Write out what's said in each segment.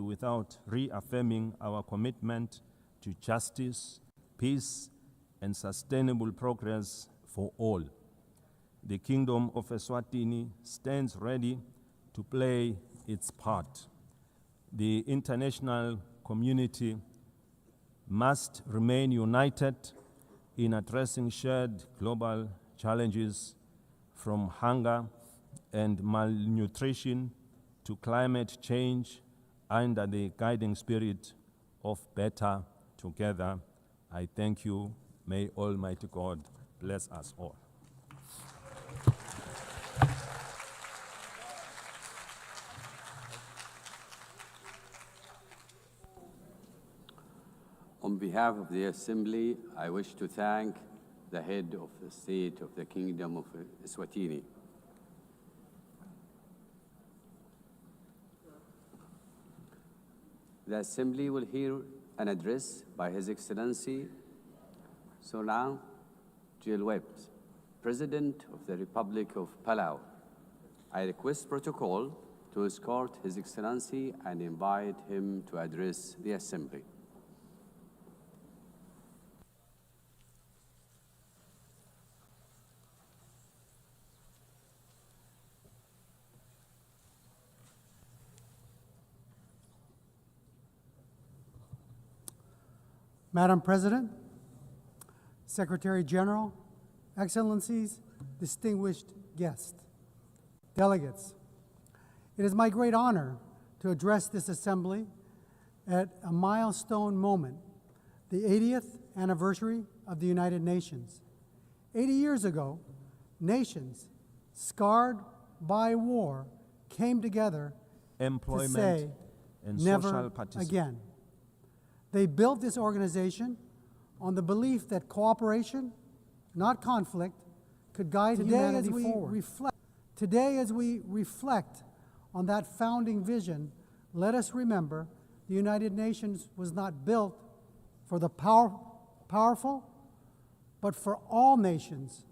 without reaffirming our commitment to justice, peace, and sustainable progress for all. The Kingdom of Eswatini stands ready to play its part. The international community must remain united in addressing shared global challenges, from hunger and malnutrition to climate change, under the guiding spirit of better together. I thank you. May Almighty God bless us all. On behalf of the Assembly, I wish to thank the head of the state of the Kingdom of Eswatini. The Assembly will hear an address by His Excellency Sonang Jilwebt, President of the Republic of Palau. I request protocol to escort His Excellency and invite him to address the Assembly. Madam President, Secretary General, Excellencies, distinguished guests, delegates, it is my great honor to address this Assembly at a milestone moment, the 80th anniversary of the United Nations. 80 years ago, nations scarred by war came together to say, and never social participation. again. They built this organization on the belief that cooperation, not conflict, could guide humanity forward. Today, as we reflect on that founding vision, let us remember the United Nations was not built for the powerful, but for all nations,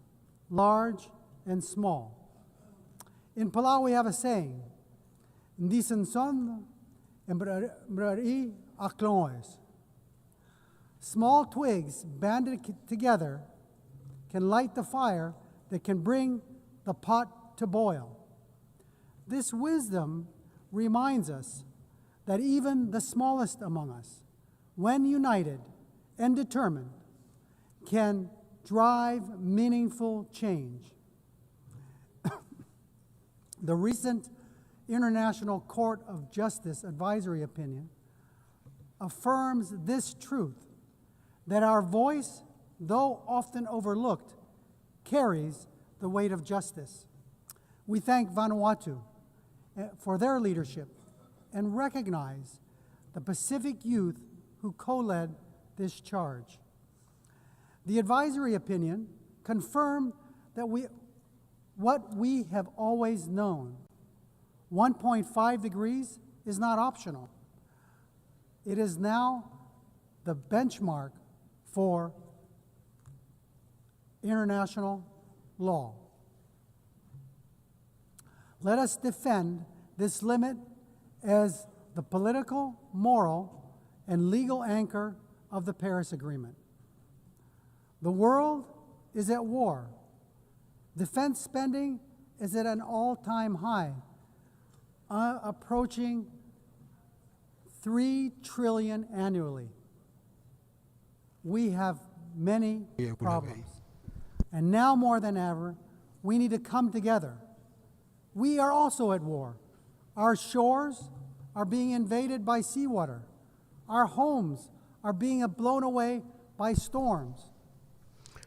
large and small. In Palau, we have a saying, "Hindi son embrari akloes." Small twigs banded together can light the fire that can bring the pot to boil. This wisdom reminds us that even the smallest among us, when united and determined, can drive meaningful change. The recent International Court of Justice advisory opinion affirms this truth, that our voice, though often overlooked, carries the weight of justice. We thank Vanuatu for their leadership and recognize the Pacific youth who co-led this charge. The advisory opinion confirmed that what we have always known, 1.5 degrees is not optional. It is now the benchmark for international law. Let us defend this limit as the political, moral, and legal anchor of the Paris Agreement. The world is at war. Defense spending is at an all-time high, approaching $3 trillion annually. We have many problems. And now more than ever, we need to come together. We are also at war. Our shores are being invaded by seawater. Our homes are being blown away by storms.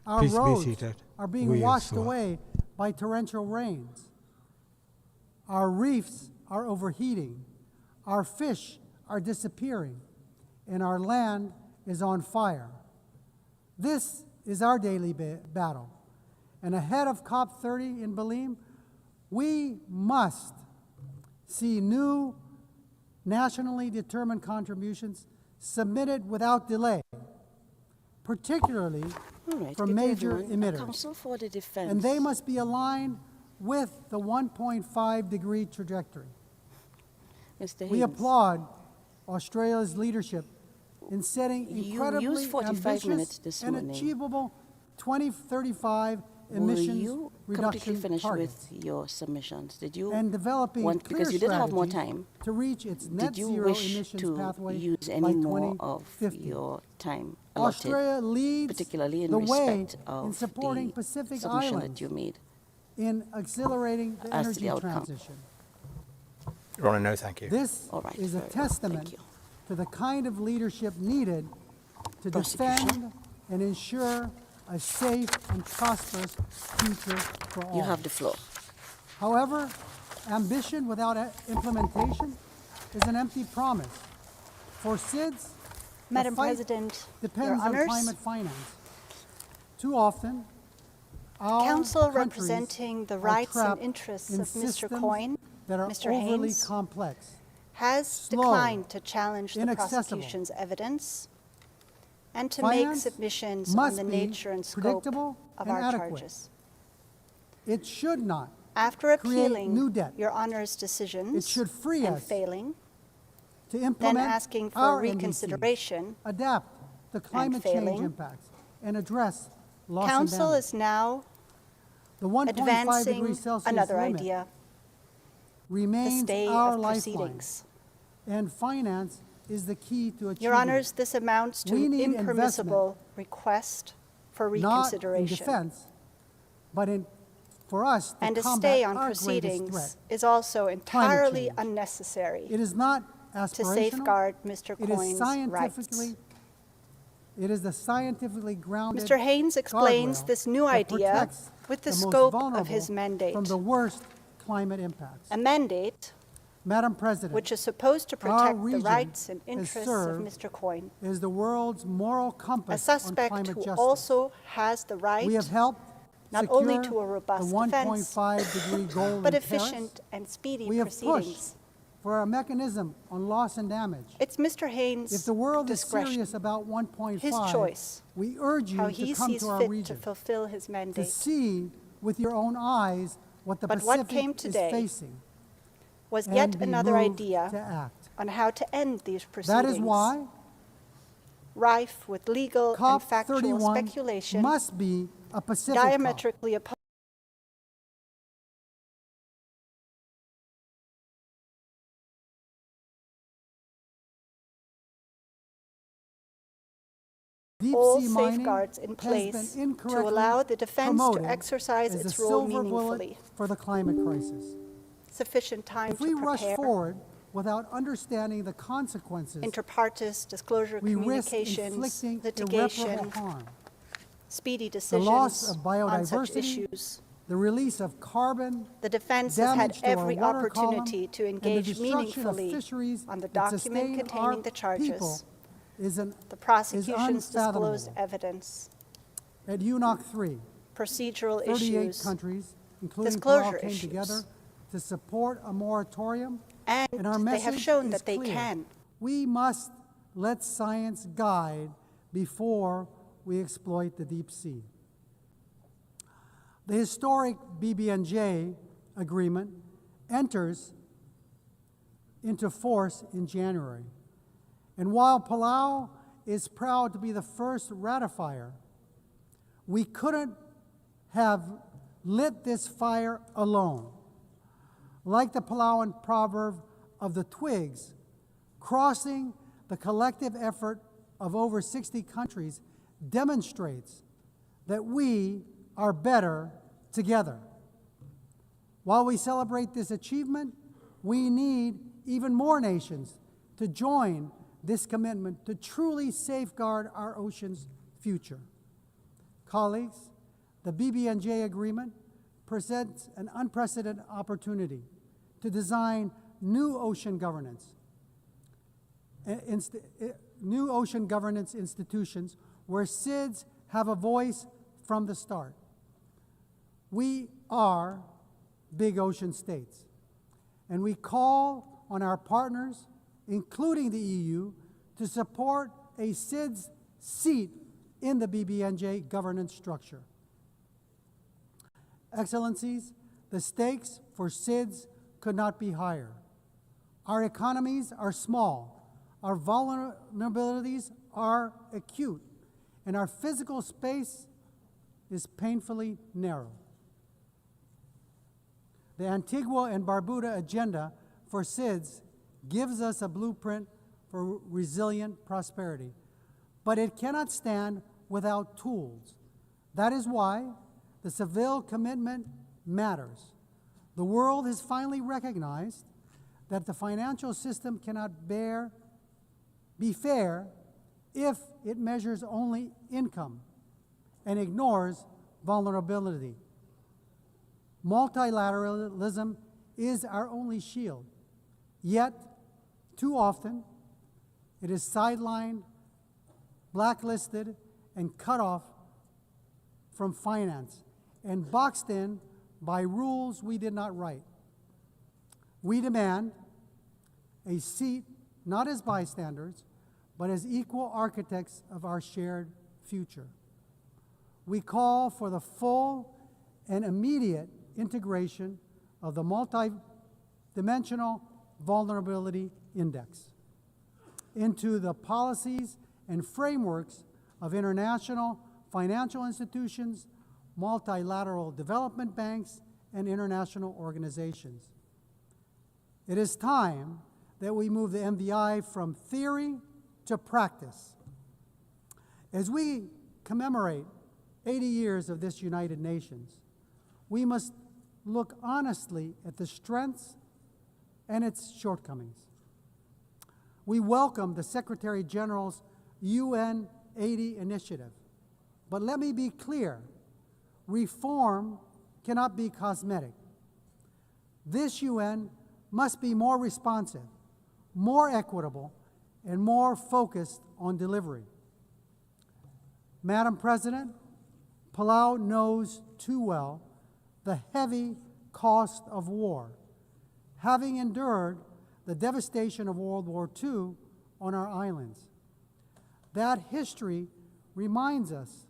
Our roads are being washed away by torrential rains. Our reefs are overheating. Our fish are disappearing. And our land is on fire. This is our daily battle. And ahead of COP30 in Belém, we must see new nationally determined contributions submitted without delay, particularly from major emitters. Council for the Defense. And they must be aligned with the 1.5 degree trajectory. Mr. We Haynes. applaud Australia's leadership in setting You incredibly used 45 minutes ambitious this and morning. achievable 2035 Will emissions you completely reduction finish targets, with your submissions? Did you and developing clear because you did have more strategies time, to reach its net did you zero wish emissions to pathway use by any more of 2050. your time allotted, Australia leads particularly in the way respect of in supporting the Pacific submission Islands that you made? in accelerating the as to energy the outcome? transition. Your Honour, no thank you. This All right, is a very well. testament Thank you. to the kind of leadership needed to Prosecution. defend and ensure a safe and prosperous future for all. You have the floor. However, ambition without implementation is an empty promise. For SIDS, the Madam fight President, depends Your on Honours. climate finance. Too often, our Council countries representing the are rights and trapped interests in of Mr. systems Coyne, that are Mr. overly Haynes, complex, has slow, declined to challenge the inaccessible. prosecution's evidence and to make Finance submissions on must the be nature and scope predictable of and our adequate. charges. It should not. After create appealing new debt. Your Honour's decisions It should free and us failing, to then implement asking for our reconsideration, NDCs, adapt the climate change failing, impacts, and address loss and Council damage. is now The 1.5 advancing degree Celsius another limit idea, the remains stay our of lifeline, proceedings. and finance is the key to achieving Your Honours, this amounts to We an need impermissible request for not in reconsideration. defense, but for us to And a combat stay on our greatest proceedings threat. is also entirely change. unnecessary It is not to aspirational. safeguard Mr. It is Coyne's scientifically, rights. it is the scientifically grounded Mr. Haynes explains guardrail this new that idea protects with the most scope of his vulnerable mandate, from the worst climate impacts. a mandate Madam President, which is supposed to our protect the region rights and has interests of served Mr. Coyne, is the world's moral a compass on suspect climate who justice. also has the right, We have helped not secure only to a robust the defense, 1.5 degree goal but in Paris. efficient and speedy We have pushed proceedings. for a mechanism on loss and damage. It's Mr. Haynes' If the world is discretion, serious about 1.5, his choice, we urge you how to he come sees to our fit to region fulfill his to mandate. see with your own eyes what the But what Pacific came is today facing Was and yet be another moved idea to act. on how to end these proceedings. That is why rife with legal and factual COP31 speculation, must be a Pacific COP. diametrically opposed. Deep all sea mining safeguards in has place been to incorrectly allow the defense to promoted exercise as its the role silver bullet meaningfully. for the climate crisis. Sufficient time If to we rush prepare, forward without understanding the consequences, inter partes disclosure we risk communications, inflicting litigation, irreparable harm. speedy The loss decisions of on such biodiversity, issues. the release of carbon, The defense has had damage to our every water opportunity column, to and the engage destruction of meaningfully fisheries on the that document sustain our containing the charges, people is the prosecution's unfathomable. disclosed evidence, At UNOC 3, procedural 38 issues, countries, including disclosure Palau, came issues. together to support a moratorium, and our they message have shown is that they clear. can. We must let science guide before we exploit the deep sea. The historic BBNJ agreement enters into force in January. And while Palau is proud to be the first ratifier, we couldn't have lit this fire alone. Like the Palauan proverb of the twigs, crossing the collective effort of over 60 countries demonstrates that we are better together. While we celebrate this achievement, we need even more nations to join this commitment to truly safeguard our ocean's future. Colleagues, the BBNJ agreement presents an unprecedented opportunity to design new ocean governance, institutions where SIDS have a voice from the start. We are big ocean states, and we call on our partners, including the EU, to support a SIDS seat in the BBNJ governance structure. Excellencies, the stakes for SIDS could not be higher. Our economies are small, Our vulnerabilities are acute, and our physical space is painfully narrow. The Antigua and Barbuda agenda for SIDS gives us a blueprint for resilient prosperity, but it cannot stand without tools. That is why the Seville commitment matters. The world has finally recognized that the financial system cannot be fair if it measures only income and ignores vulnerability. Multilateralism is our only shield, yet too often it is sidelined, blacklisted, and cut off from finance and boxed in by rules we did not write. We demand a seat not as bystanders, but as equal architects of our shared future. We call for the full and immediate integration of the multidimensional vulnerability index into the policies and frameworks of international financial institutions, multilateral development banks, and international organizations. It is time that we move the MVI from theory to practice. As we commemorate 80 years of this United Nations, we must look honestly at the strengths and its shortcomings. We welcome the Secretary General's UN 80 initiative, but let me be clear, reform cannot be cosmetic. This UN must be more responsive, more equitable, and more focused on delivery. Madam President, Palau knows too well the heavy cost of war, having endured the devastation of World War II on our islands. That history reminds us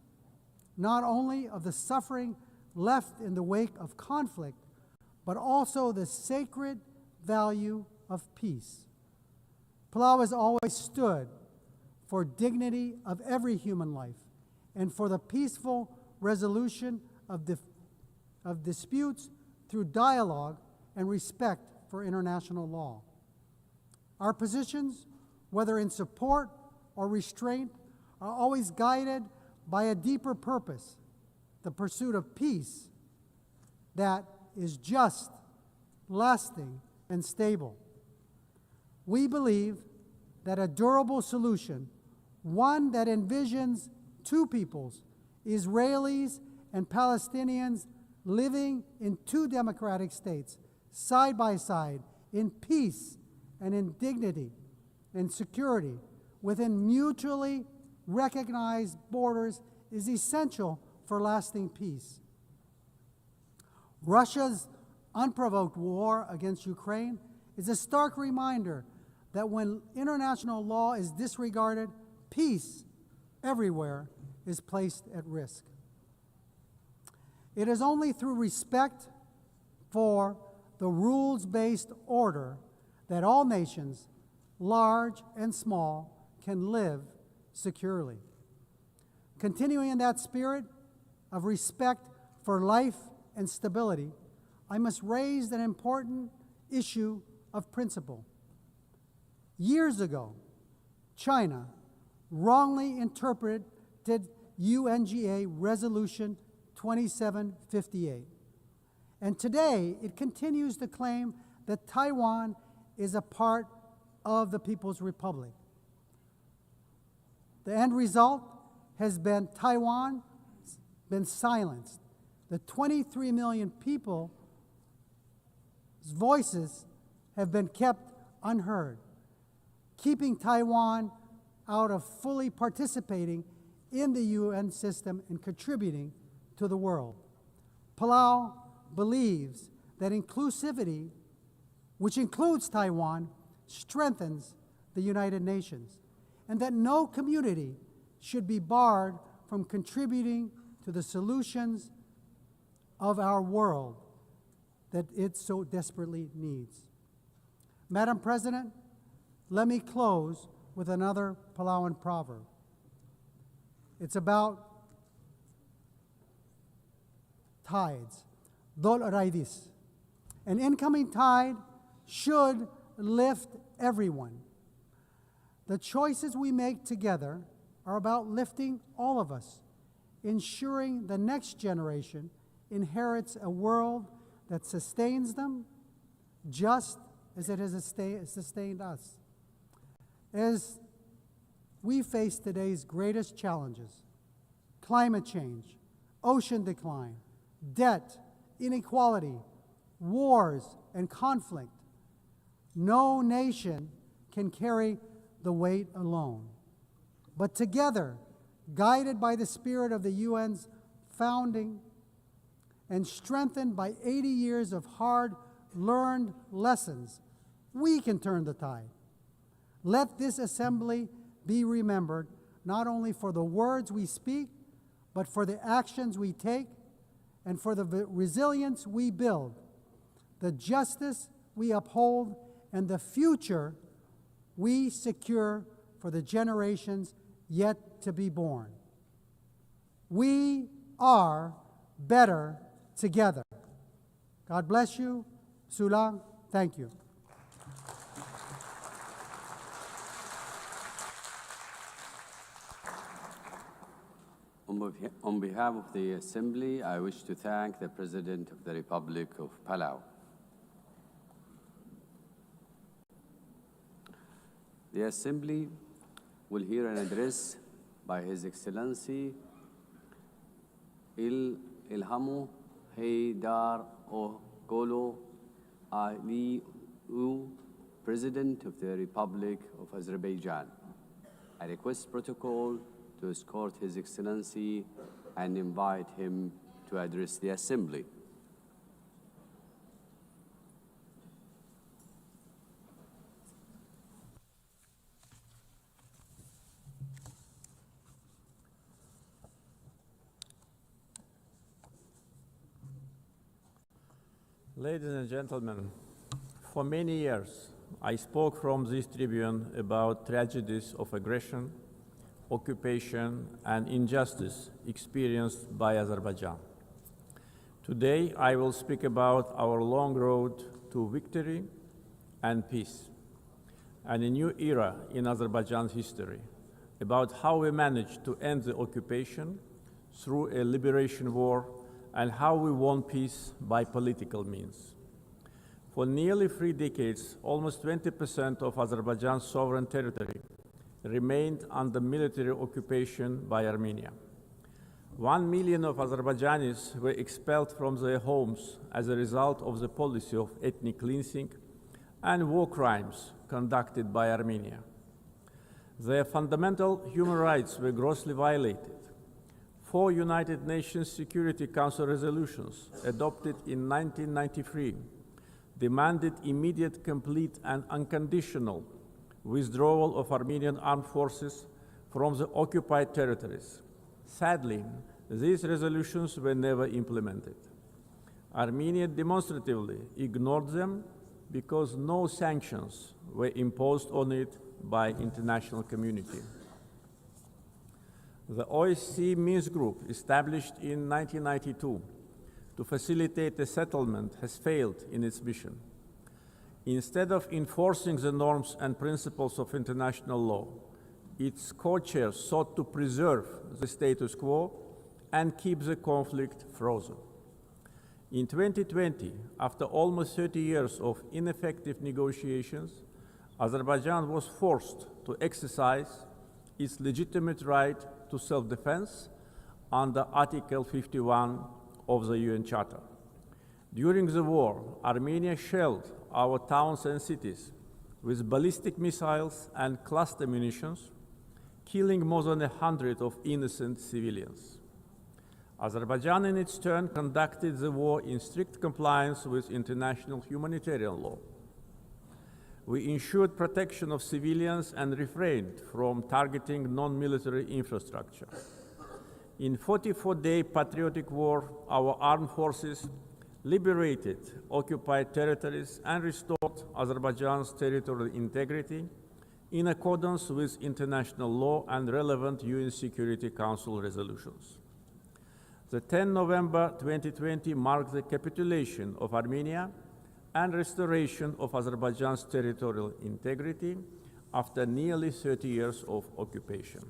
not only of the suffering left in the wake of conflict, but also the sacred value of peace. Palau has always stood for dignity of every human life and for the peaceful resolution of disputes through dialogue and respect for international law. Our positions, whether in support or restraint, are always guided by a deeper purpose, the pursuit of peace that is just, lasting, and stable. We believe that a durable solution, one that envisions two peoples, Israelis and Palestinians living in two democratic states, side by side, in peace and in dignity and security, within mutually recognized borders, is essential for lasting peace. Russia's unprovoked war against Ukraine is a stark reminder that when international law is disregarded, peace everywhere is placed at risk. It is only through respect for the rules-based order that all nations, large and small, can live securely. Continuing in that spirit of respect for life and stability, I must raise an important issue of principle. Years ago, China wrongly interpreted UNGA Resolution 2758. And today, it continues to claim that Taiwan is a part of the People's Republic. The end result has been Taiwan been silenced. The 23 million people's voices have been kept unheard, keeping Taiwan out of fully participating in the UN system and contributing to the world. Palau believes that inclusivity, which includes Taiwan, strengthens the United Nations, and that no community should be barred from contributing to the solutions of our world that it so desperately needs. Madam President, let me close with another Palauan proverb. It's about tides, dol raidis. An incoming tide should lift everyone. The choices we make together are about lifting all of us, ensuring the next generation inherits a world that sustains them just as it has sustained us. As we face today's greatest challenges, climate change, ocean decline, debt, inequality, wars, and conflict, no nation can carry the weight alone. But together, guided by the spirit of the UN's founding and strengthened by 80 years of hard-learned lessons, we can turn the tide. Let this assembly be remembered not only for the words we speak, but for the actions we take and for the resilience we build, the justice we uphold, and the future we secure for the generations yet to be born. We are better together. God bless you. Sulang, thank you. On behalf of the Assembly, I wish to thank the President of the Republic of Palau. The Assembly will hear an address by His Excellency Ilhamu Haydar Ogolo Aliou, President of the Republic of Azerbaijan. I request protocol to escort His Excellency and invite him to address the Assembly. Ladies and gentlemen, for many years, I spoke from this tribune about tragedies of aggression, occupation, and injustice experienced by Azerbaijan. Today, I will speak about our long road to victory and peace, and a new era in Azerbaijan's history, about how we managed to end the occupation through a liberation war and how we won peace by political means. For nearly 3 decades, almost 20% of Azerbaijan's sovereign territory remained under military occupation by Armenia. 1 million of Azerbaijanis were expelled from their homes as a result of the policy of ethnic cleansing and war crimes conducted by Armenia. Their fundamental human rights were grossly violated. 4 United Nations Security Council resolutions adopted in 1993 demanded immediate, complete, and unconditional withdrawal of Armenian armed forces from the occupied territories. Sadly, these resolutions were never implemented. Armenia demonstratively ignored them because no sanctions were imposed on it by international community. The OSCE Minsk Group, established in 1992 to facilitate a settlement, has failed in its mission. Instead of enforcing the norms and principles of international law, its co-chairs sought to preserve the status quo and keep the conflict frozen. In 2020, after almost 30 years of ineffective negotiations, Azerbaijan was forced to exercise its legitimate right to self-defense under Article 51 of the UN Charter. During the war, Armenia shelled our towns and cities with ballistic missiles and cluster munitions, killing more than 100 of innocent civilians. Azerbaijan, in its turn, conducted the war in strict compliance with international humanitarian law. We ensured protection of civilians and refrained from targeting non-military infrastructure. In 44-day patriotic war, our armed forces liberated occupied territories and restored Azerbaijan's territorial integrity in accordance with international law and relevant UN Security Council resolutions. The 10 November 2020 marked the capitulation of Armenia and restoration of Azerbaijan's territorial integrity after nearly 30 years of occupation.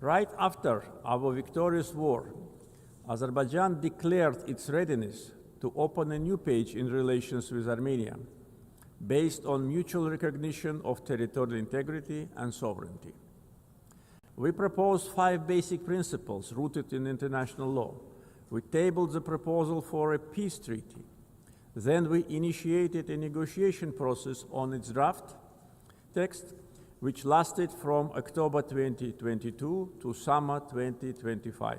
Right after our victorious war, Azerbaijan declared its readiness to open a new page in relations with Armenia, based on mutual recognition of territorial integrity and sovereignty. We proposed 5 basic principles rooted in international law. We tabled the proposal for a peace treaty. Then we initiated a negotiation process on its draft text, which lasted from October 2022 to summer 2025.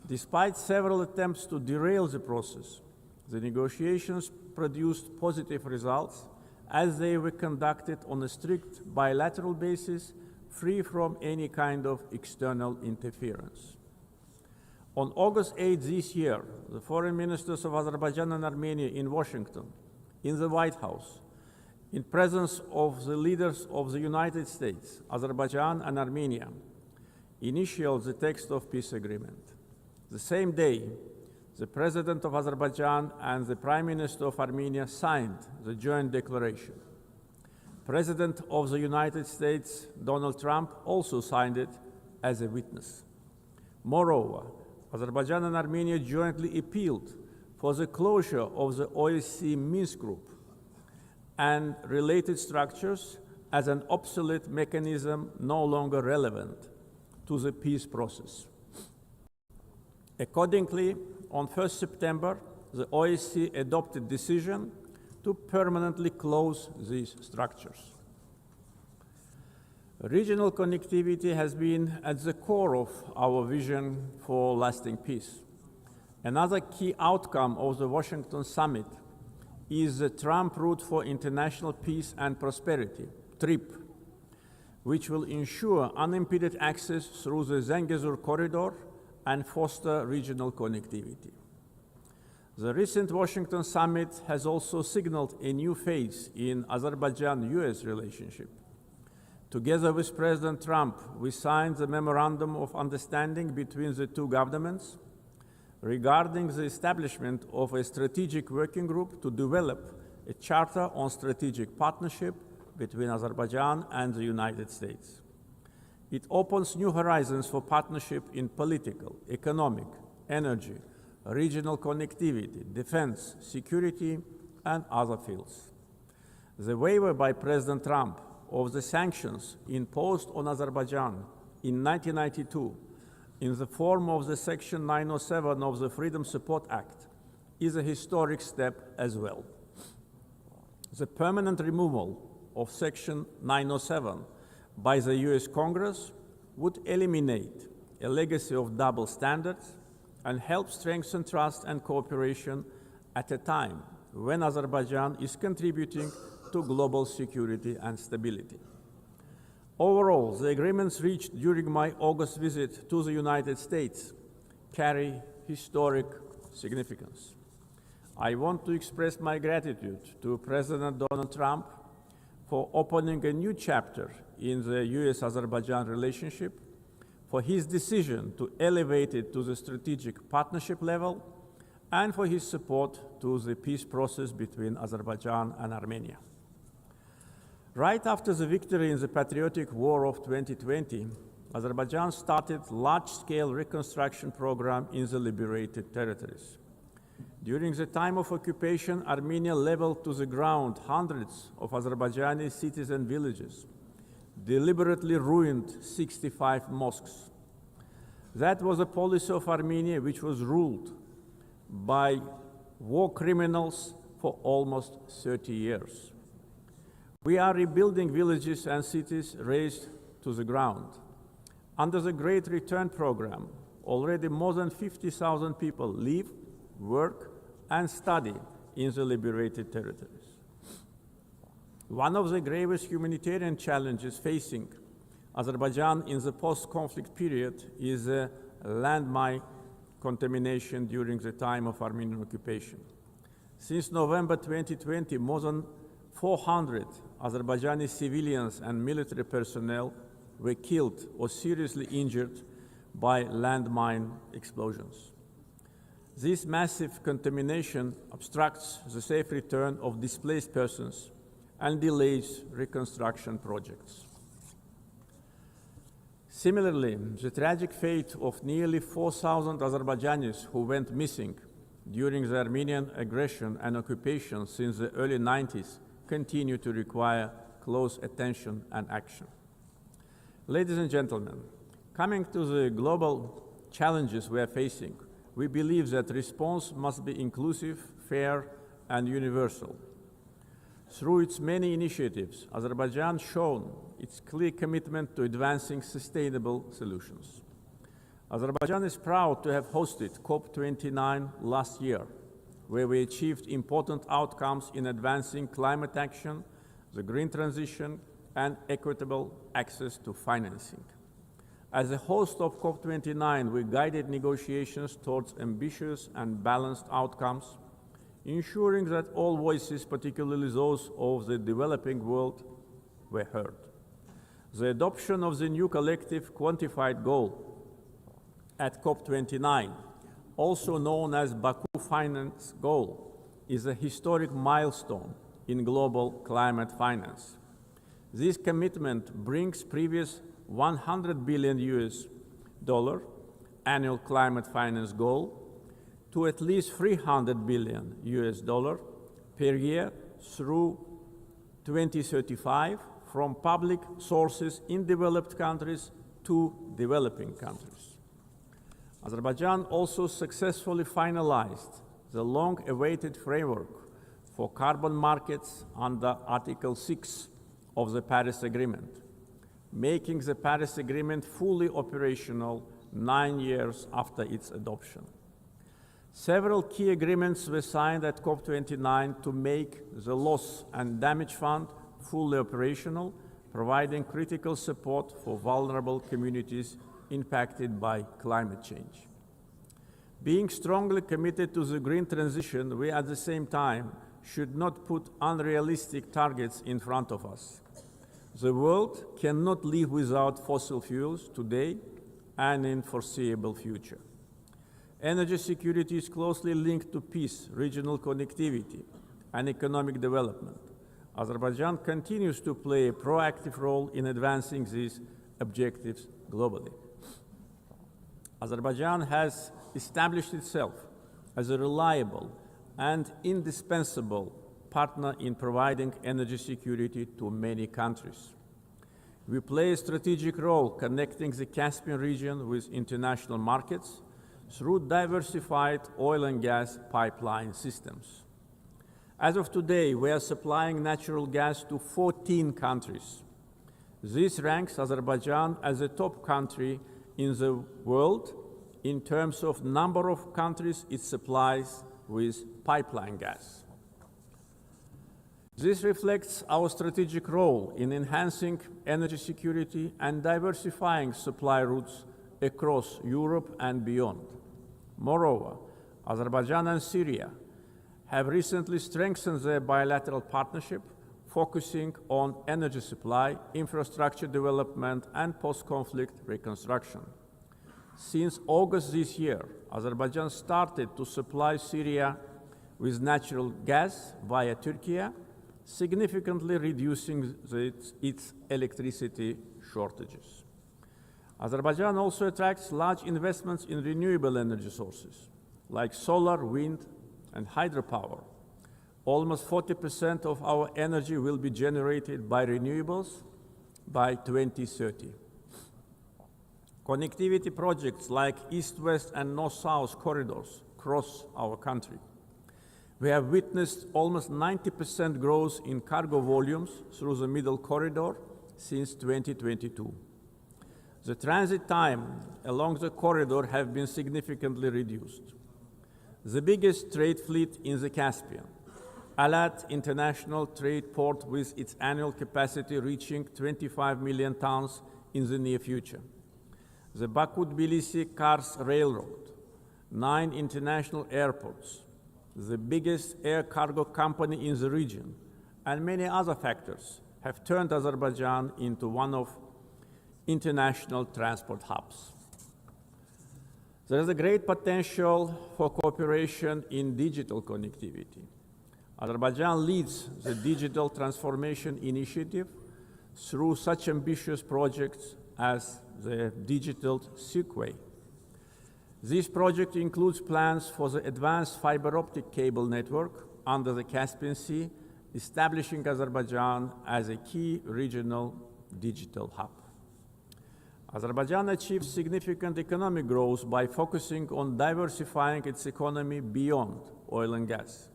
Despite several attempts to derail the process, the negotiations produced positive results as they were conducted on a strict bilateral basis, free from any kind of external interference. On August 8 this year, the foreign ministers of Azerbaijan and Armenia in Washington, in the White House, in presence of the leaders of the United States, Azerbaijan and Armenia, initialed the text of peace agreement. The same day, the President of Azerbaijan and the Prime Minister of Armenia signed the joint declaration. President of the United States, Donald Trump, also signed it as a witness. Moreover, Azerbaijan and Armenia jointly appealed for the closure of the OSCE Minsk Group and related structures as an obsolete mechanism no longer relevant to the peace process. Accordingly, on 1 September, the OSCE adopted a decision to permanently close these structures. Regional connectivity has been at the core of our vision for lasting peace. Another key outcome of the Washington summit is the Trump Route for International Peace and Prosperity, TRIP, which will ensure unimpeded access through the Zangezur corridor and foster regional connectivity. The recent Washington summit has also signaled a new phase in Azerbaijan-US relationship. Together with President Trump, we signed the Memorandum of Understanding between the two governments regarding the establishment of a strategic working group to develop a charter on strategic partnership between Azerbaijan and the United States. It opens new horizons for partnership in political, economic, energy, regional connectivity, defense, security, and other fields. The waiver by President Trump of the sanctions imposed on Azerbaijan in 1992 in the form of the Section 907 of the Freedom Support Act is a historic step as well. The permanent removal of Section 907 by the US Congress would eliminate a legacy of double standards and help strengthen trust and cooperation at a time when Azerbaijan is contributing to global security and stability. Overall, the agreements reached during my August visit to the United States carry historic significance. I want to express my gratitude to President Donald Trump for opening a new chapter in the US-Azerbaijan relationship, for his decision to elevate it to the strategic partnership level, and for his support to the peace process between Azerbaijan and Armenia. Right after the victory in the patriotic war of 2020, Azerbaijan started a large-scale reconstruction program in the liberated territories. During the time of occupation, Armenia leveled to the ground hundreds of Azerbaijani cities and villages, deliberately ruined 65 mosques. That was a policy of Armenia which was ruled by war criminals for almost 30 years. We are rebuilding villages and cities razed to the ground. Under the Great Return program, already more than 50,000 people live, work, and study in the liberated territories. One of the gravest humanitarian challenges facing Azerbaijan in the post-conflict period is landmine contamination during the time of Armenian occupation. Since November 2020, more than 400 Azerbaijani civilians and military personnel were killed or seriously injured by landmine explosions. This massive contamination obstructs the safe return of displaced persons and delays reconstruction projects. Similarly, the tragic fate of nearly 4,000 Azerbaijanis who went missing during the Armenian aggression and occupation since the early 90s continue to require close attention and action. Ladies and gentlemen, coming to the global challenges we are facing, we believe that response must be inclusive, fair, and universal. Through its many initiatives, Azerbaijan has shown its clear commitment to advancing sustainable solutions. Azerbaijan is proud to have hosted COP29 last year, where we achieved important outcomes in advancing climate action, the green transition, and equitable access to financing. As a host of COP29, we guided negotiations towards ambitious and balanced outcomes, ensuring that all voices, particularly those of the developing world, were heard. The adoption of the new collective quantified goal at COP29, also known as Baku Finance Goal, is a historic milestone in global climate finance. This commitment brings previous $100 billion annual climate finance goal to at least $300 billion per year through 2035 from public sources in developed countries to developing countries. Azerbaijan also successfully finalized the long-awaited framework for carbon markets under Article 6 of the Paris Agreement, making the Paris Agreement fully operational 9 years after its adoption. Several key agreements were signed at COP29 to make the Loss and Damage Fund fully operational, providing critical support for vulnerable communities impacted by climate change. Being strongly committed to the green transition, we at the same time should not put unrealistic targets in front of us. The world cannot live without fossil fuels today and in foreseeable future. Energy security is closely linked to peace, regional connectivity, and economic development. Azerbaijan continues to play a proactive role in advancing these objectives globally. Azerbaijan has established itself as a reliable and indispensable partner in providing energy security to many countries. We play a strategic role connecting the Caspian region with international markets through diversified oil and gas pipeline systems. As of today, we are supplying natural gas to 14 countries. This ranks Azerbaijan as a top country in the world in terms of number of countries it supplies with pipeline gas. This reflects our strategic role in enhancing energy security and diversifying supply routes across Europe and beyond. Moreover, Azerbaijan and Syria have recently strengthened their bilateral partnership, focusing on energy supply, infrastructure development, and post-conflict reconstruction. Since August this year, Azerbaijan started to supply Syria with natural gas via Turkey, significantly reducing its electricity shortages. Azerbaijan also attracts large investments in renewable energy sources, like solar, wind, and hydropower. Almost 40% of our energy will be generated by renewables by 2030. Connectivity projects like East-West and North-South corridors cross our country. We have witnessed almost 90% growth in cargo volumes through the Middle Corridor since 2022. The transit time along the corridor have been significantly reduced. The biggest trade fleet in the Caspian, Alat International Trade Port, with its annual capacity reaching 25 million tons in the near future. The Baku-Tbilisi-Kars Railroad, 9 international airports, the biggest air cargo company in the region, and many other factors have turned Azerbaijan into one of international transport hubs. There is a great potential for cooperation in digital connectivity. Azerbaijan leads the Digital Transformation Initiative through such ambitious projects as the Digital Seaway. This project includes plans for the advanced fiber optic cable network under the Caspian Sea, establishing Azerbaijan as a key regional digital hub. Azerbaijan achieved significant economic growth by focusing on diversifying its economy beyond oil and gas,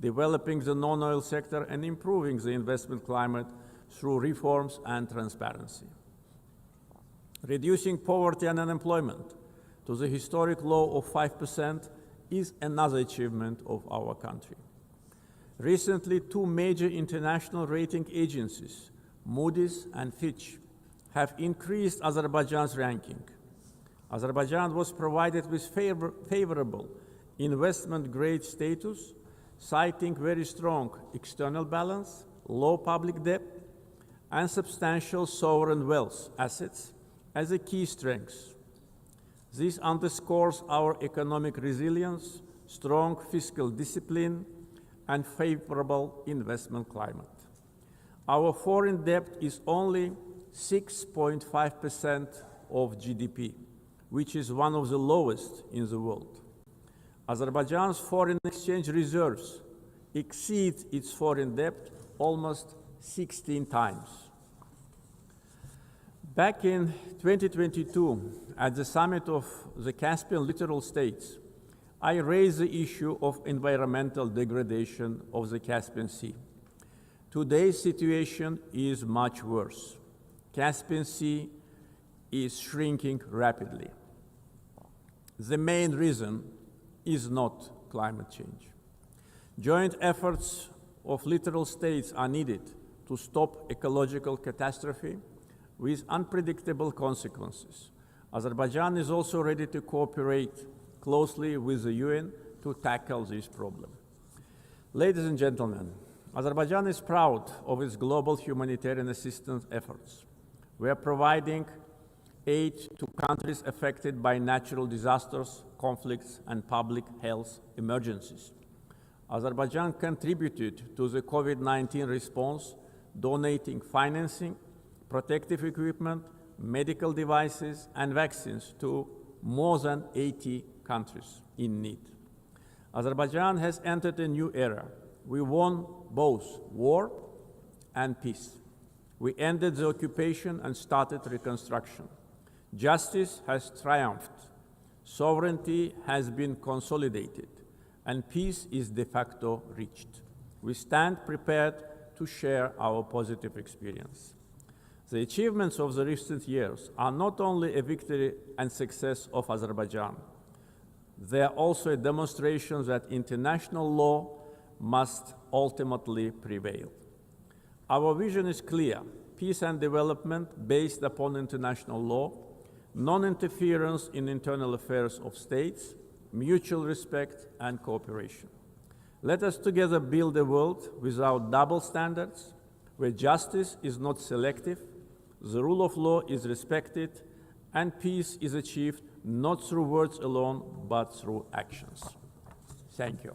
developing the non-oil sector and improving the investment climate through reforms and transparency. Reducing poverty and unemployment to the historic low of 5% is another achievement of our country. Recently, two major international rating agencies, Moody's and Fitch, have increased Azerbaijan's ranking. Azerbaijan was provided with favorable investment-grade status, citing very strong external balance, low public debt, and substantial sovereign wealth assets as a key strengths. This underscores our economic resilience, strong fiscal discipline, and favorable investment climate. Our foreign debt is only 6.5% of GDP, which is one of the lowest in the world. Azerbaijan's foreign exchange reserves exceed its foreign debt almost 16 times. Back in 2022, at the summit of the Caspian littoral states, I raised the issue of environmental degradation of the Caspian Sea. Today's situation is much worse. Caspian Sea is shrinking rapidly. The main reason is not climate change. Joint efforts of littoral states are needed to stop ecological catastrophe with unpredictable consequences. Azerbaijan is also ready to cooperate closely with the UN to tackle this problem. Ladies and gentlemen, Azerbaijan is proud of its global humanitarian assistance efforts. We are providing aid to countries affected by natural disasters, conflicts, and public health emergencies. Azerbaijan contributed to the COVID-19 response, donating financing, protective equipment, medical devices, and vaccines to more than 80 countries in need. Azerbaijan has entered a new era. We won both war and peace. We ended the occupation and started reconstruction. Justice has triumphed. Sovereignty has been consolidated, and peace is de facto reached. We stand prepared to share our positive experience. The achievements of the recent years are not only a victory and success of Azerbaijan, they are also a demonstration that international law must ultimately prevail. Our vision is clear: peace and development based upon international law, non-interference in internal affairs of states, mutual respect and cooperation. Let us together build a world without double standards, where justice is not selective, the rule of law is respected, and peace is achieved not through words alone, but through actions. Thank you.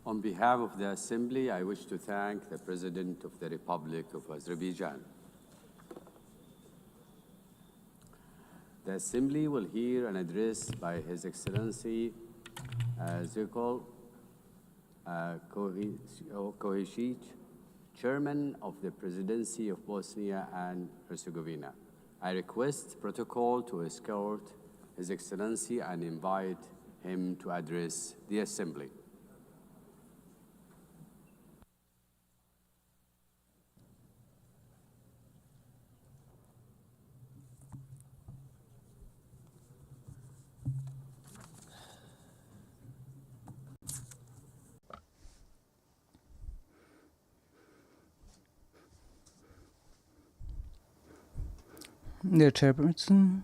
On behalf of the Assembly, I wish to thank the President of the Republic of Azerbaijan. The Assembly will hear an address by His Excellency Zirkol Kohesic, Chairman of the Presidency of Bosnia and Herzegovina. I request protocol to escort His Excellency and invite him to address the Assembly. Dear Chairperson,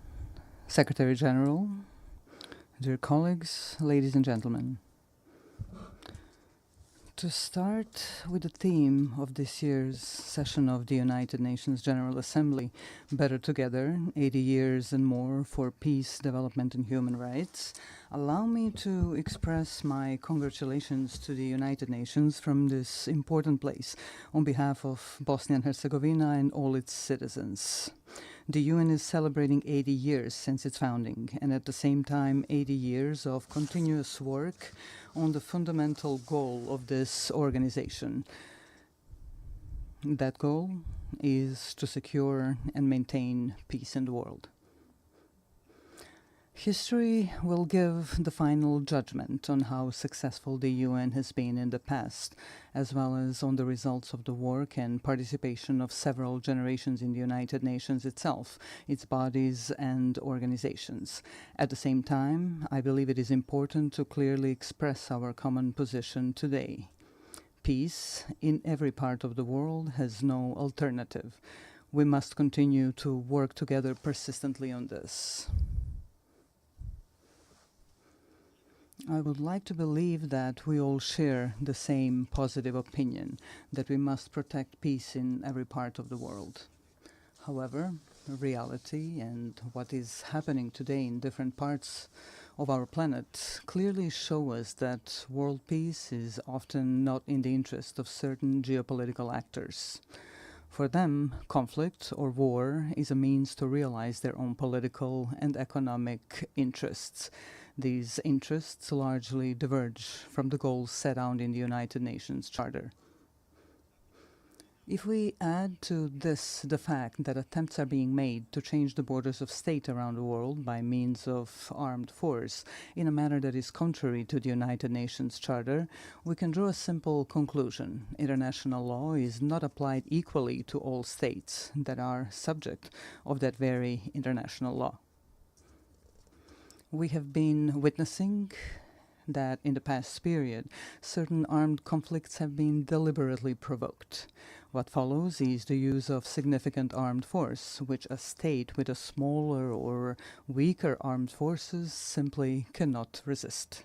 Secretary General, dear colleagues, ladies and gentlemen. To start with the theme of this year's session of the United Nations General Assembly, Better Together, 80 Years and More for Peace, Development and Human Rights, allow me to express my congratulations to the United Nations from this important place on behalf of Bosnia and Herzegovina and all its citizens. The UN is celebrating 80 years since its founding, and at the same time 80 years of continuous work on the fundamental goal of this organization. That goal is to secure and maintain peace in the world. History will give the final judgment on how successful the UN has been in the past, as well as on the results of the work and participation of several generations in the United Nations itself, its bodies and organizations. At the same time, I believe it is important to clearly express our common position today. Peace in every part of the world has no alternative. We must continue to work together persistently on this. I would like to believe that we all share the same positive opinion, that we must protect peace in every part of the world. However, reality and what is happening today in different parts of our planet clearly show us that world peace is often not in the interest of certain geopolitical actors. For them, conflict or war is a means to realize their own political and economic interests. These interests largely diverge from the goals set out in the United Nations Charter. If we add to this the fact that attempts are being made to change the borders of state around the world by means of armed force in a manner that is contrary to the United Nations Charter, we can draw a simple conclusion. International law is not applied equally to all states that are subject of that very international law. We have been witnessing that in the past period, certain armed conflicts have been deliberately provoked. What follows is the use of significant armed force, which a state with a smaller or weaker armed forces simply cannot resist.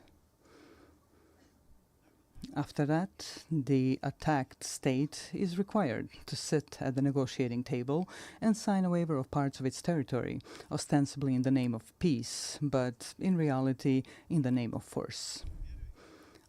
After that, the attacked state is required to sit at the negotiating table and sign a waiver of parts of its territory, ostensibly in the name of peace, but in reality in the name of force.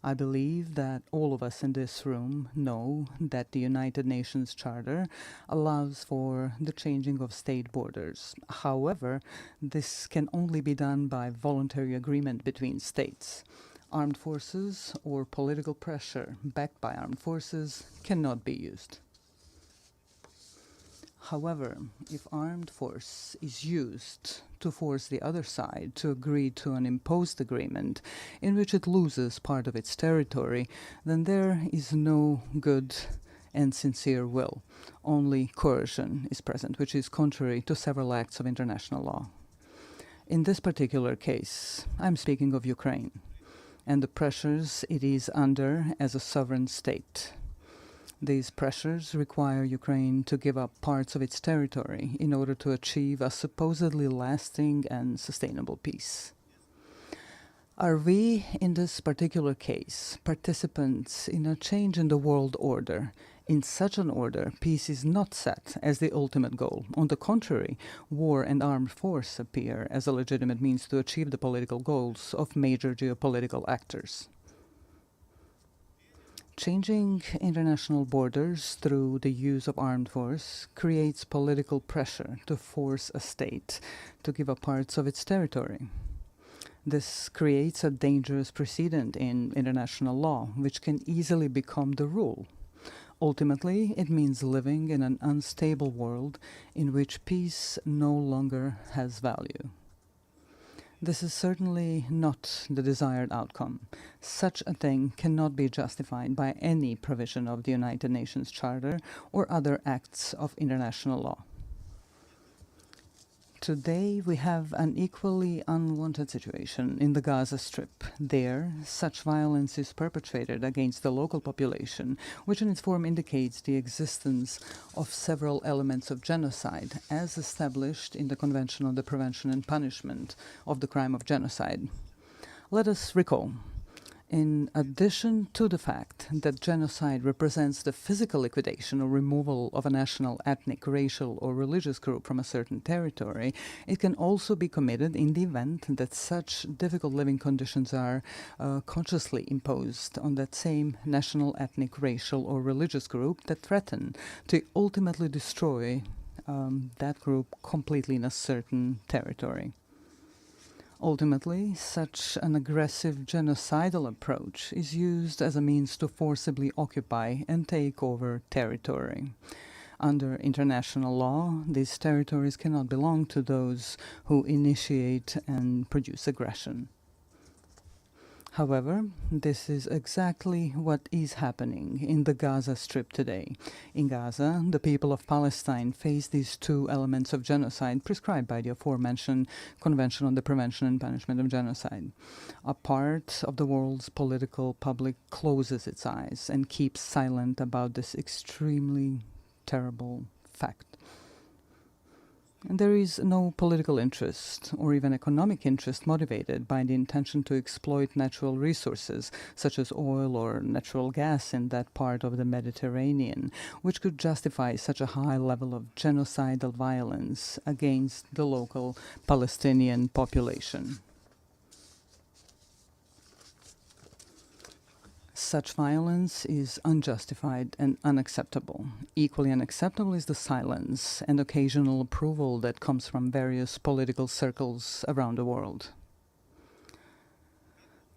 I believe that all of us in this room know that the United Nations Charter allows for the changing of state borders. However, this can only be done by voluntary agreement between states. Armed forces or political pressure backed by armed forces cannot be used. However, if armed force is used to force the other side to agree to an imposed agreement in which it loses part of its territory, then there is no good and sincere will. Only coercion is present, which is contrary to several acts of international law. In this particular case, I'm speaking of Ukraine and the pressures it is under as a sovereign state. These pressures require Ukraine to give up parts of its territory in order to achieve a supposedly lasting and sustainable peace. Are we, in this particular case, participants in a change in the world order? In such an order, peace is not set as the ultimate goal. On the contrary, war and armed force appear as a legitimate means to achieve the political goals of major geopolitical actors. Changing international borders through the use of armed force creates political pressure to force a state to give up parts of its territory. This creates a dangerous precedent in international law, which can easily become the rule. Ultimately, it means living in an unstable world in which peace no longer has value. This is certainly not the desired outcome. Such a thing cannot be justified by any provision of the United Nations Charter or other acts of international law. Today, we have an equally unwanted situation in the Gaza Strip. There, such violence is perpetrated against the local population, which in its form indicates the existence of several elements of genocide, as established in the Convention on the Prevention and Punishment of the Crime of Genocide. Let us recall, in addition to the fact that genocide represents the physical liquidation or removal of a national, ethnic, racial, or religious group from a certain territory, it can also be committed in the event that such difficult living conditions are consciously imposed on that same national, ethnic, racial, or religious group that threaten to ultimately destroy that group completely in a certain territory. Ultimately, such an aggressive genocidal approach is used as a means to forcibly occupy and take over territory. Under international law, these territories cannot belong to those who initiate and produce aggression. However, this is exactly what is happening in the Gaza Strip today. In Gaza, the people of Palestine face these two elements of genocide prescribed by the aforementioned Convention on the Prevention and Punishment of Genocide. A part of the world's political public closes its eyes and keeps silent about this extremely terrible fact. And there is no political interest or even economic interest motivated by the intention to exploit natural resources such as oil or natural gas in that part of the Mediterranean, which could justify such a high level of genocidal violence against the local Palestinian population. Such violence is unjustified and unacceptable. Equally unacceptable is the silence and occasional approval that comes from various political circles around the world.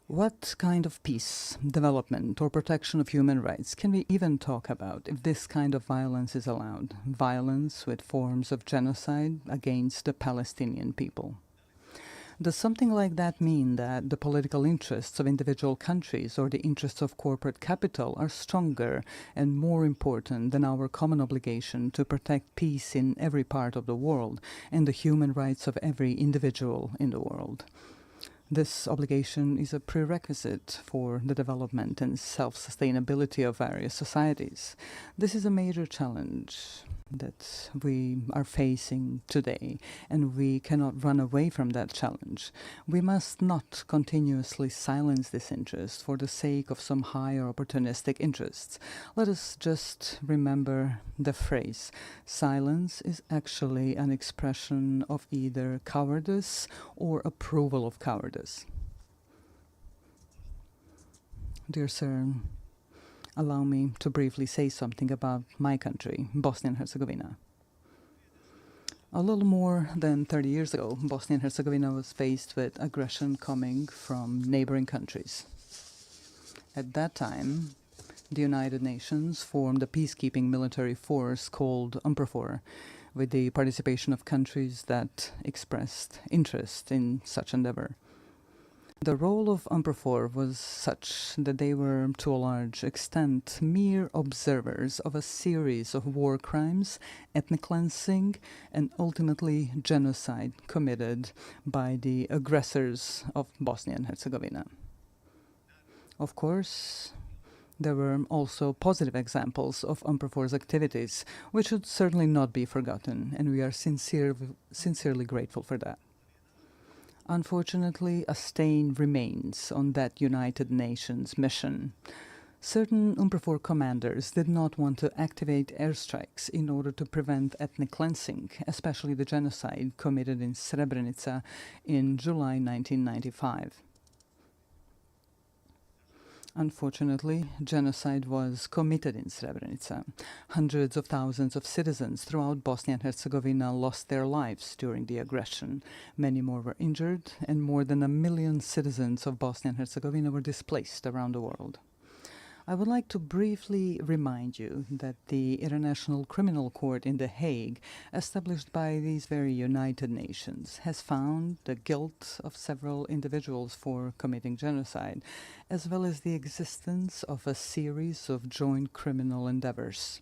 What kind of peace, development, or protection of human rights can we even talk about if this kind of violence is allowed? Violence with forms of genocide against the Palestinian people. Does something like that mean that the political interests of individual countries or the interests of corporate capital are stronger and more important than our common obligation to protect peace in every part of the world and the human rights of every individual in the world? This obligation is a prerequisite for the development and self-sustainability of various societies. This is a major challenge that we are facing today, and we cannot run away from that challenge. We must not continuously silence this interest for the sake of some higher opportunistic interests. Let us just remember the phrase, silence is actually an expression of either cowardice or approval of cowardice. Dear sir, allow me to briefly say something about my country, Bosnia and Herzegovina. A little more than 30 years ago, Bosnia and Herzegovina was faced with aggression coming from neighboring countries. At that time, the United Nations formed a peacekeeping military force called UNPROFOR, with the participation of countries that expressed interest in such endeavor. The role of UNPROFOR was such that they were, to a large extent, mere observers of a series of war crimes, ethnic cleansing, and ultimately genocide committed by the aggressors of Bosnia and Herzegovina. Of course, there were also positive examples of UNPROFOR's activities, which should certainly not be forgotten, and we are sincerely grateful for that. Unfortunately, a stain remains on that United Nations mission. Certain UNPROFOR commanders did not want to activate airstrikes in order to prevent ethnic cleansing, especially the genocide committed in Srebrenica in July 1995. Unfortunately, genocide was committed in Srebrenica. Hundreds of thousands of citizens throughout Bosnia and Herzegovina lost their lives during the aggression. Many more were injured, and more than 1 million citizens of Bosnia and Herzegovina were displaced around the world. I would like to briefly remind you that the International Criminal Court in The Hague, established by these very United Nations, has found the guilt of several individuals for committing genocide, as well as the existence of a series of joint criminal endeavors.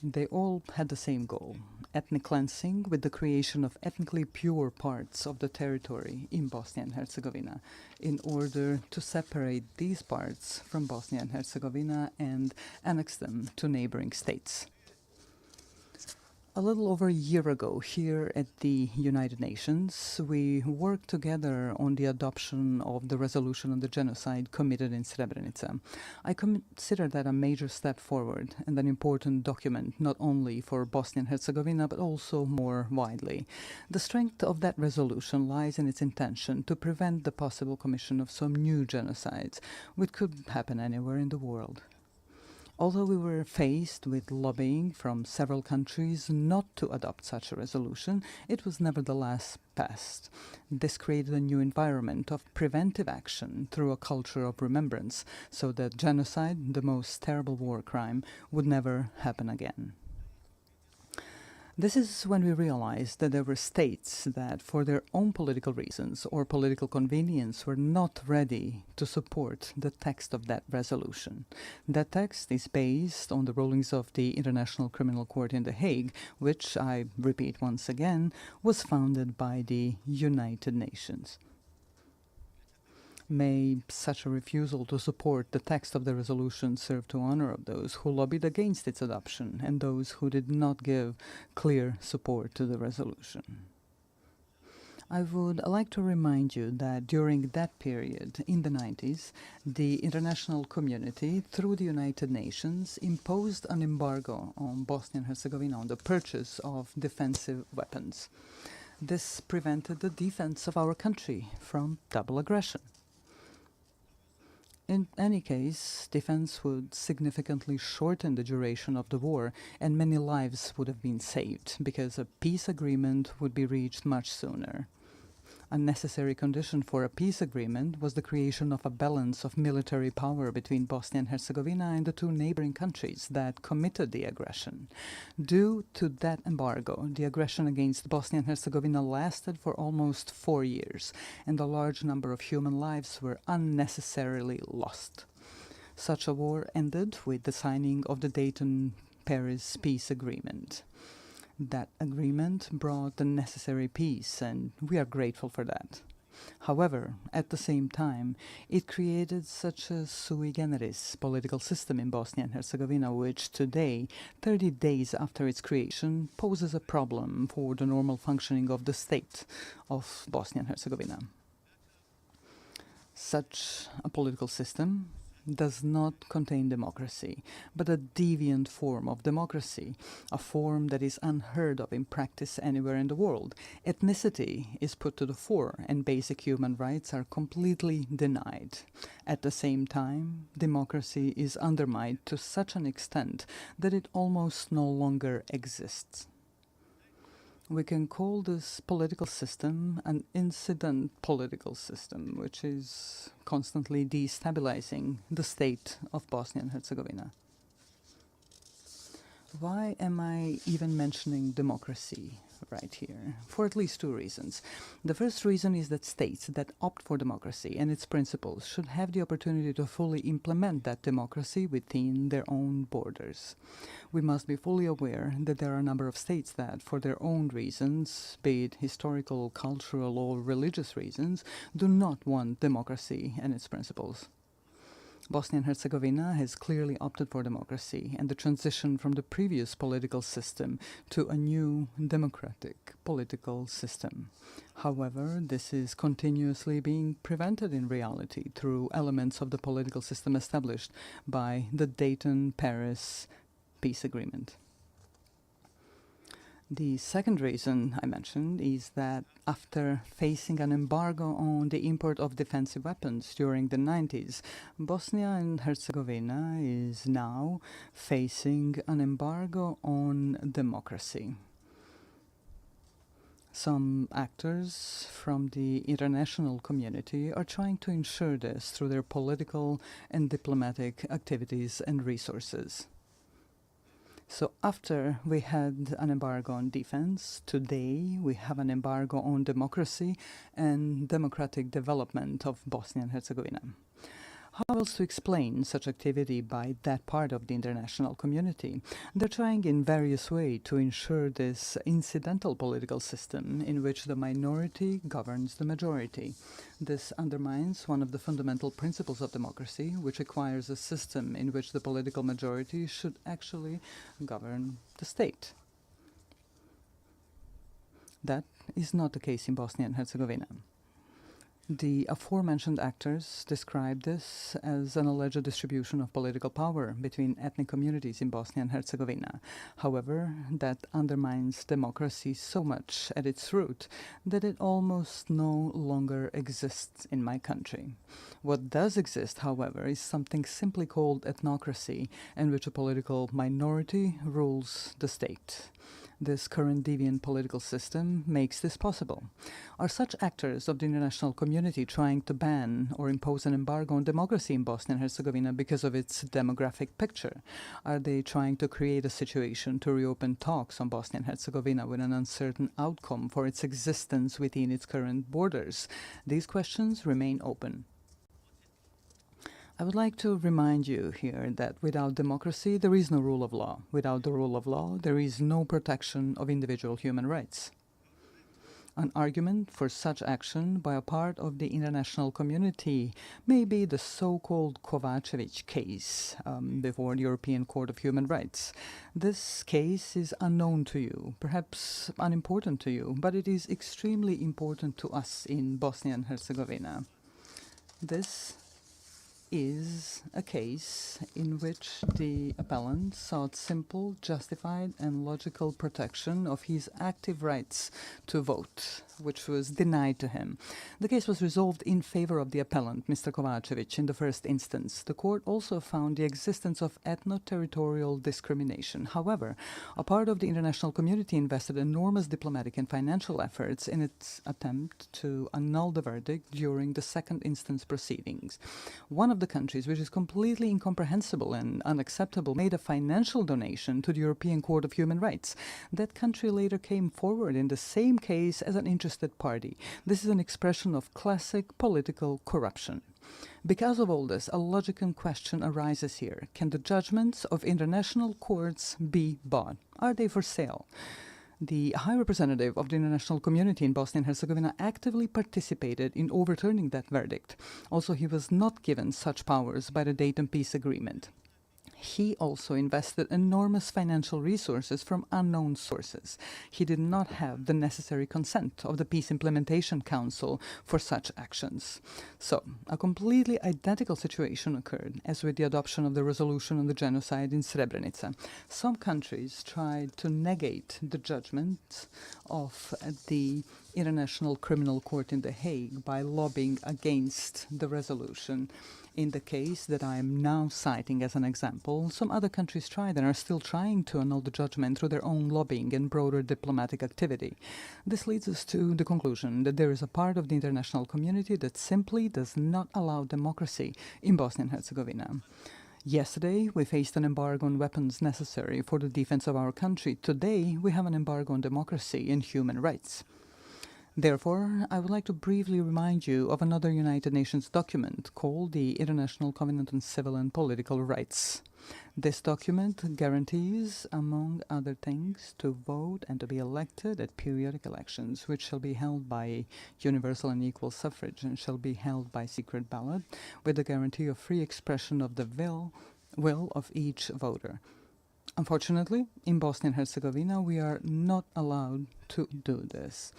They all had the same goal: ethnic cleansing, with the creation of ethnically pure parts of the territory in Bosnia and Herzegovina, in order to separate these parts from Bosnia and Herzegovina and annex them to neighboring states. A little over a year ago, here at the United Nations, we worked together on the adoption of the resolution on the genocide committed in Srebrenica. I consider that a major step forward and an important document, not only for Bosnia and Herzegovina, but also more widely. The strength of that resolution lies in its intention to prevent the possible commission of some new genocides, which could happen anywhere in the world. Although we were faced with lobbying from several countries not to adopt such a resolution, it was nevertheless passed. This created a new environment of preventive action through a culture of remembrance, so that genocide, the most terrible war crime, would never happen again. This is when we realized that there were states that, for their own political reasons or political convenience, were not ready to support the text of that resolution. That text is based on the rulings of the International Criminal Court in The Hague, which, I repeat once again, was founded by the United Nations. May such a refusal to support the text of the resolution serve to honor of those who lobbied against its adoption and those who did not give clear support to the resolution. I would like to remind you that during that period, in the 90s, the international community, through the United Nations, imposed an embargo on Bosnia and Herzegovina on the purchase of defensive weapons. This prevented the defense of our country from double aggression. In any case, defense would significantly shorten the duration of the war, and many lives would have been saved, because a peace agreement would be reached much sooner. A necessary condition for a peace agreement was the creation of a balance of military power between Bosnia and Herzegovina and the two neighboring countries that committed the aggression. Due to that embargo, the aggression against Bosnia and Herzegovina lasted for almost 4 years, and a large number of human lives were unnecessarily lost. Such a war ended with the signing of the Dayton-Paris peace agreement. That agreement brought the necessary peace, and we are grateful for that. However, at the same time, it created such a sui generis political system in Bosnia and Herzegovina, which today, 30 days after its creation, poses a problem for the normal functioning of the state of Bosnia and Herzegovina. Such a political system does not contain democracy, but a deviant form of democracy, a form that is unheard of in practice anywhere in the world. Ethnicity is put to the fore, and basic human rights are completely denied. At the same time, democracy is undermined to such an extent that it almost no longer exists. We can call this political system an incident political system, which is constantly destabilizing the state of Bosnia and Herzegovina. Why am I even mentioning democracy right here? For at least 2 reasons. The first reason is that states that opt for democracy and its principles should have the opportunity to fully implement that democracy within their own borders. We must be fully aware that there are a number of states that, for their own reasons, be it historical, cultural, or religious reasons, do not want democracy and its principles. Bosnia and Herzegovina has clearly opted for democracy and the transition from the previous political system to a new democratic political system. However, this is continuously being prevented in reality through elements of the political system established by the Dayton-Paris peace agreement. The second reason I mentioned is that after facing an embargo on the import of defensive weapons during the 90s, Bosnia and Herzegovina is now facing an embargo on democracy. Some actors from the international community are trying to ensure this through their political and diplomatic activities and resources. So after we had an embargo on defense, today we have an embargo on democracy and democratic development of Bosnia and Herzegovina. How else to explain such activity by that part of the international community? They're trying in various ways to ensure this incidental political system in which the minority governs the majority. This undermines one of the fundamental principles of democracy, which requires a system in which the political majority should actually govern the state. That is not the case in Bosnia and Herzegovina. The aforementioned actors describe this as an alleged distribution of political power between ethnic communities in Bosnia and Herzegovina. However, that undermines democracy so much at its root that it almost no longer exists in my country. What does exist, however, is something simply called ethnocracy, in which a political minority rules the state. This current deviant political system makes this possible. Are such actors of the international community trying to ban or impose an embargo on democracy in Bosnia and Herzegovina because of its demographic picture? Are they trying to create a situation to reopen talks on Bosnia and Herzegovina with an uncertain outcome for its existence within its current borders? These questions remain open. I would like to remind you here that without democracy, there is no rule of law. Without the rule of law, there is no protection of individual human rights. An argument for such action by a part of the international community may be the so-called Kovacevic case before the European Court of Human Rights. This case is unknown to you, perhaps unimportant to you, but it is extremely important to us in Bosnia and Herzegovina. This is a case in which the appellant sought simple, justified and logical protection of his active rights to vote, which was denied to him. The case was resolved in favor of the appellant, Mr. Kovacevic, in the first instance. The court also found the existence of ethno-territorial discrimination. However, a part of the international community invested enormous diplomatic and financial efforts in its attempt to annul the verdict during the second instance proceedings. One of the countries, which is completely incomprehensible and unacceptable, made a financial donation to the European Court of Human Rights. That country later came forward in the same case as an interested party. This is an expression of classic political corruption. Because of all this, a logical question arises here. Can the judgments of international courts be bought? Are they for sale? The High Representative of the international community in Bosnia and Herzegovina actively participated in overturning that verdict. Also, he was not given such powers by the Dayton Peace Agreement. He also invested enormous financial resources from unknown sources. He did not have the necessary consent of the Peace Implementation Council for such actions. So, a completely identical situation occurred as with the adoption of the resolution on the genocide in Srebrenica. Some countries tried to negate the judgment of the International Criminal Court in The Hague by lobbying against the resolution. In the case that I am now citing as an example, some other countries tried and are still trying to annul the judgment through their own lobbying and broader diplomatic activity. This leads us to the conclusion that there is a part of the international community that simply does not allow democracy in Bosnia and Herzegovina. Yesterday, we faced an embargo on weapons necessary for the defense of our country. Today, we have an embargo on democracy and human rights. Therefore, I would like to briefly remind you of another United Nations document called the International Covenant on Civil and Political Rights. This document guarantees, among other things, to vote and to be elected at periodic elections, which shall be held by universal and equal suffrage and shall be held by secret ballot, with the guarantee of free expression of the will of each voter. Unfortunately, in Bosnia and Herzegovina, we are not allowed to do this.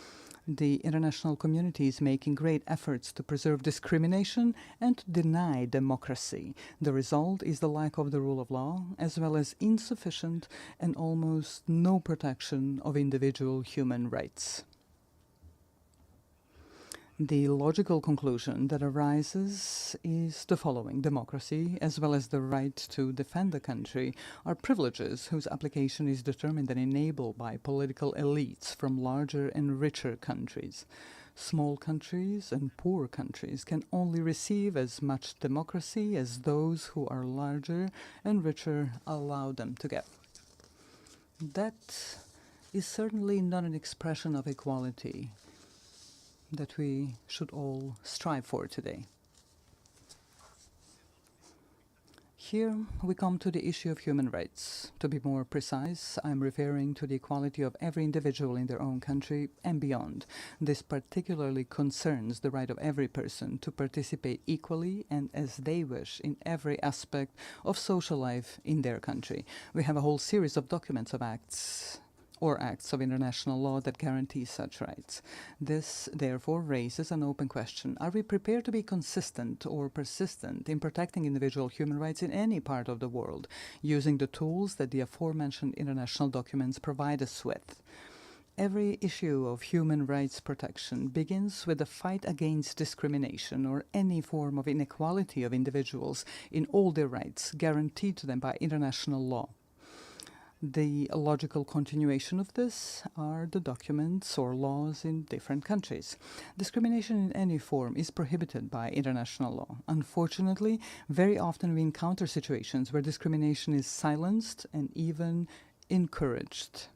The international community is making great efforts to preserve discrimination and to deny democracy. The result is the lack of the rule of law, as well as insufficient and almost no protection of individual human rights. The logical conclusion that arises is the following. Democracy, as well as the right to defend the country, are privileges whose application is determined and enabled by political elites from larger and richer countries. Small countries and poor countries can only receive as much democracy as those who are larger and richer allow them to get. That is certainly not an expression of equality that we should all strive for today. Here we come to the issue of human rights. To be more precise, I'm referring to the equality of every individual in their own country and beyond. This particularly concerns the right of every person to participate equally and as they wish in every aspect of social life in their country. We have a whole series of documents of acts of international law that guarantee such rights. This, therefore, raises an open question. Are we prepared to be consistent or persistent in protecting individual human rights in any part of the world, using the tools that the aforementioned international documents provide us with? Every issue of human rights protection begins with the fight against discrimination or any form of inequality of individuals in all their rights guaranteed to them by international law. The logical continuation of this are the documents or laws in different countries. Discrimination in any form is prohibited by international law. Unfortunately, very often we encounter situations where discrimination is silenced and even encouraged.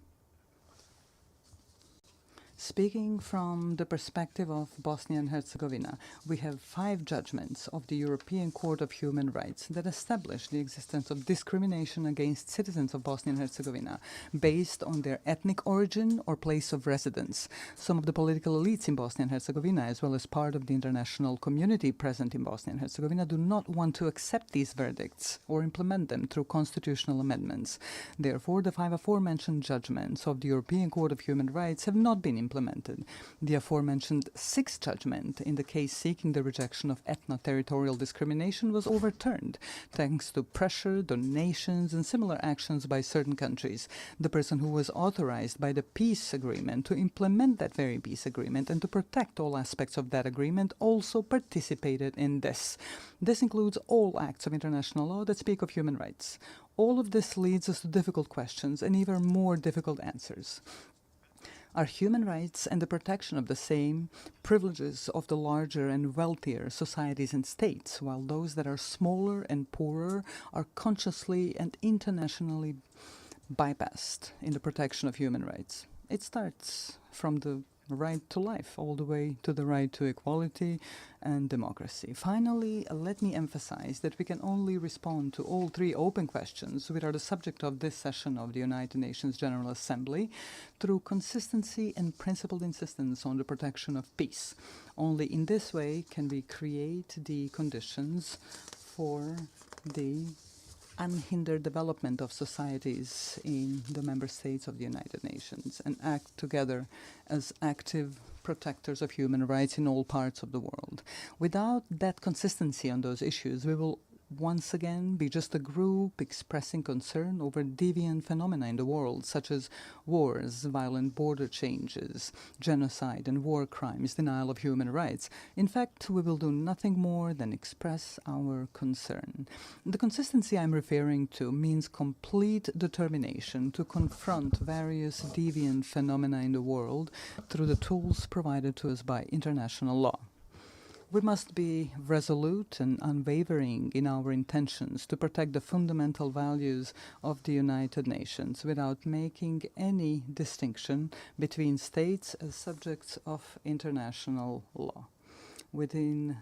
Speaking from the perspective of Bosnia and Herzegovina, we have 5 judgments of the European Court of Human Rights that establish the existence of discrimination against citizens of Bosnia and Herzegovina based on their ethnic origin or place of residence. Some of the political elites in Bosnia and Herzegovina, as well as part of the international community present in Bosnia and Herzegovina, do not want to accept these verdicts or implement them through constitutional amendments. Therefore, the 5 aforementioned judgments of the European Court of Human Rights have not been implemented. The aforementioned 6th judgment in the case seeking the rejection of ethno-territorial discrimination was overturned thanks to pressure, donations and similar actions by certain countries. The person who was authorized by the peace agreement to implement that very peace agreement and to protect all aspects of that agreement also participated in this. This includes all acts of international law that speak of human rights. All of this leads us to difficult questions and even more difficult answers. Are human rights and the protection of the same privileges of the larger and wealthier societies and states, while those that are smaller and poorer are consciously and internationally bypassed in the protection of human rights? It starts from the right to life all the way to the right to equality and democracy. Finally, let me emphasize that we can only respond to all 3 open questions, which are the subject of this session of the United Nations General Assembly, through consistency and principled insistence on the protection of peace. Only in this way can we create the conditions for the unhindered development of societies in the member states of the United Nations and act together as active protectors of human rights in all parts of the world. Without that consistency on those issues, we will once again be just a group expressing concern over deviant phenomena in the world, such as wars, violent border changes, genocide and war crimes, denial of human rights. In fact, we will do nothing more than express our concern. The consistency I'm referring to means complete determination to confront various deviant phenomena in the world through the tools provided to us by international law. We must be resolute and unwavering in our intentions to protect the fundamental values of the United Nations without making any distinction between states as subjects of international law. Within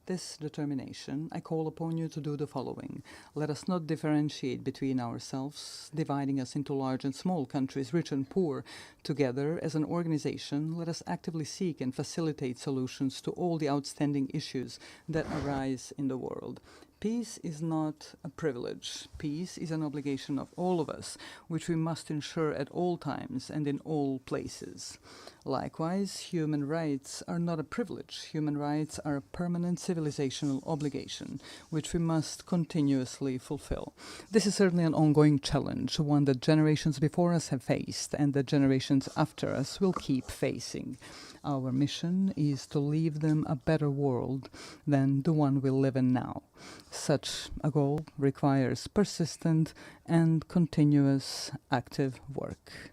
this determination, I call upon you to do the following. Let us not differentiate between ourselves, dividing us into large and small countries, rich and poor. Together, as an organization, let us actively seek and facilitate solutions to all the outstanding issues that arise in the world. Peace is not a privilege. Peace is an obligation of all of us, which we must ensure at all times and in all places. Likewise, human rights are not a privilege. Human rights are a permanent civilizational obligation, which we must continuously fulfill. This is certainly an ongoing challenge, one that generations before us have faced and that generations after us will keep facing. Our mission is to leave them a better world than the one we live in now. Such a goal requires persistent and continuous active work.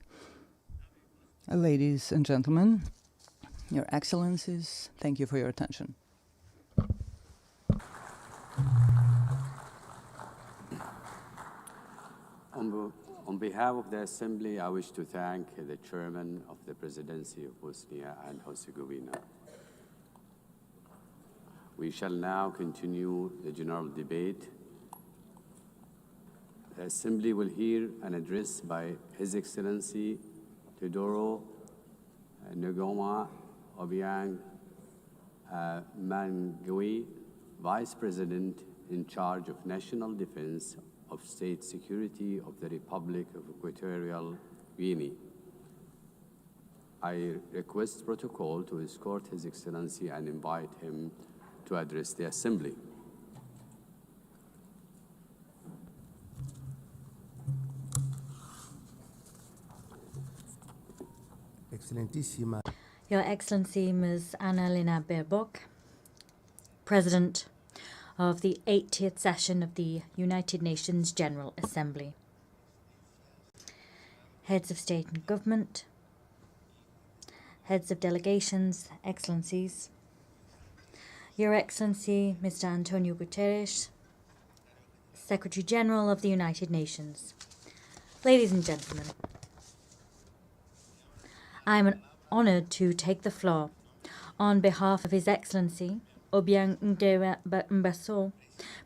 Ladies and gentlemen, Your Excellencies, thank you for your attention. On behalf of the Assembly, I wish to thank the Chairman of the Presidency of Bosnia and Herzegovina. We shall now continue the general debate The Assembly will hear an address by His Excellency Teodoro Ngoma Obiang Mangui, Vice President in charge of National Defense of State Security of the Republic of Equatorial Guinea. I request protocol to escort His Excellency and invite him to address the Assembly. Excelentísima. Your Excellency Ms. Annalena Baerbock, President of the 80th session of the United Nations General Assembly, Heads of State and Government, Heads of Delegations, Excellencies, Your Excellency Mr. Antonio Guterres, Secretary General of the United Nations, ladies and gentlemen, I am honoured to take the floor on behalf of His Excellency Obiang Mbaso,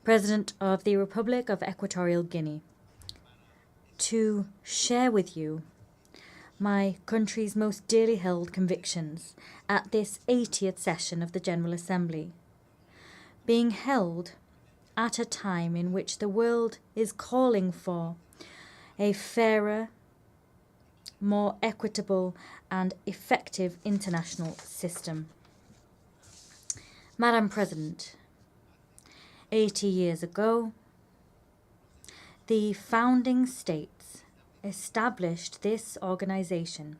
President of the Republic of Equatorial Guinea, to share with you my country's most dearly held convictions at this 80th session of the General Assembly, being held at a time in which the world is calling for a fairer, more equitable and effective international system. Madam President, 80 years ago, the founding states established this organization,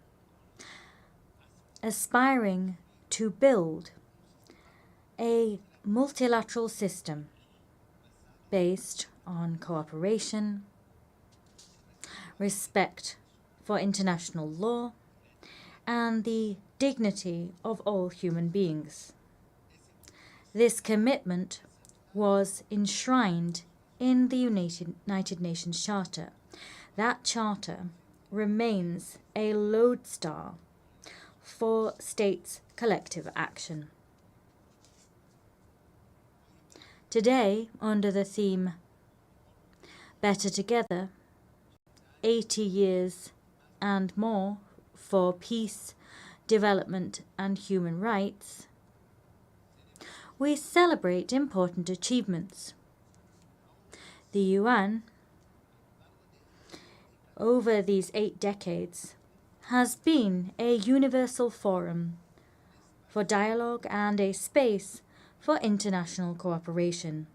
aspiring to build a multilateral system based on cooperation, respect for international law, and the dignity of all human beings. This commitment was enshrined in the United Nations Charter. That charter remains a lodestar for states' collective action. Today, under the theme Better Together, 80 years and more for peace, development and human rights, we celebrate important achievements. The UN, over these 8 decades, has been a universal forum for dialogue and a space for international cooperation.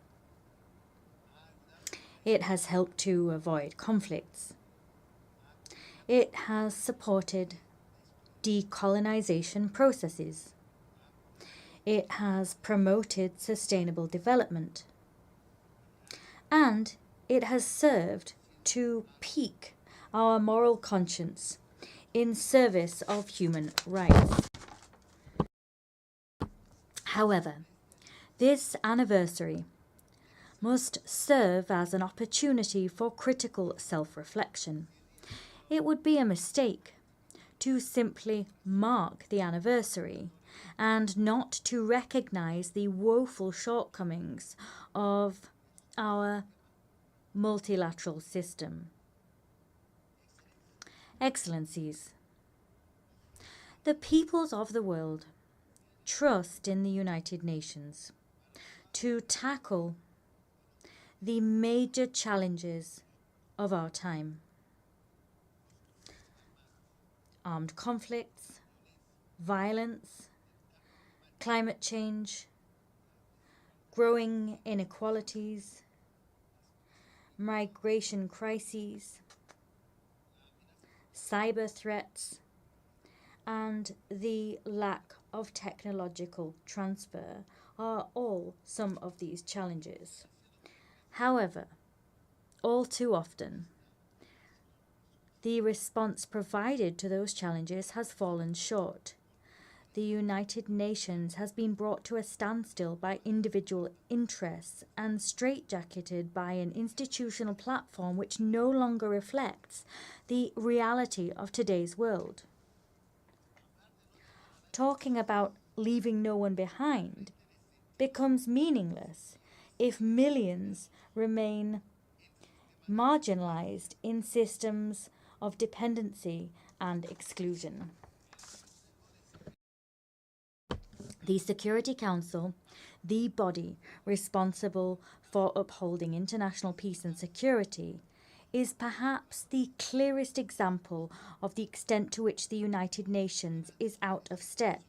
It has helped to avoid conflicts. It has supported decolonization processes. It has promoted sustainable development. And it has served to pique our moral conscience in service of human rights. However, this anniversary must serve as an opportunity for critical self-reflection. It would be a mistake to simply mark the anniversary and not to recognize the woeful shortcomings of our multilateral system. Excellencies, the peoples of the world trust in the United Nations to tackle the major challenges of our time. Armed conflicts, violence, climate change, growing inequalities, migration crises, cyber threats, and the lack of technological transfer are all some of these challenges. However, all too often, the response provided to those challenges has fallen short. The United Nations has been brought to a standstill by individual interests and straitjacketed by an institutional platform which no longer reflects the reality of today's world. Talking about leaving no one behind becomes meaningless if millions remain marginalized in systems of dependency and exclusion. The Security Council, the body responsible for upholding international peace and security, is perhaps the clearest example of the extent to which the United Nations is out of step.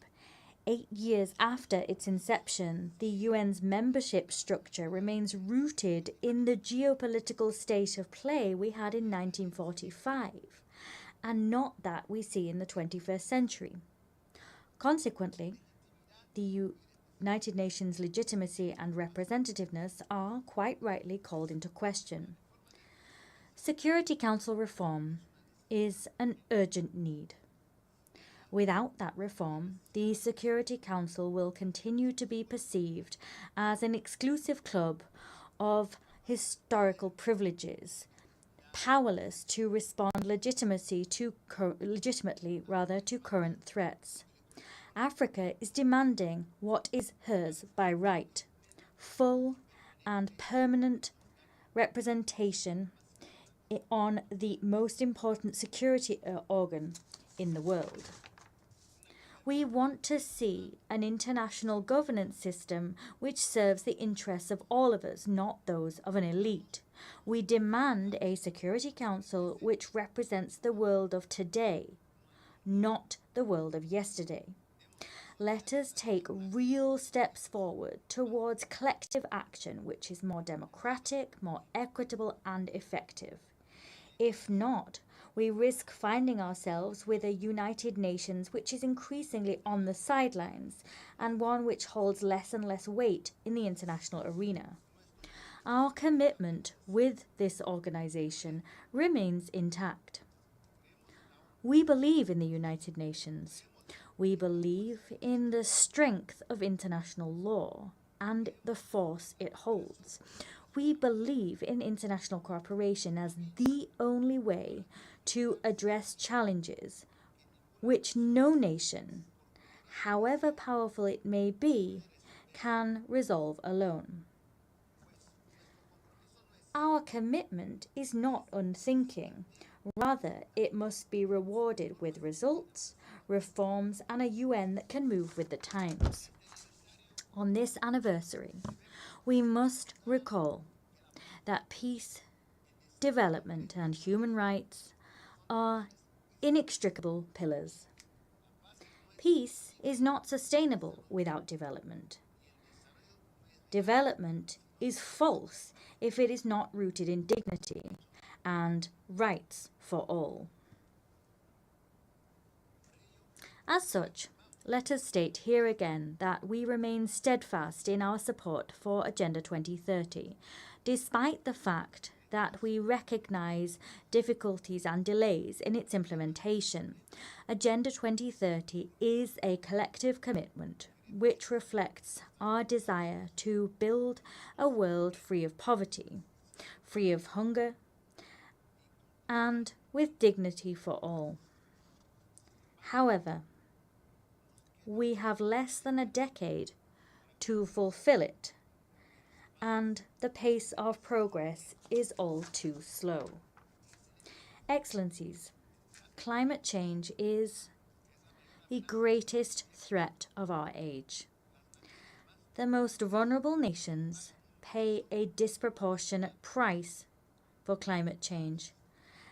8 years after its inception, the UN's membership structure remains rooted in the geopolitical state of play we had in 1945, and not that we see in the 21st century. Consequently, the United Nations' legitimacy and representativeness are quite rightly called into question. Security Council reform is an urgent need. Without that reform, the Security Council will continue to be perceived as an exclusive club of historical privileges, powerless to respond legitimately to current threats. Africa is demanding what is hers by right: full and permanent representation on the most important security organ in the world. We want to see an international governance system which serves the interests of all of us, not those of an elite. We demand a Security Council which represents the world of today, not the world of yesterday. Let us take real steps forward towards collective action which is more democratic, more equitable and effective. If not, we risk finding ourselves with a United Nations which is increasingly on the sidelines and one which holds less and less weight in the international arena. Our commitment with this organization remains intact. We believe in the United Nations. We believe in the strength of international law and the force it holds. We believe in international cooperation as the only way to address challenges which no nation, however powerful it may be, can resolve alone. Our commitment is not unthinking. Rather, it must be rewarded with results, reforms, and a UN that can move with the times. On this anniversary, we must recall that peace, development, and human rights are inextricable pillars. Peace is not sustainable without development. Development is false if it is not rooted in dignity and rights for all. As such, let us state here again that we remain steadfast in our support for Agenda 2030, despite the fact that we recognize difficulties and delays in its implementation. Agenda 2030 is a collective commitment which reflects our desire to build a world free of poverty, free of hunger, and with dignity for all. However, we have less than a decade to fulfill it, and the pace of progress is all too slow. Excellencies, climate change is the greatest threat of our age. The most vulnerable nations pay a disproportionate price for climate change.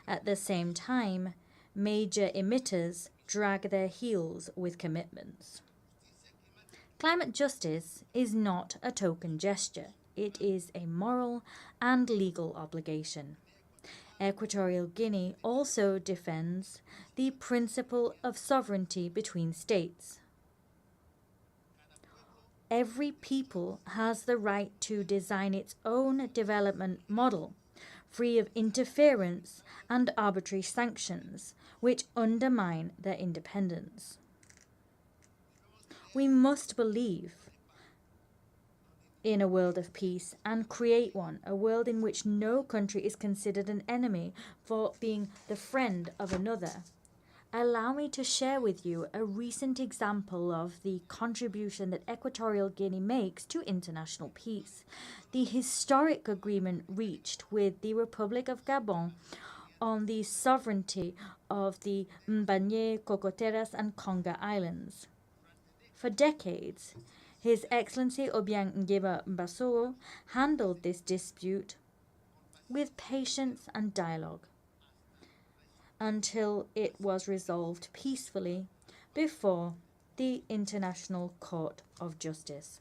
At the same time, major emitters drag their heels with commitments. Climate justice is not a token gesture. It is a moral and legal obligation. Equatorial Guinea also defends the principle of sovereignty between states. Every people has the right to design its own development model, free of interference and arbitrary sanctions, which undermine their independence. We must believe in a world of peace and create one, a world in which no country is considered an enemy for being the friend of another, allow me to share with you a recent example of the contribution that Equatorial Guinea makes to international peace. The historic agreement reached with the Republic of Gabon on the sovereignty of the Mbanye, Cocoteras, and Conga Islands. For decades, His Excellency Obiang Nguema Mbasogo handled this dispute with patience and dialogue until it was resolved peacefully before the International Court of Justice.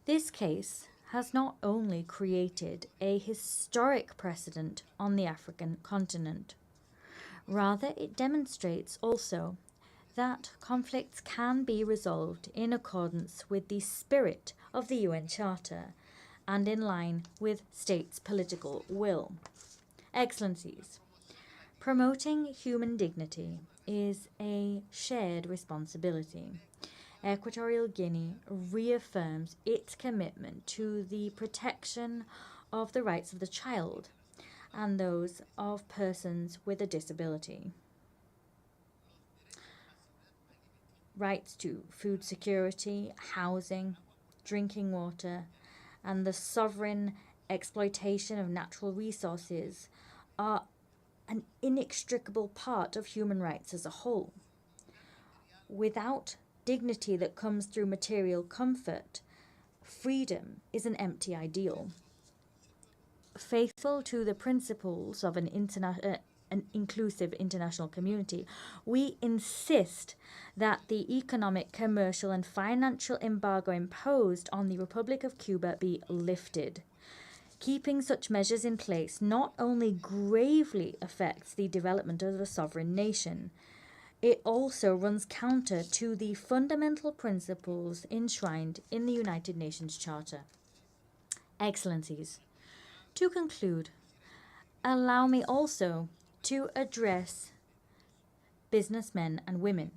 This case has not only created a historic precedent on the African continent, rather it demonstrates also that conflicts can be resolved in accordance with the spirit of the UN Charter and in line with states' political will. Excellencies, promoting human dignity is a shared responsibility. Equatorial Guinea reaffirms its commitment to the protection of the rights of the child and those of persons with a disability. Rights to food security, housing, drinking water, and the sovereign exploitation of natural resources are an inextricable part of human rights as a whole. Without dignity that comes through material comfort, freedom is an empty ideal. Faithful to the principles of an inclusive international community, we insist that the economic, commercial, and financial embargo imposed on the Republic of Cuba be lifted. Keeping such measures in place not only gravely affects the development of a sovereign nation, it also runs counter to the fundamental principles enshrined in the United Nations Charter. Excellencies, to conclude, allow me also to address businessmen and women.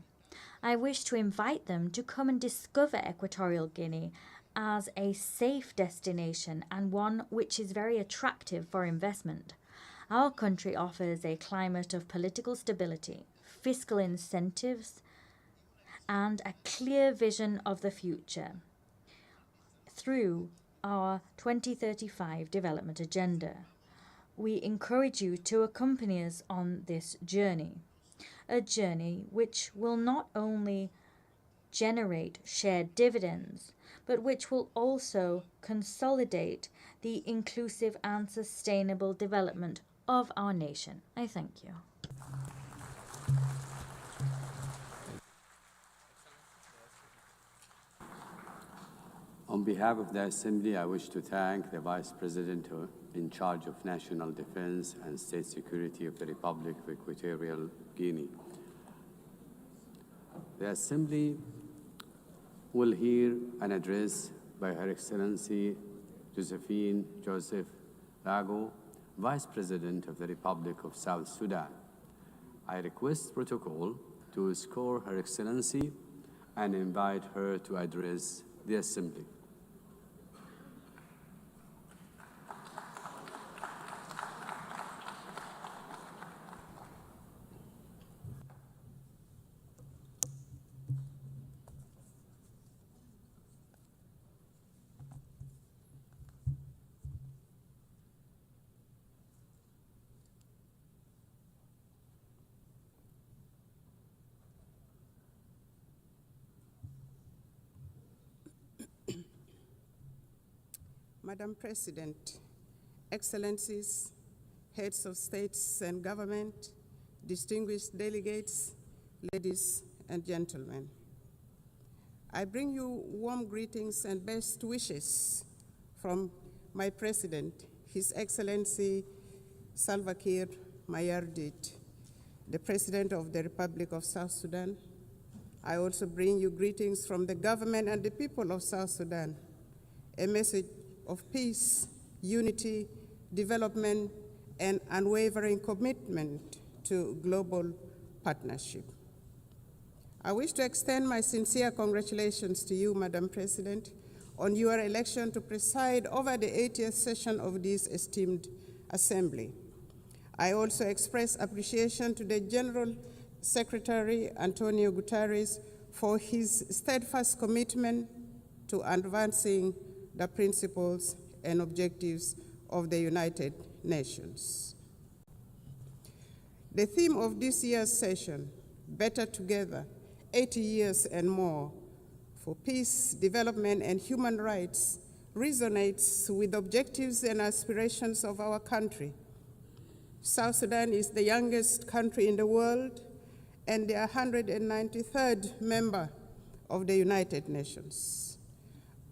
I wish to invite them to come and discover Equatorial Guinea as a safe destination and one which is very attractive for investment. Our country offers a climate of political stability, fiscal incentives, and a clear vision of the future through our 2035 development agenda. We encourage you to accompany us on this journey, a journey which will not only generate shared dividends, but which will also consolidate the inclusive and sustainable development of our nation. I thank you. On behalf of the Assembly, I wish to thank the Vice President in charge of National Defense and State Security of the Republic of Equatorial Guinea. The Assembly will hear an address by Her Excellency Josephine Joseph Lago, Vice President of the Republic of South Sudan. I request protocol to escort Her Excellency and invite her to address the Assembly. Madam President, Excellencies, heads of states and government, distinguished delegates, ladies and gentlemen. I bring you warm greetings and best wishes from my President, His Excellency Salva Kiir Mayardit, the President of the Republic of South Sudan. I also bring you greetings from the government and the people of South Sudan, a message of peace, unity, development, and unwavering commitment to global partnership. I wish to extend my sincere congratulations to you, Madam President, on your election to preside over the 80th session of this esteemed Assembly. I also express appreciation to the General Secretary, Antonio Guterres, for his steadfast commitment to advancing the principles and objectives of the United Nations. The theme of this year's session, Better Together, 80 years and more, for peace, development, and human rights, resonates with the objectives and aspirations of our country. South Sudan is the youngest country in the world and the 193rd member of the United Nations.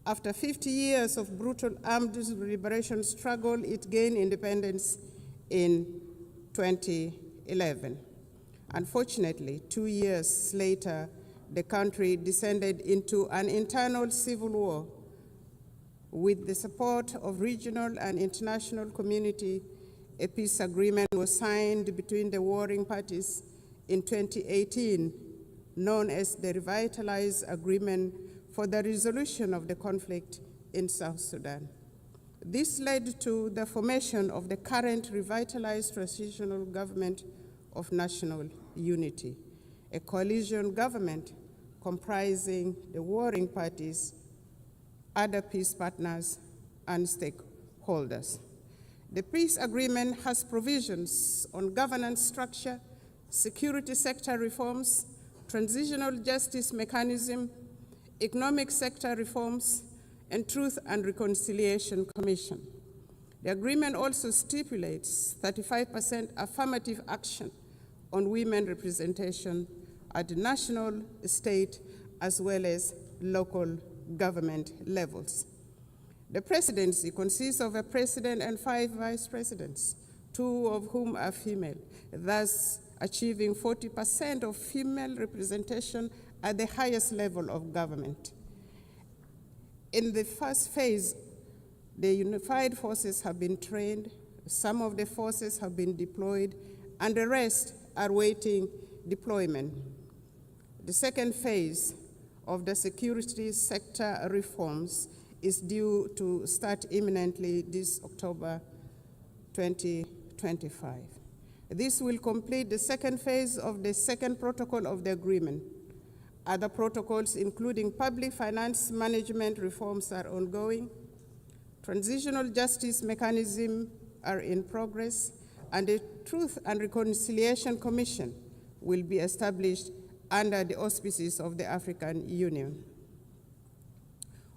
After 50 years of brutal armed liberation struggle, it gained independence in 2011. Unfortunately, 2 years later, the country descended into an internal civil war. With the support of regional and international community, a peace agreement was signed between the warring parties in 2018, known as the Revitalized Agreement for the Resolution of the Conflict in South Sudan. This led to the formation of the current revitalized transitional government of national unity, a coalition government comprising the warring parties, other peace partners, and stakeholders. The peace agreement has provisions on governance structure, security sector reforms, transitional justice mechanism, economic sector reforms, and Truth and Reconciliation Commission. The agreement also stipulates 35% affirmative action on women representation at the national, state, as well as local government levels. The presidency consists of a president and 5 vice presidents, 2 of whom are female, thus achieving 40% of female representation at the highest level of government. In the first phase, the unified forces have been trained, some of the forces have been deployed, and the rest are waiting deployment. The second phase of the security sector reforms is due to start imminently this October 2025. This will complete the second phase of the second protocol of the agreement. Other protocols, including public finance management reforms, are ongoing. Transitional justice mechanisms are in progress, and the Truth and Reconciliation Commission will be established under the auspices of the African Union.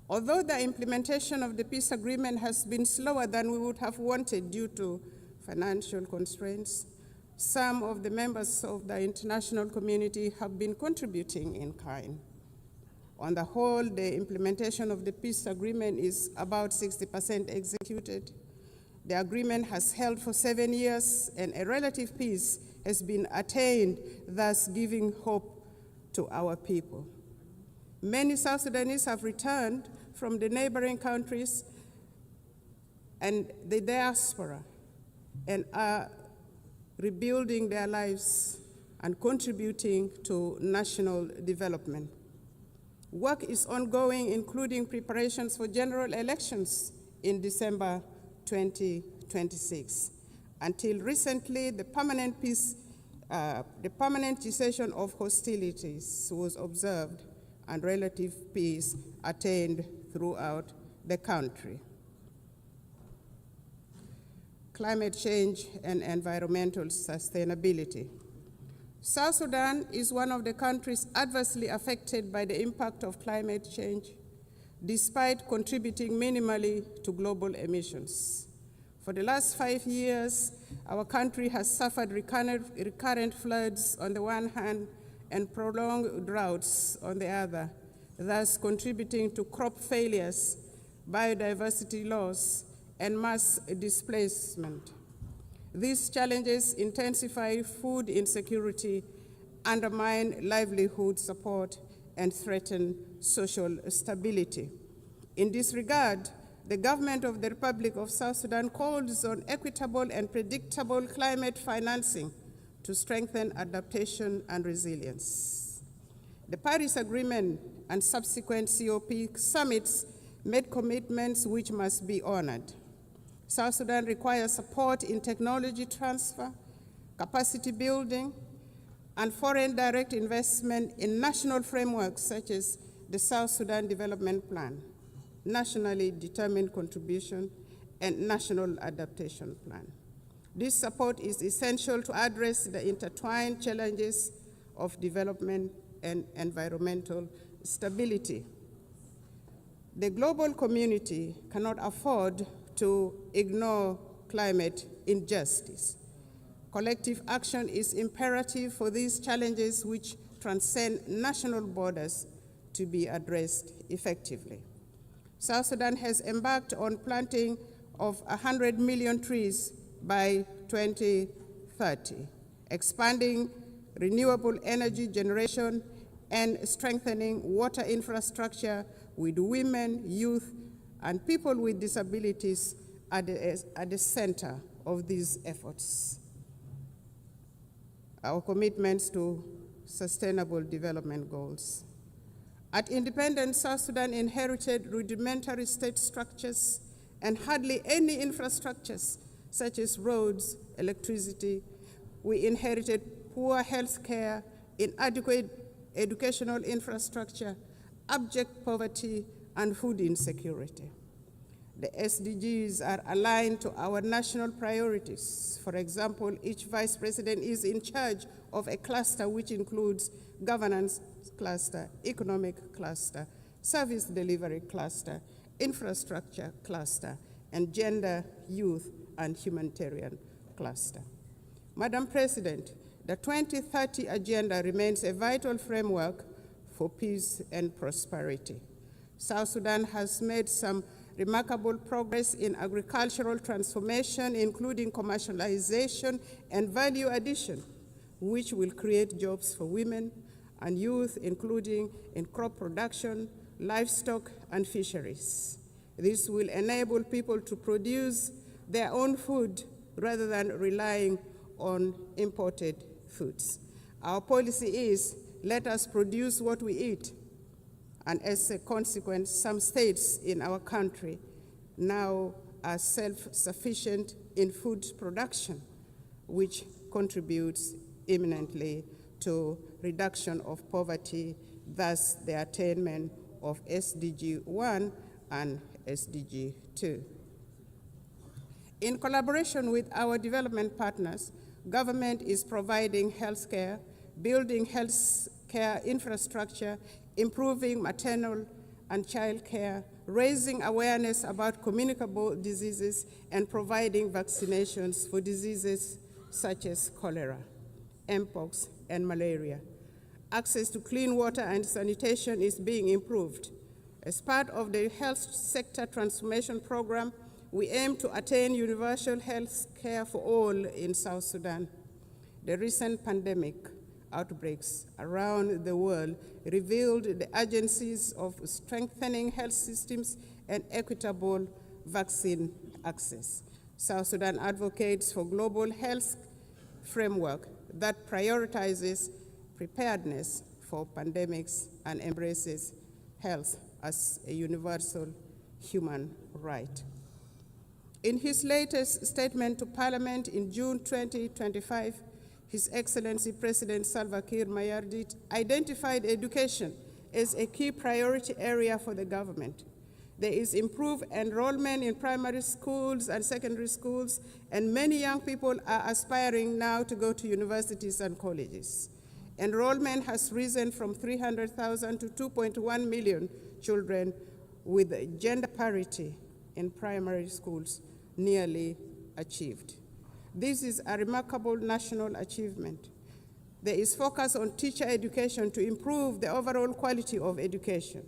Although the implementation of the peace agreement has been slower than we would have wanted due to financial constraints, some of the members of the international community have been contributing in kind. On the whole, the implementation of the peace agreement is about 60% executed. The agreement has held for 7 years, and a relative peace has been attained, thus giving hope to our people. Many South Sudanese have returned from the neighboring countries and the diaspora and are rebuilding their lives and contributing to national development. Work is ongoing, including preparations for general elections in December 2026. Until recently, the permanent cessation of hostilities was observed and relative peace attained throughout the country. Climate change and environmental sustainability. South Sudan is one of the countries adversely affected by the impact of climate change, despite contributing minimally to global emissions. For the last 5 years, our country has suffered recurrent floods on the one hand and prolonged droughts on the other, thus contributing to crop failures, biodiversity loss, and mass displacement. These challenges intensify food insecurity, undermine livelihood support, and threaten social stability. In this regard, the government of the Republic of South Sudan calls on equitable and predictable climate financing to strengthen adaptation and resilience. The Paris Agreement and subsequent COP summits made commitments which must be honored. South Sudan requires support in technology transfer, capacity building, and foreign direct investment in national frameworks such as the South Sudan Development Plan, nationally determined contribution, and national adaptation plan. This support is essential to address the intertwined challenges of development and environmental stability. The global community cannot afford to ignore climate injustice. Collective action is imperative for these challenges which transcend national borders to be addressed effectively. South Sudan has embarked on planting of 100 million trees by 2030, expanding renewable energy generation and strengthening water infrastructure with women, youth, and people with disabilities at the center of these efforts. Our commitments to sustainable development goals. At independence, South Sudan inherited rudimentary state structures and hardly any infrastructures such as roads, electricity. We inherited poor health care, inadequate educational infrastructure, abject poverty, and food insecurity. The SDGs are aligned to our national priorities. For example, each vice president is in charge of a cluster which includes governance cluster, economic cluster, service delivery cluster, infrastructure cluster, and gender, youth, and humanitarian cluster. Madam President, the 2030 Agenda remains a vital framework for peace and prosperity. South Sudan has made some remarkable progress in agricultural transformation, including commercialization and value addition, which will create jobs for women and youth, including in crop production, livestock, and fisheries. This will enable people to produce their own food rather than relying on imported foods. Our policy is, let us produce what we eat. And as a consequence, some states in our country now are self-sufficient in food production, which contributes eminently to reduction of poverty, thus the attainment of SDG 1 and SDG 2. In collaboration with our development partners, government is providing health care, building health care infrastructure, improving maternal and child care, raising awareness about communicable diseases, and providing vaccinations for diseases such as cholera, mpox, and malaria. Access to clean water and sanitation is being improved. As part of the health sector transformation program, we aim to attain universal health care for all in South Sudan. The recent pandemic outbreaks around the world revealed the urgencies of strengthening health systems and equitable vaccine access. South Sudan advocates for global health framework that prioritizes preparedness for pandemics and embraces health as a universal human right. In his latest statement to Parliament in June 2025, His Excellency President Salva Kiir Mayardit identified education as a key priority area for the government. There is improved enrollment in primary schools and secondary schools, and many young people are aspiring now to go to universities and colleges. Enrollment has risen from 300,000 to 2.1 million children, with gender parity in primary schools nearly achieved. This is a remarkable national achievement. There is focus on teacher education to improve the overall quality of education.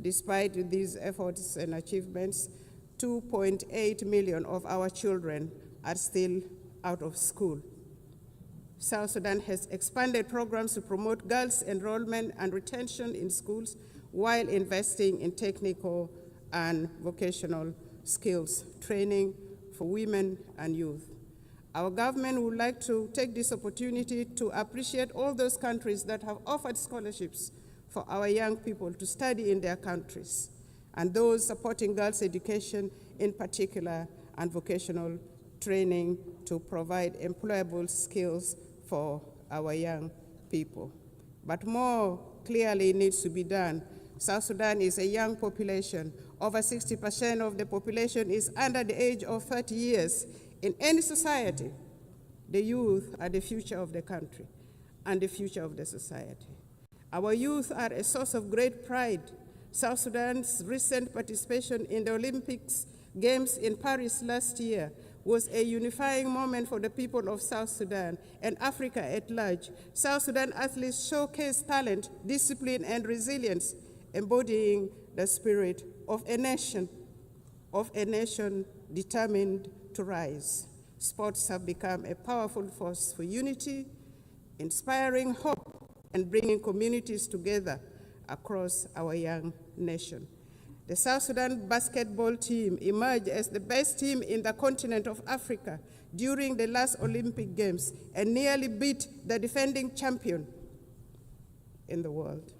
Despite these efforts and achievements, 2.8 million of our children are still out of school. South Sudan has expanded programs to promote girls' enrollment and retention in schools while investing in technical and vocational skills training for women and youth. Our government would like to take this opportunity to appreciate all those countries that have offered scholarships for our young people to study in their countries, and those supporting girls' education in particular, and vocational training to provide employable skills for our young people. But more clearly needs to be done. South Sudan is a young population. Over 60% of the population is under the age of 30 years. In any society, the youth are the future of the country and the future of the society. Our youth are a source of great pride. South Sudan's recent participation in the Olympics Games in Paris last year was a unifying moment for the people of South Sudan and Africa at large. South Sudan athletes showcased talent, discipline, and resilience, embodying the spirit of a nation determined to rise. Sports have become a powerful force for unity, inspiring hope, and bringing communities together across our young nation. The South Sudan basketball team emerged as the best team in the continent of Africa during the last Olympic Games and nearly beat the defending champion in the world.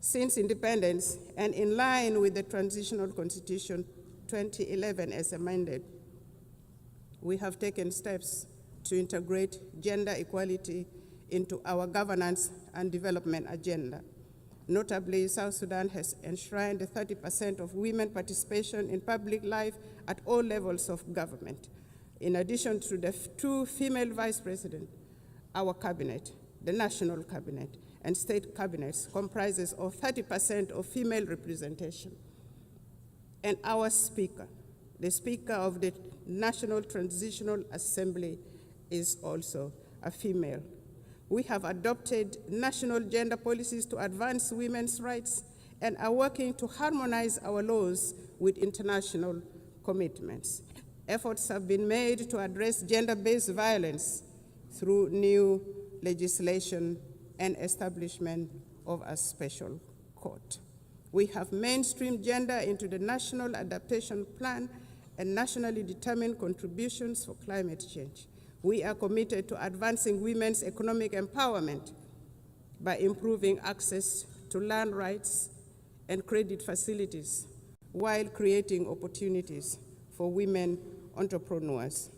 Since independence, and in line with the Transitional Constitution 2011 as amended, we have taken steps to integrate gender equality into our governance and development agenda. Notably, South Sudan has enshrined 30% of women participation in public life at all levels of government. In addition to the two female vice presidents, our cabinet, the national cabinet, and state cabinets comprises of 30% of female representation. And our speaker, the Speaker of the National Transitional Assembly, is also a female. We have adopted national gender policies to advance women's rights and are working to harmonize our laws with international commitments. Efforts have been made to address gender-based violence through new legislation and establishment of a special court. We have mainstreamed gender into the National Adaptation Plan and nationally determined contributions for climate change. We are committed to advancing women's economic empowerment by improving access to land rights and credit facilities while creating opportunities for women entrepreneurs.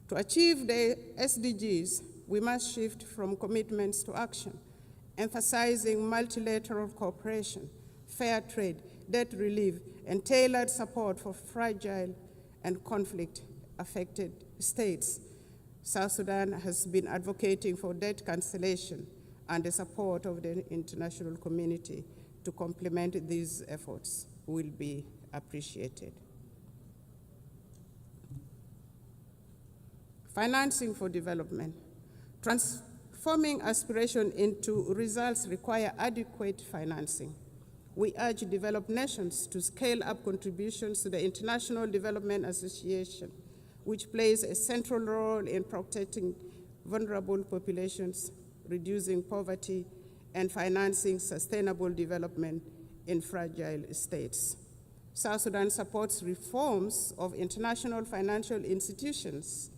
To achieve the SDGs, we must shift from commitments to action, emphasizing multilateral cooperation, fair trade, debt relief, and tailored support for fragile and conflict-affected states. South Sudan has been advocating for debt cancellation and the support of the international community to complement these efforts will be appreciated. Financing for development. Transforming aspiration into results require adequate financing. We urge developed nations to scale up contributions to the International Development Association, which plays a central role in protecting vulnerable populations, reducing poverty, and financing sustainable development in fragile states. South Sudan supports reforms of international financial institutions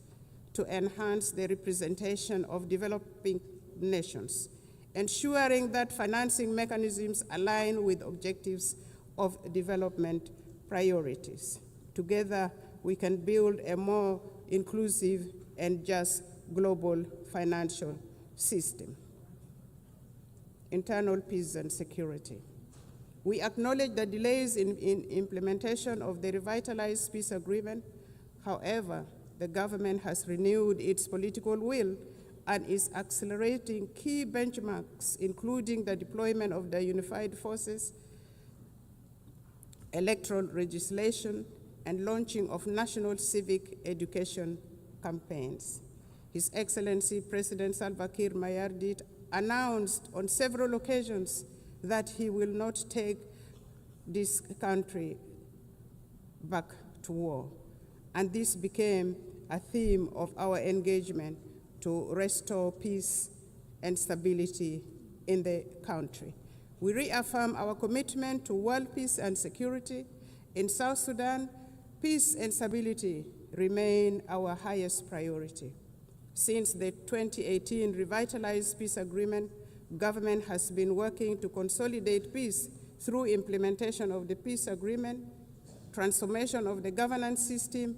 to enhance the representation of developing nations, ensuring that financing mechanisms align with objectives of development priorities. Together, we can build a more inclusive and just global financial system. Internal peace and security. We acknowledge the delays in implementation of the revitalized peace agreement. However, the government has renewed its political will and is accelerating key benchmarks, including the deployment of the unified forces, electoral legislation, and launching of national civic education campaigns. His Excellency President Salva Kiir Mayardit announced on several occasions that he will not take this country back to war. And this became a theme of our engagement to restore peace and stability in the country. We reaffirm our commitment to world peace and security. In South Sudan, peace and stability remain our highest priority. Since the 2018 revitalized peace agreement, government has been working to consolidate peace through implementation of the peace agreement, transformation of the governance system,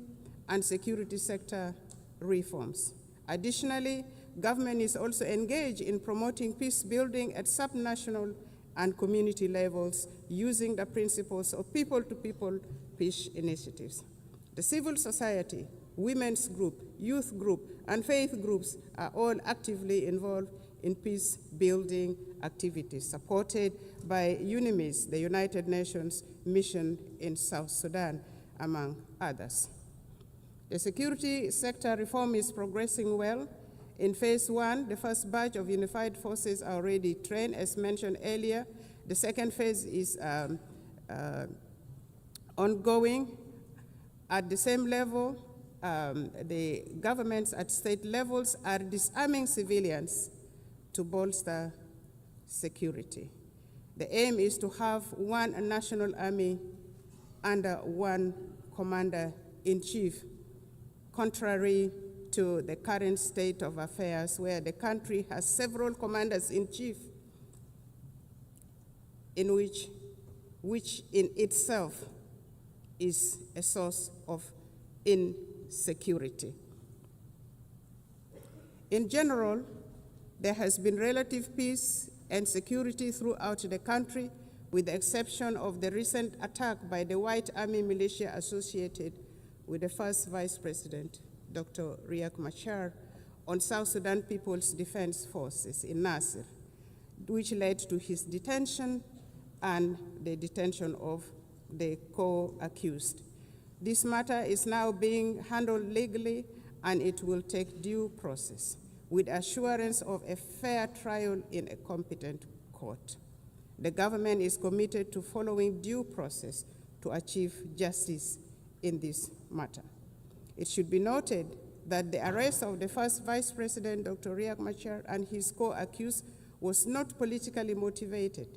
and security sector reforms. Additionally, government is also engaged in promoting peace building at subnational and community levels using the principles of people-to-people peace initiatives. The civil society, women's group, youth group, and faith groups are all actively involved in peace building activities supported by UNIMIS, the United Nations mission in South Sudan, among others. The security sector reform is progressing well. In phase one, the first batch of unified forces are already trained, as mentioned earlier. The second phase is ongoing. At the same level, the governments at state levels are disarming civilians to bolster security. The aim is to have one national army under one commander-in-chief, contrary to the current state of affairs where the country has several commanders-in-chief, which in itself is a source of insecurity. In general, there has been relative peace and security throughout the country, with the exception of the recent attack by the White Army militia associated with the first Vice President, Dr. Riek Machar, on South Sudan People's Defense Forces in Nasir, which led to his detention and the detention of the co-accused. This matter is now being handled legally, and it will take due process, with assurance of a fair trial in a competent court. The government is committed to following due process to achieve justice in this matter. It should be noted that the arrest of the first Vice President, Dr. Riek Machar, and his co-accused was not politically motivated,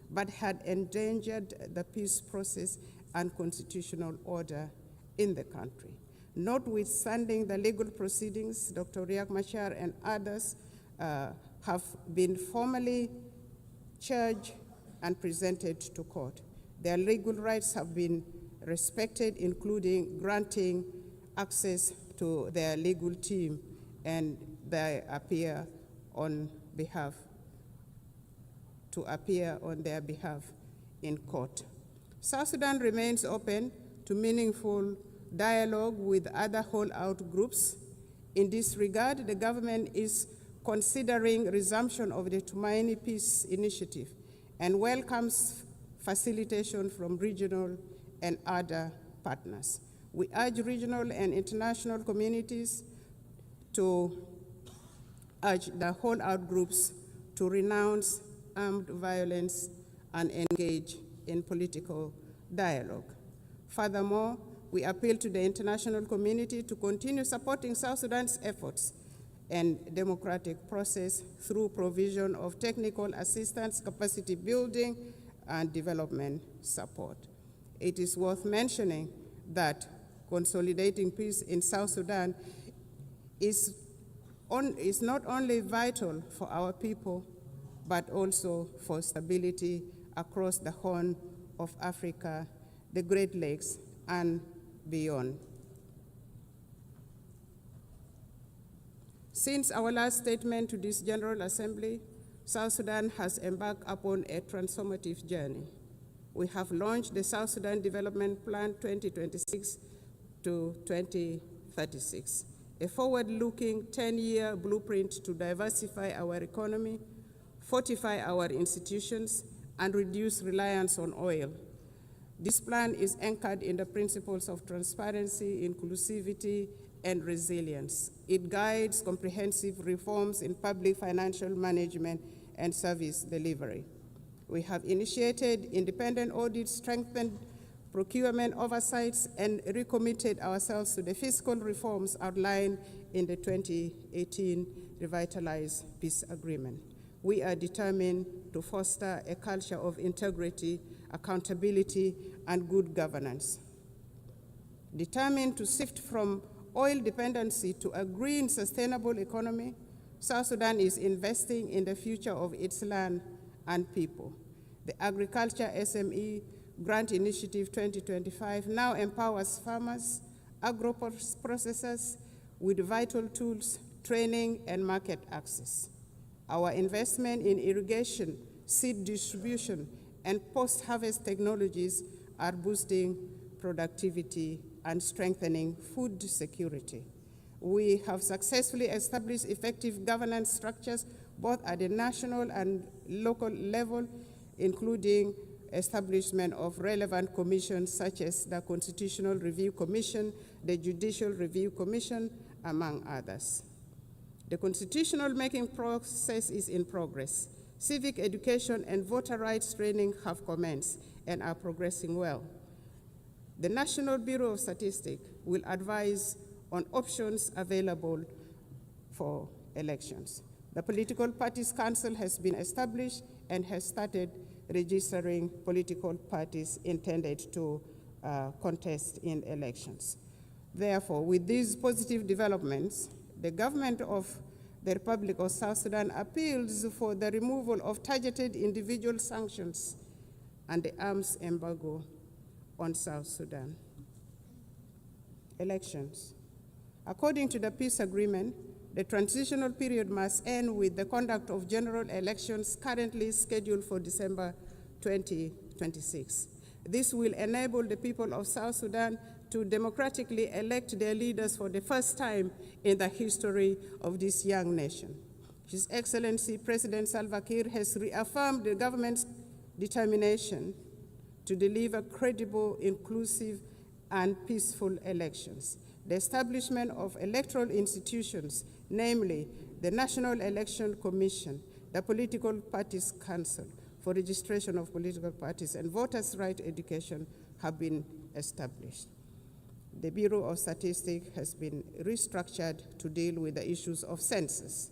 but had endangered the peace process and constitutional order in the country. Notwithstanding the legal proceedings, Dr. Riek Machar and others have been formally charged and presented to court. Their legal rights have been respected, including granting access to their legal team, and they appear on their behalf in court. South Sudan remains open to meaningful dialogue with other holdout groups. In this regard, the government is considering resumption of the Tumaini Peace Initiative and welcomes facilitation from regional and other partners. We urge regional and international communities to urge the holdout groups to renounce armed violence and engage in political dialogue. Furthermore, we appeal to the international community to continue supporting South Sudan's efforts and democratic process through provision of technical assistance, capacity building, and development support. It is worth mentioning that consolidating peace in South Sudan is not only vital for our people, but also for stability across the Horn of Africa, the Great Lakes, and beyond. Since our last statement to this General Assembly, South Sudan has embarked upon a transformative journey. We have launched the South Sudan Development Plan 2026 to 2036, a forward-looking 10-year blueprint to diversify our economy, fortify our institutions, and reduce reliance on oil. This plan is anchored in the principles of transparency, inclusivity, and resilience. It guides comprehensive reforms in public financial management and service delivery. We have initiated independent audits, strengthened procurement oversights, and recommitted ourselves to the fiscal reforms outlined in the 2018 Revitalized Peace Agreement. We are determined to foster a culture of integrity, accountability, and good governance. Determined to shift from oil dependency to a green, sustainable economy, South Sudan is investing in the future of its land and people. The agriculture SME Grant Initiative 2025 now empowers farmers, agro-processors with vital tools, training, and market access. Our investment in irrigation, seed distribution, and post-harvest technologies are boosting productivity and strengthening food security. We have successfully established effective governance structures both at the national and local level, including establishment of relevant commissions such as the Constitutional Review Commission, the Judicial Review Commission, among others. The constitutional making process is in progress. Civic education and voter rights training have commenced and are progressing well. The National Bureau of Statistics will advise on options available for elections. The Political Parties Council has been established and has started registering political parties intended to contest in elections. Therefore, with these positive developments, the government of the Republic of South Sudan appeals for the removal of targeted individual sanctions and the arms embargo on South Sudan. Elections. According to the peace agreement, the transitional period must end with the conduct of general elections currently scheduled for December 2026. This will enable the people of South Sudan to democratically elect their leaders for the first time in the history of this young nation. His Excellency President Salva Kiir has reaffirmed the government's determination to deliver credible, inclusive, and peaceful elections. The establishment of electoral institutions, namely the National Election Commission, the Political Parties Council for registration of political parties, and voters' right education have been established. The Bureau of Statistics has been restructured to deal with the issues of census.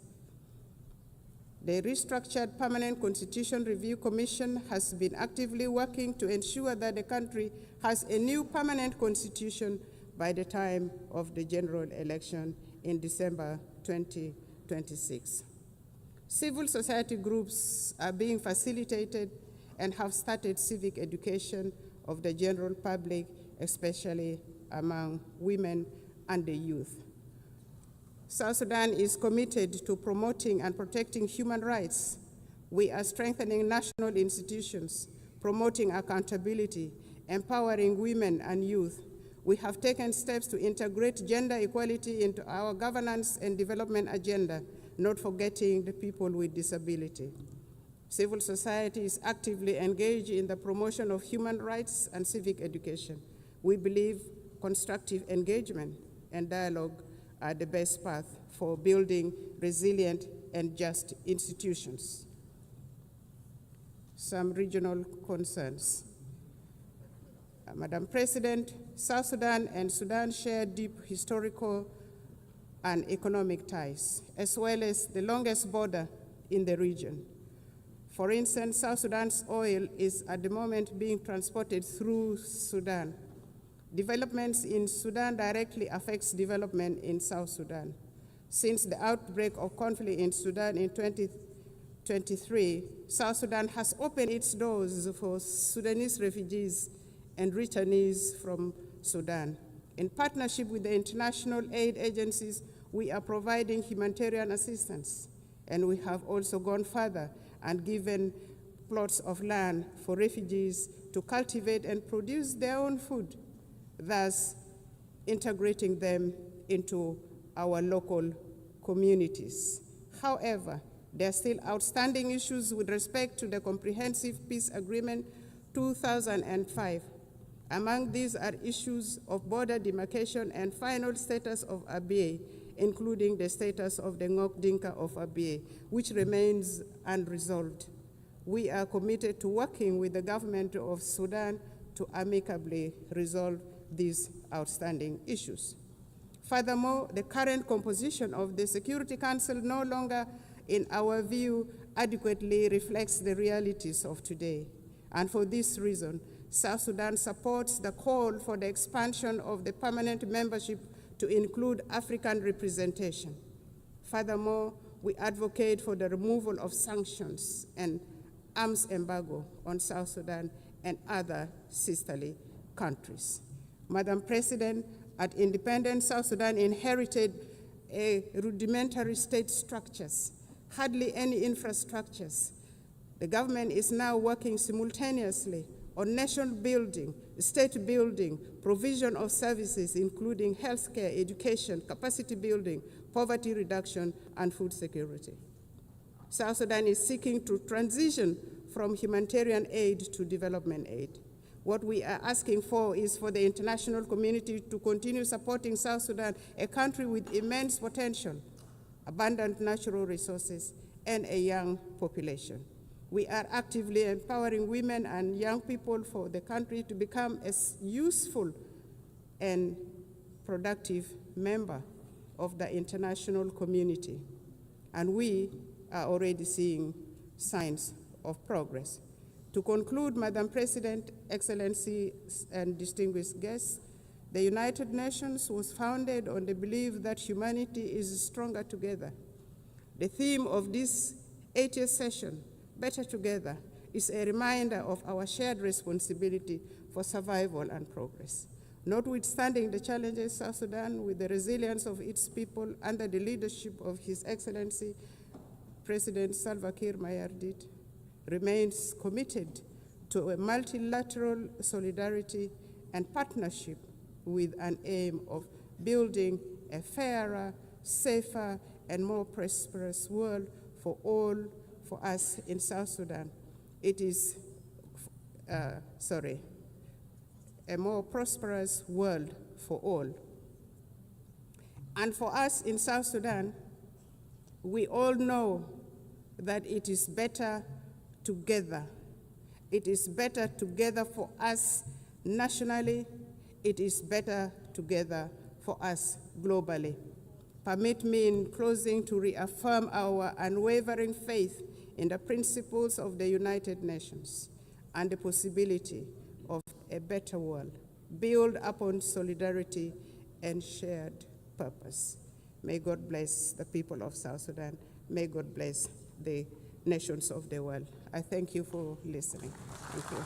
The restructured Permanent Constitution Review Commission has been actively working to ensure that the country has a new permanent constitution by the time of the general election in December 2026. Civil society groups are being facilitated and have started civic education of the general public, especially among women and the youth. South Sudan is committed to promoting and protecting human rights. We are strengthening national institutions, promoting accountability, empowering women and youth. We have taken steps to integrate gender equality into our governance and development agenda, not forgetting the people with disability. Civil society is actively engaged in the promotion of human rights and civic education. We believe constructive engagement and dialogue are the best path for building resilient and just institutions. Some regional concerns. Madam President, South Sudan and Sudan share deep historical and economic ties, as well as the longest border in the region. For instance, South Sudan's oil is at the moment being transported through Sudan. Developments in Sudan directly affects development in South Sudan. Since the outbreak of conflict in Sudan in 2023, South Sudan has opened its doors for Sudanese refugees and returnees from Sudan. In partnership with the international aid agencies, we are providing humanitarian assistance, and we have also gone further and given plots of land for refugees to cultivate and produce their own food, thus integrating them into our local communities. However, there are still outstanding issues with respect to the Comprehensive Peace Agreement 2005. Among these are issues of border demarcation and final status of Abyei, including the status of the Ngok Dinka of Abyei, which remains unresolved. We are committed to working with the government of Sudan to amicably resolve these outstanding issues. Furthermore, the current composition of the Security Council no longer, in our view, adequately reflects the realities of today. And for this reason, South Sudan supports the call for the expansion of the permanent membership to include African representation. Furthermore, we advocate for the removal of sanctions and arms embargo on South Sudan and other sisterly countries. Madam President, at independence, South Sudan inherited a rudimentary state structures, hardly any infrastructures. The government is now working simultaneously on nation building, state building, provision of services, including healthcare, education, capacity building, poverty reduction, and food security. South Sudan is seeking to transition from humanitarian aid to development aid. What we are asking for is for the international community to continue supporting South Sudan, a country with immense potential, abundant natural resources, and a young population. We are actively empowering women and young people for the country to become a useful and productive member of the international community. And we are already seeing signs of progress. To conclude, Madam President, Excellencies, and distinguished guests, the United Nations was founded on the belief that humanity is stronger together. The theme of this 80th session, Better Together, is a reminder of our shared responsibility for survival and progress. Notwithstanding the challenges, South Sudan, with the resilience of its people under the leadership of His Excellency President Salva Kiir Mayardit, remains committed to a multilateral solidarity and partnership with an aim of building a fairer, safer, and more prosperous world for all, for us in South Sudan. It is, a more prosperous world for all. And for us in South Sudan, we all know that it is better together. It is better together for us nationally. It is better together for us globally. Permit me in closing to reaffirm our unwavering faith in the principles of the United Nations and the possibility of a better world, built upon solidarity and shared purpose. May God bless the people of South Sudan. May God bless the nations of the world. I thank you for listening. Thank you.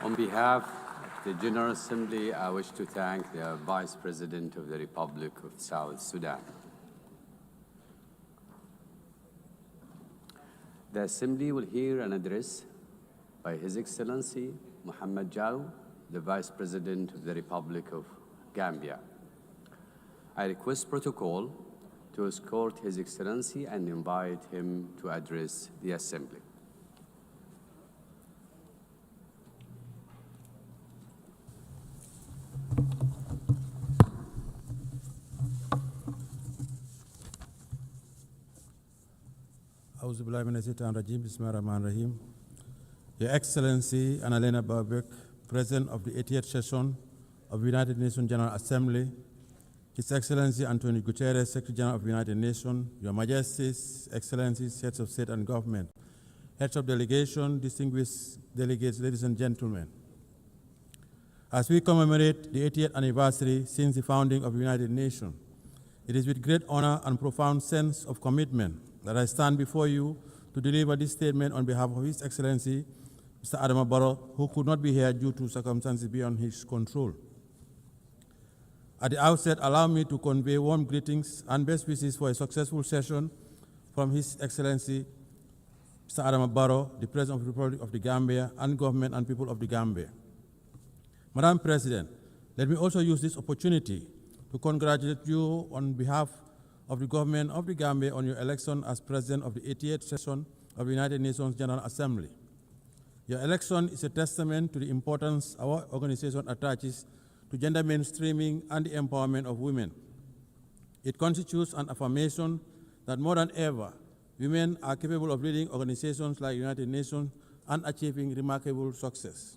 On behalf of the General Assembly, I wish to thank the Vice President of the Republic of South Sudan. The Assembly will hear an address by His Excellency Mohamed Jao, the Vice President of the Republic of Gambia. I request protocol to escort His Excellency and invite him to address the Assembly. Bismillahirrahmanirrahim. Your Excellency Annalena Baerbock, President of the 80th Session of the United Nations General Assembly, His Excellency Antonio Guterres, Secretary General of the United Nations, Your Majesties, Excellencies, Heads of State and Government, Heads of Delegation, distinguished delegates, ladies and gentlemen. As we commemorate the 80th anniversary since the founding of the United Nations, it is with great honor and profound sense of commitment that I stand before you to deliver this statement on behalf of His Excellency, Mr. Adama Barrow, who could not be here due to circumstances beyond his control. At the outset, allow me to convey warm greetings and best wishes for a successful session from His Excellency, Mr. Adama Barrow, the President of the Republic of the Gambia, and government and people of the Gambia. Madam President, let me also use this opportunity to congratulate you on behalf of the government of the Gambia on your election as President of the 88th Session of the United Nations General Assembly. Your election is a testament to the importance our organization attaches to gender mainstreaming and the empowerment of women. It constitutes an affirmation that more than ever, women are capable of leading organizations like the United Nations and achieving remarkable success.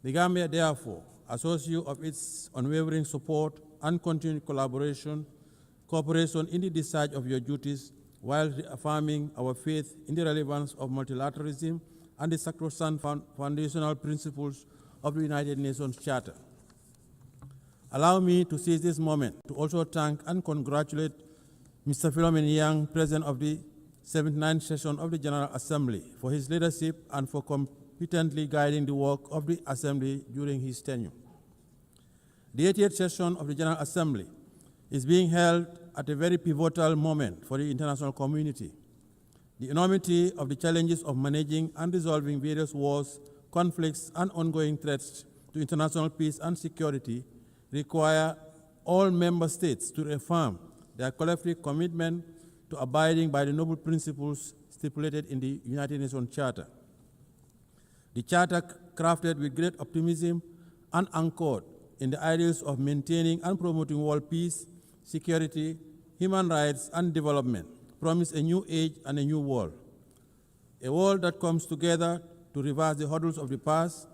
The Gambia, therefore, assures you of its unwavering support and continued cooperation in the discharge of your duties while reaffirming our faith in the relevance of multilateralism and the sacrosanct foundational principles of the United Nations Charter. Allow me to seize this moment to also thank and congratulate Mr. Philomen Yang, President of the 79th session of the General Assembly, for his leadership and for competently guiding the work of the Assembly during his tenure. The 80th session of the General Assembly is being held at a very pivotal moment for the international community. The enormity of the challenges of managing and resolving various wars, conflicts, and ongoing threats to international peace and security require all member states to reaffirm their collective commitment to abiding by the noble principles stipulated in the United Nations Charter. The Charter, crafted with great optimism and anchored in the ideals of maintaining and promoting world peace, security, human rights, and development, promise a new age and a new world. A world that comes together to reverse the hurdles of the past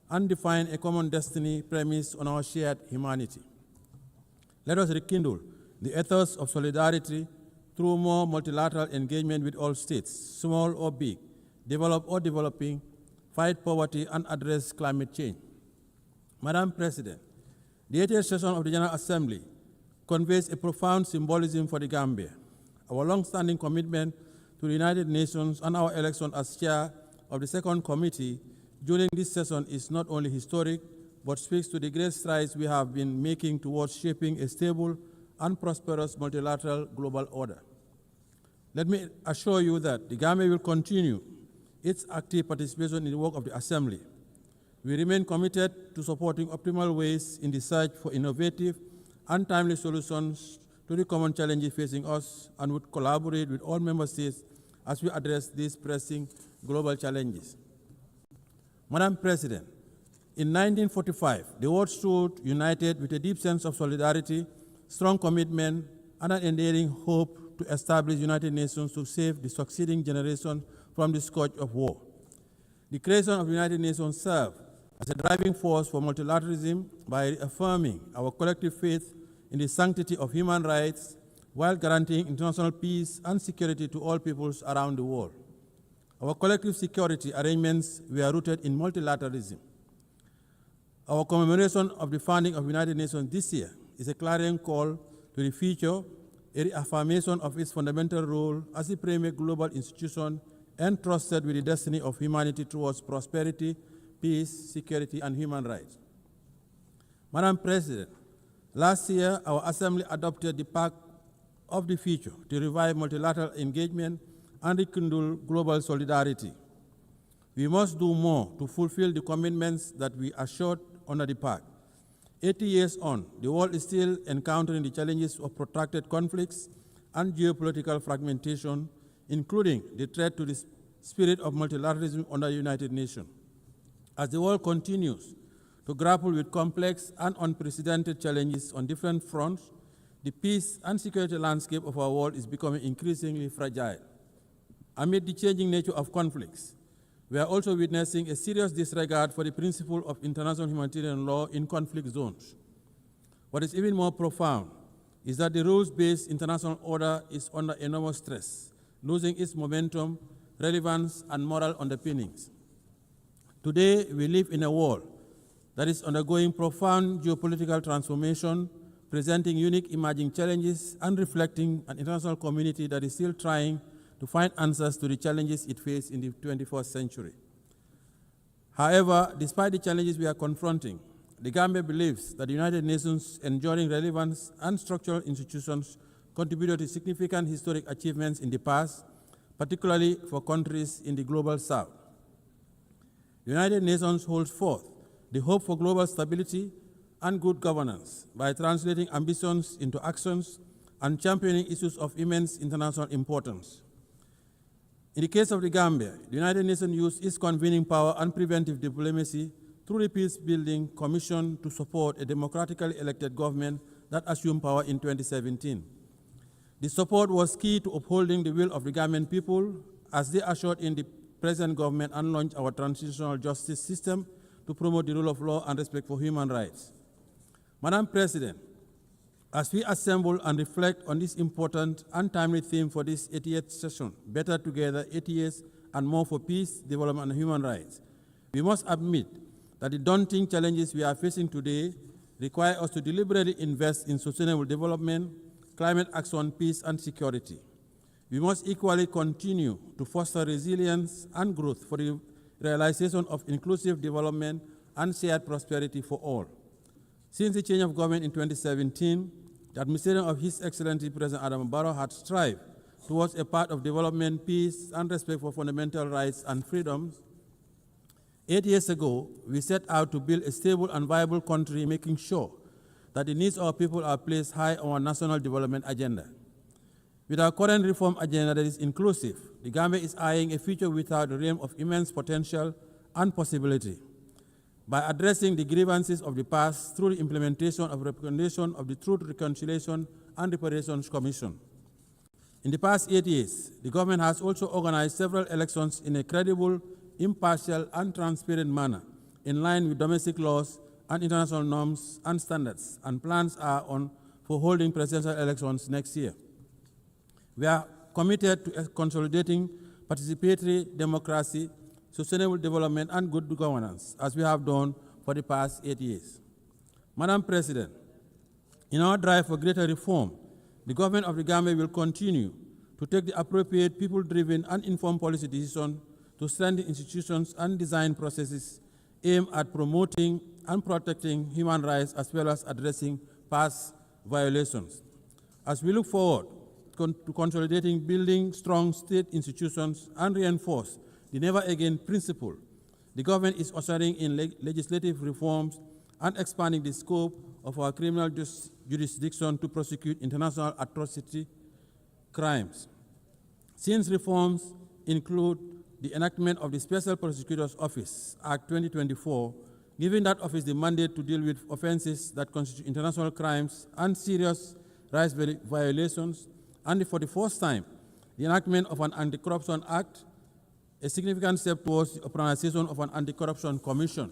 and define a common destiny premised on our shared humanity. Let us rekindle the ethos of solidarity through more multilateral engagement with all states, small or big, developed or developing, fight poverty, and address climate change. Madam President, the 80th session of the General Assembly conveys a profound symbolism for the Gambia. Our long-standing commitment to the United Nations and our election as chair of the second committee during this session is not only historic, but speaks to the great strides we have been making towards shaping a stable and prosperous multilateral global order. Let me assure you that the Gambia will continue its active participation in the work of the Assembly. We remain committed to supporting optimal ways in the search for innovative and timely solutions to the common challenges facing us, and would collaborate with all member states as we address these pressing global challenges. Madam President, in 1945, the world stood united with a deep sense of solidarity, strong commitment, and an enduring hope to establish the United Nations to save the succeeding generation from the scourge of war. The creation of the United Nations served as a driving force for multilateralism by reaffirming our collective faith in the sanctity of human rights while guaranteeing international peace and security to all peoples around the world. Our collective security arrangements were rooted in multilateralism. Our commemoration of the founding of the United Nations this year is a clarion call to the future, a reaffirmation of its fundamental role as the premier global institution entrusted with the destiny of humanity towards prosperity, peace, security, and human rights. Madam President, last year, our Assembly adopted the Pact of the Future to revive multilateral engagement and rekindle global solidarity. We must do more to fulfill the commitments that we assured under the Pact. 80 years on, the world is still encountering the challenges of protracted conflicts and geopolitical fragmentation, including the threat to the spirit of multilateralism under the United Nations. As the world continues to grapple with complex and unprecedented challenges on different fronts, the peace and security landscape of our world is becoming increasingly fragile. Amid the changing nature of conflicts, we are also witnessing a serious disregard for the principle of international humanitarian law in conflict zones. What is even more profound is that the rules-based international order is under enormous stress, losing its momentum, relevance, and moral underpinnings. Today, we live in a world that is undergoing profound geopolitical transformation, presenting unique emerging challenges and reflecting an international community that is still trying to find answers to the challenges it faces in the 21st century. However, despite the challenges we are confronting, the Gambia believes that the United Nations' enduring relevance and structural institutions contributed to significant historic achievements in the past, particularly for countries in the global south. The United Nations holds forth the hope for global stability and good governance by translating ambitions into actions and championing issues of immense international importance. In the case of the Gambia, the United Nations used its convening power and preventive diplomacy through the Peace-Building Commission to support a democratically elected government that assumed power in 2017. The support was key to upholding the will of the Gambian people as they ushered in the present government and launched our transitional justice system to promote the rule of law and respect for human rights. Madam President, as we assemble and reflect on this important and timely theme for this 80th session, Better Together, 80 years and more for peace, development, and human rights, we must admit that the daunting challenges we are facing today require us to deliberately invest in sustainable development, climate action, peace, and security. We must equally continue to foster resilience and growth for the realization of inclusive development and shared prosperity for all. Since the change of government in 2017, the administration of His Excellency President Adam Barrow had strived towards a path of development, peace, and respect for fundamental rights and freedoms. 8 years ago, we set out to build a stable and viable country, making sure that the needs of our people are placed high on our national development agenda. With our current reform agenda that is inclusive, the Gambia is eyeing a future without a realm of immense potential and possibility. By addressing the grievances of the past through the implementation of recommendation of the Truth, Reconciliation, and Reparations Commission. In the past 8 years, the government has also organized several elections in a credible, impartial, and transparent manner, in line with domestic laws and international norms and standards, and plans are on for holding presidential elections next year. We are committed to consolidating participatory democracy, sustainable development, and good governance, as we have done for the past 8 years. Madam President, in our drive for greater reform, the government of the Gambia will continue to take the appropriate people-driven and informed policy decisions to strengthen institutions and design processes aimed at promoting and protecting human rights as well as addressing past violations. As we look forward to consolidating building strong state institutions and reinforce the never again principle, the government is ushering in legislative reforms and expanding the scope of our criminal jurisdiction to prosecute international atrocity crimes. Since reforms include the enactment of the Special Prosecutor's Office, Act 2024, giving that office the mandate to deal with offenses that constitute international crimes and serious rights violations, and for the first time, the enactment of an Anti-Corruption Act, a significant step towards the organization of an Anti-Corruption Commission.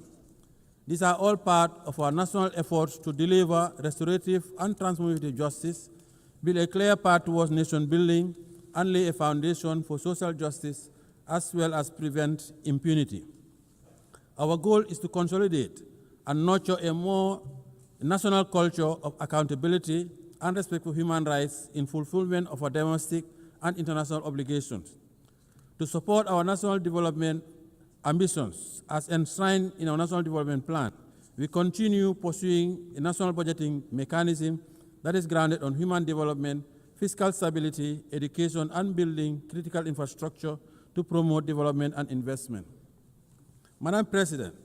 These are all part of our national efforts to deliver restorative and transformative justice, build a clear path towards nation building, and lay a foundation for social justice, as well as prevent impunity. Our goal is to consolidate and nurture a more national culture of accountability and respect for human rights in fulfillment of our domestic and international obligations. To support our national development ambitions, as enshrined in our National Development Plan, we continue pursuing a national budgeting mechanism that is grounded on human development, fiscal stability, education, and building critical infrastructure to promote development and investment. Madam President,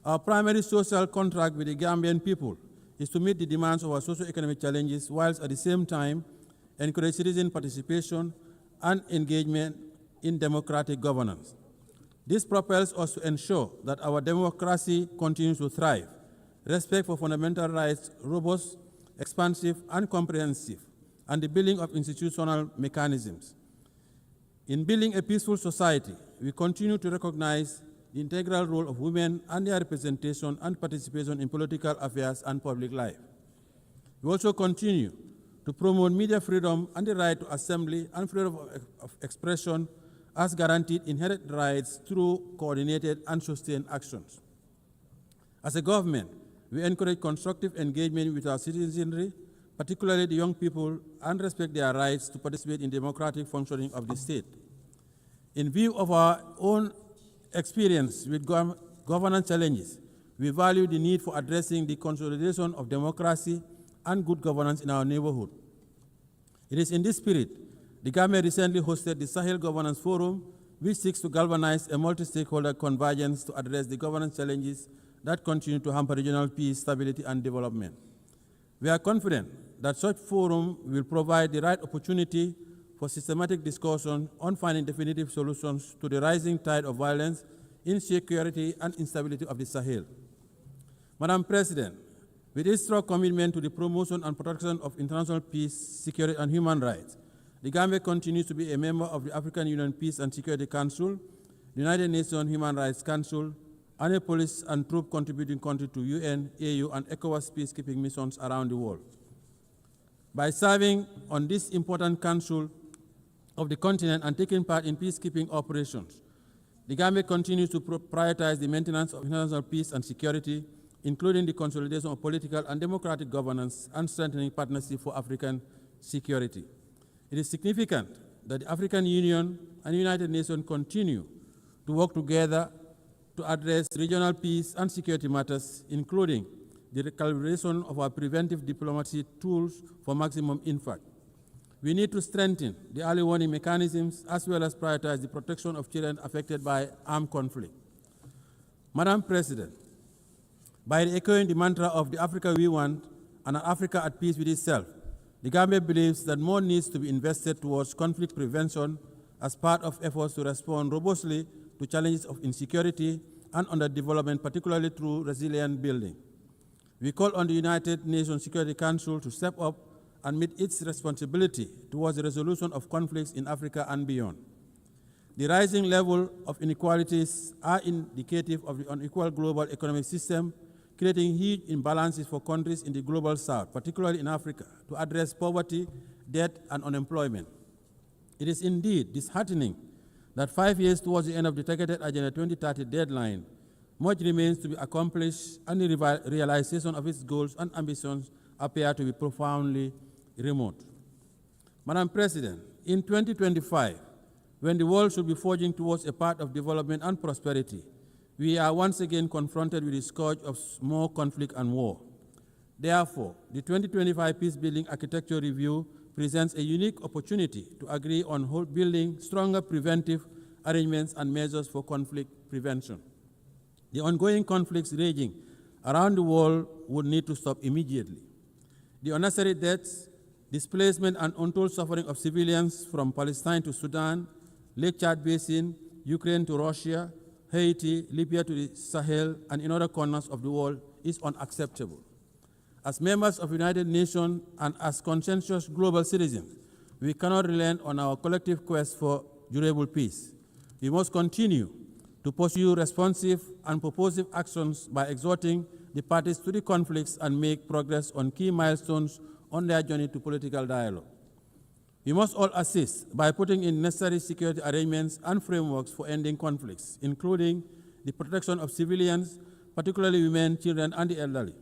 our primary social contract with the Gambian people is to meet the demands of our socio-economic challenges, whilst at the same time encourage citizen participation and engagement in democratic governance. This propels us to ensure that our democracy continues to thrive, respect for fundamental rights robust, expansive, and comprehensive, and the building of institutional mechanisms. In building a peaceful society, we continue to recognize the integral role of women and their representation and participation in political affairs and public life. We also continue to promote media freedom and the right to assembly and freedom of expression as guaranteed inherent rights through coordinated and sustained actions. As a government, we encourage constructive engagement with our citizenry, particularly the young people, and respect their rights to participate in democratic functioning of the state. In view of our own experience with governance challenges, we value the need for addressing the consolidation of democracy and good governance in our neighborhood. It is in this spirit the Gambia recently hosted the Sahel Governance Forum, which seeks to galvanize a multi-stakeholder convergence to address the governance challenges that continue to hamper regional peace, stability, and development. We are confident that such forum will provide the right opportunity for systematic discussion on finding definitive solutions to the rising tide of violence, insecurity, and instability of the Sahel. Madam President, with its strong commitment to the promotion and protection of international peace, security, and human rights, the Gambia continues to be a member of the African Union Peace and Security Council, the United Nations Human Rights Council, and a police and troop contributing country to UN, AU, and ECOWAS peacekeeping missions around the world. By serving on this important council of the continent and taking part in peacekeeping operations, the Gambia continues to prioritize the maintenance of international peace and security, including the consolidation of political and democratic governance and strengthening partnership for African security. It is significant that the African Union and the United Nations continue to work together to address regional peace and security matters, including the recalibration of our preventive diplomacy tools for maximum impact. We need to strengthen the early warning mechanisms as well as prioritize the protection of children affected by armed conflict. Madam President, by echoing the mantra of the Africa we want and an Africa at peace with itself, the Gambia believes that more needs to be invested towards conflict prevention as part of efforts to respond robustly to challenges of insecurity and underdevelopment, particularly through resilient building. We call on the United Nations Security Council to step up and meet its responsibility towards the resolution of conflicts in Africa and beyond. The rising level of inequalities are indicative of the unequal global economic system, creating huge imbalances for countries in the global south, particularly in Africa, to address poverty, debt, and unemployment. It is indeed disheartening that 5 years towards the end of the targeted Agenda 2030 deadline, much remains to be accomplished and the realization of its goals and ambitions appear to be profoundly remote. Madam President, in 2025, when the world should be forging towards a path of development and prosperity, we are once again confronted with the scourge of more conflict and war. Therefore, the 2025 Peace-Building Architecture Review presents a unique opportunity to agree on building stronger preventive arrangements and measures for conflict prevention. The ongoing conflicts raging around the world would need to stop immediately. The unnecessary deaths, displacement, and untold suffering of civilians from Palestine to Sudan, Lake Chad Basin, Ukraine to Russia, Haiti, Libya to the Sahel, and in other corners of the world is unacceptable. As members of the United Nations and as conscientious global citizens, we cannot relent on our collective quest for durable peace. We must continue to pursue responsive and purposive actions by exhorting the parties to the conflicts and make progress on key milestones on their journey to political dialogue. We must all assist by putting in necessary security arrangements and frameworks for ending conflicts, including the protection of civilians, particularly women, children, and the elderly.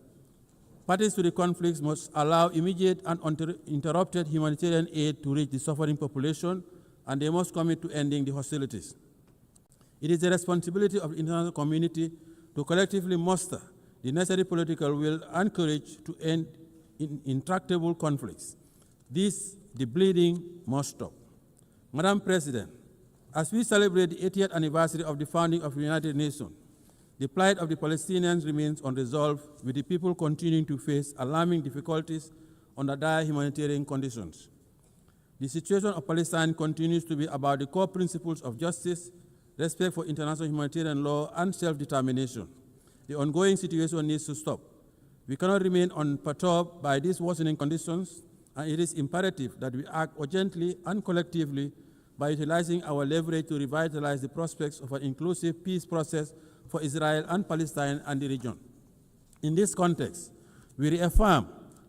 Parties to the conflicts must allow immediate and uninterrupted humanitarian aid to reach the suffering population, and they must commit to ending the hostilities. It is the responsibility of the international community to collectively muster the necessary political will and courage to end intractable conflicts. The bleeding must stop. Madam President, as we celebrate the 80th anniversary of the founding of the United Nations, the plight of the Palestinians remains unresolved, with the people continuing to face alarming difficulties under dire humanitarian conditions. The situation of Palestine continues to be about the core principles of justice, respect for international humanitarian law, and self-determination. The ongoing situation needs to stop. We cannot remain unperturbed by these worsening conditions, and it is imperative that we act urgently and collectively by utilizing our leverage to revitalize the prospects of an inclusive peace process for Israel and Palestine and the region. In this context, we reaffirm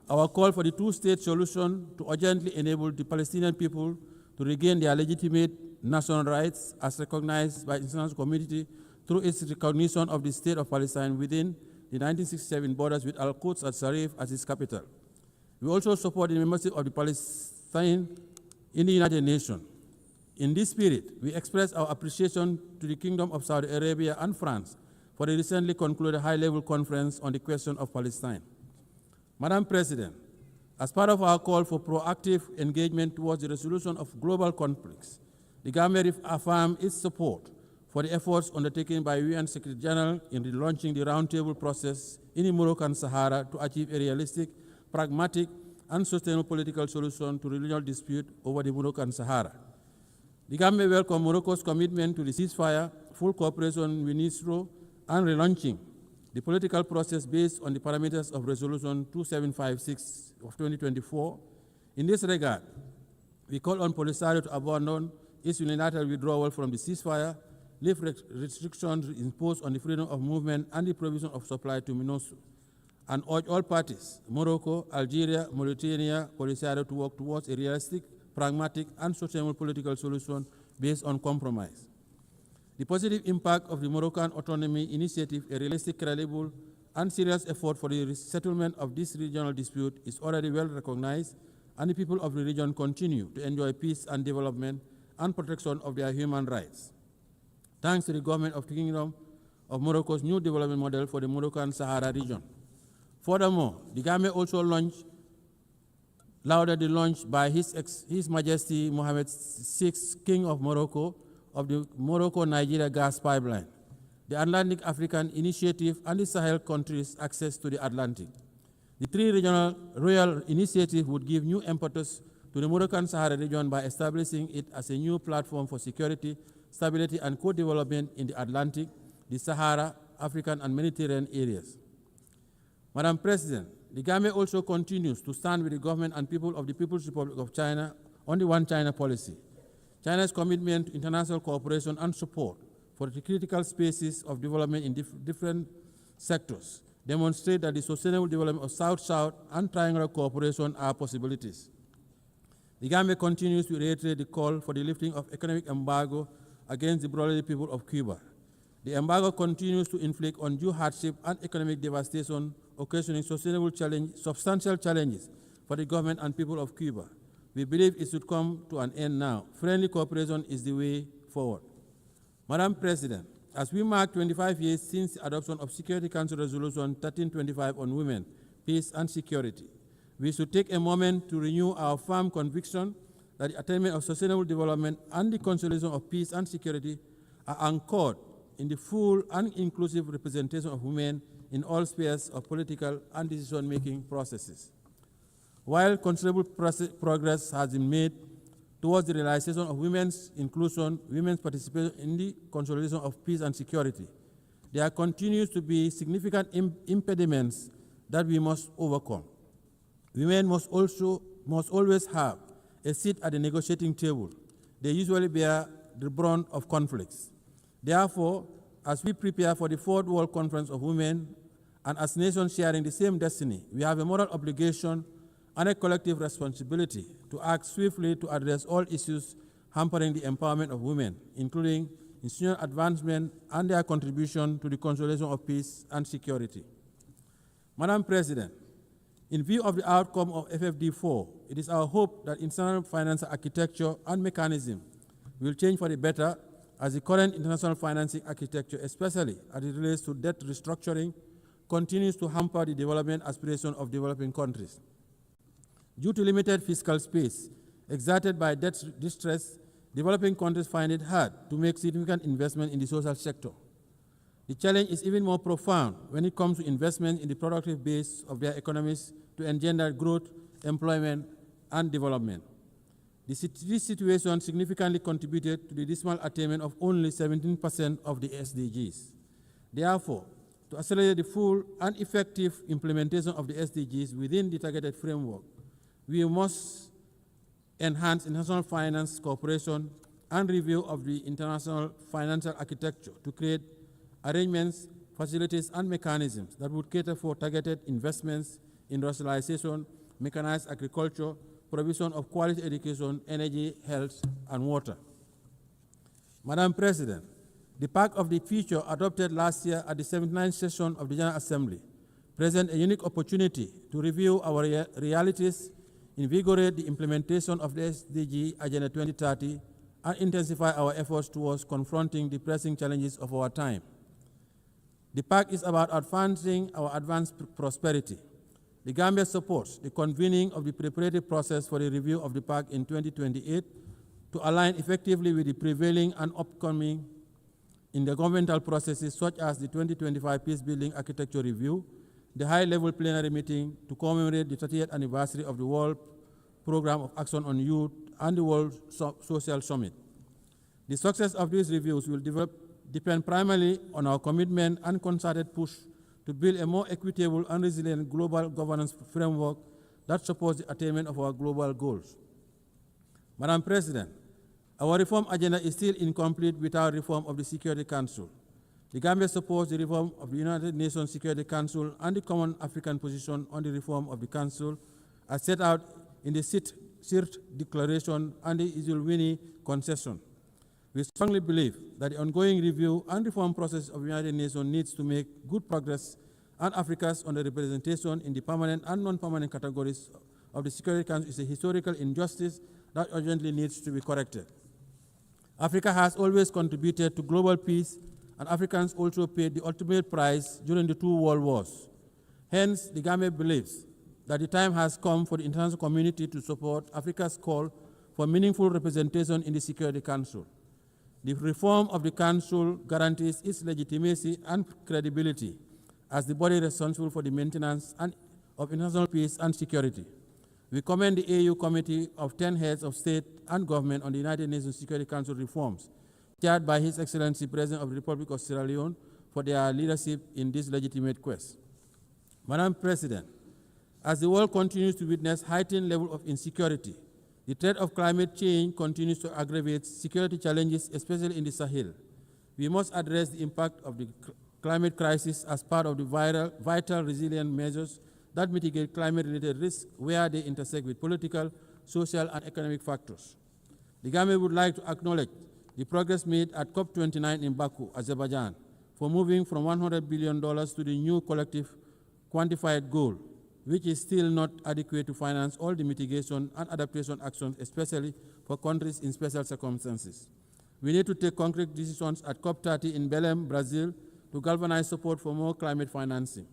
our call for the two-state solution to urgently enable the Palestinian people to regain their legitimate national rights as recognized by the international community through its recognition of the state of Palestine within the 1967 borders with Al-Quds al-Sharif as its capital. We also support the membership of the Palestine in the United Nations. In this spirit, we express our appreciation to the Kingdom of Saudi Arabia and France for the recently concluded high-level conference on the question of Palestine. Madam President, as part of our call for proactive engagement towards the resolution of global conflicts, the Gambia affirms its support for the efforts undertaken by UN Secretary General in relaunching the roundtable process in the Moroccan Sahara to achieve a realistic, pragmatic, and sustainable political solution to the regional dispute over the Moroccan Sahara. The Gambia welcomes Morocco's commitment to the ceasefire, full cooperation with UNISRO, and relaunching the political process based on the parameters of Resolution 2756 of 2024. In this regard, we call on Polisario to abandon its unilateral withdrawal from the ceasefire, lift restrictions imposed on the freedom of movement and the provision of supply to MINUSO, and urge all parties, Morocco, Algeria, Mauritania, Polisario, to work towards a realistic, pragmatic, and sustainable political solution based on compromise. The positive impact of the Moroccan Autonomy Initiative, a realistic, credible, and serious effort for the settlement of this regional dispute, is already well recognized, and the people of the region continue to enjoy peace and development and protection of their human rights. Thanks to the government of the Kingdom of Morocco's new development model for the Moroccan Sahara region. Furthermore, the Gambia also lauded the launch by His Majesty Mohammed VI, King of Morocco, of the Morocco-Nigeria gas pipeline, the Atlantic African Initiative, and the Sahel countries' access to the Atlantic. The three regional royal initiatives would give new impetus to the Moroccan Sahara region by establishing it as a new platform for security, stability, and co-development in the Atlantic, the Sahara, African, and Mediterranean areas. Madam President, the Gambia also continues to stand with the government and people of the People's Republic of China on the One China policy. China's commitment to international cooperation and support for the critical spaces of development in different sectors demonstrate that the sustainable development of South-South and triangular cooperation are possibilities. The Gambia continues to reiterate the call for the lifting of economic embargo against the brotherly people of Cuba. The embargo continues to inflict undue hardship and economic devastation, occasioning substantial challenges for the government and people of Cuba. We believe it should come to an end now. Friendly cooperation is the way forward. Madam President, as we mark 25 years since the adoption of Security Council Resolution 1325 on women, peace, and security, we should take a moment to renew our firm conviction that the attainment of sustainable development and the consolidation of peace and security are anchored in the full and inclusive representation of women in all spheres of political and decision-making processes. While considerable progress has been made towards the realization of women's inclusion, women's participation in the consolidation of peace and security, there continues to be significant impediments that we must overcome. Women must always have a seat at the negotiating table. They usually bear the brunt of conflicts. Therefore, as we prepare for the Fourth World Conference of Women, and as nations sharing the same destiny, we have a moral obligation and a collective responsibility to act swiftly to address all issues hampering the empowerment of women, including institutional advancement and their contribution to the consolidation of peace and security. Madam President, in view of the outcome of FFD4, it is our hope that international financial architecture and mechanism will change for the better as the current international financing architecture, especially as it relates to debt restructuring, continues to hamper the development aspirations of developing countries. Due to limited fiscal space exerted by debt distress, developing countries find it hard to make significant investment in the social sector. The challenge is even more profound when it comes to investment in the productive base of their economies to engender growth, employment, and development. This situation significantly contributed to the dismal attainment of only 17% of the SDGs. Therefore, to accelerate the full and effective implementation of the SDGs within the targeted framework, we must enhance international finance cooperation and review of the international financial architecture to create arrangements, facilities, and mechanisms that would cater for targeted investments, industrialization, mechanized agriculture, provision of quality education, energy, health, and water. Madam President, the Pact of the Future adopted last year at the 79th session of the General Assembly presents a unique opportunity to review our realities, invigorate the implementation of the SDG Agenda 2030, and intensify our efforts towards confronting the pressing challenges of our time. The Pact is about advancing our advanced prosperity. The Gambia supports the convening of the preparatory process for the review of the Pact in 2028 to align effectively with the prevailing and upcoming intergovernmental processes such as the 2025 Peacebuilding Architecture Review, the high-level plenary meeting to commemorate the 30th anniversary of the World Programme of Action on Youth and the World Social Summit. The success of these reviews will depend primarily on our commitment and concerted push to build a more equitable and resilient global governance framework that supports the attainment of our global goals. Madam President, our reform agenda is still incomplete without reform of the Security Council. The Gambia supports the reform of the United Nations Security Council and the Common African Position on the reform of the Council as set out in the CIRT Declaration and the Isilwini Concession. We strongly believe that the ongoing review and reform process of the United Nations needs to make good progress, and Africa's underrepresentation in the permanent and non-permanent categories of the Security Council is a historical injustice that urgently needs to be corrected. Africa has always contributed to global peace, and Africans also paid the ultimate price during the 2 world wars. Hence, the Gambia believes that the time has come for the international community to support Africa's call for meaningful representation in the Security Council. The reform of the Council guarantees its legitimacy and credibility as the body responsible for the maintenance of international peace and security. We commend the AU Committee of 10 heads of state and government on the United Nations Security Council reforms, chaired by His Excellency President of the Republic of Sierra Leone, for their leadership in this legitimate quest. Madam President, as the world continues to witness heightened level of insecurity, the threat of climate change continues to aggravate security challenges, especially in the Sahel. We must address the impact of the climate crisis as part of the vital resilient measures that mitigate climate-related risks where they intersect with political, social, and economic factors. The Gambia would like to acknowledge the progress made at COP29 in Baku, Azerbaijan, for moving from $100 billion to the new collective quantified goal, which is still not adequate to finance all the mitigation and adaptation actions, especially for countries in special circumstances. We need to take concrete decisions at COP30 in Belém, Brazil, to galvanize support for more climate financing.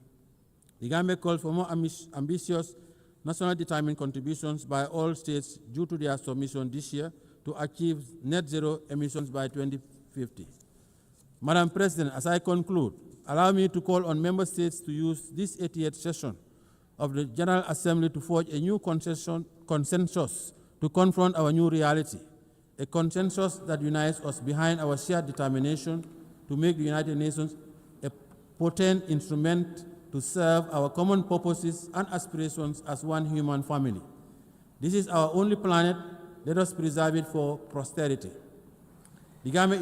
The Gambia calls for more ambitious, nationally determined contributions by all states due to their submission this year to achieve net zero emissions by 2050. Madam President, as I conclude, allow me to call on member states to use this 88th session of the General Assembly to forge a new consensus to confront our new reality, a consensus that unites us behind our shared determination to make the United Nations a potent instrument to serve our common purposes and aspirations as one human family. This is our only planet. Let us preserve it for posterity. The Gambia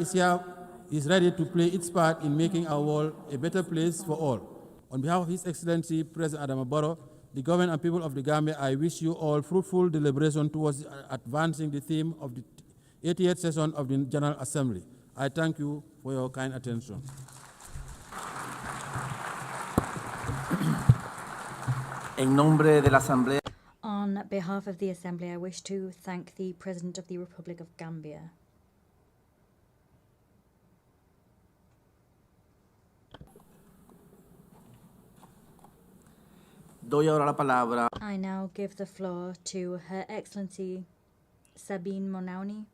is ready to play its part in making our world a better place for all. On behalf of His Excellency President Adama Barrow, the government and people of the Gambia, I wish you all fruitful deliberation towards advancing the theme of the 88th session of the General Assembly. I thank you for your kind attention. En nombre de la Asamblea. On behalf of the Assembly, I wish to thank the President of the Republic of Gambia. Doy ahora la palabra. I now give the floor to Her Excellency Sabine Monauni,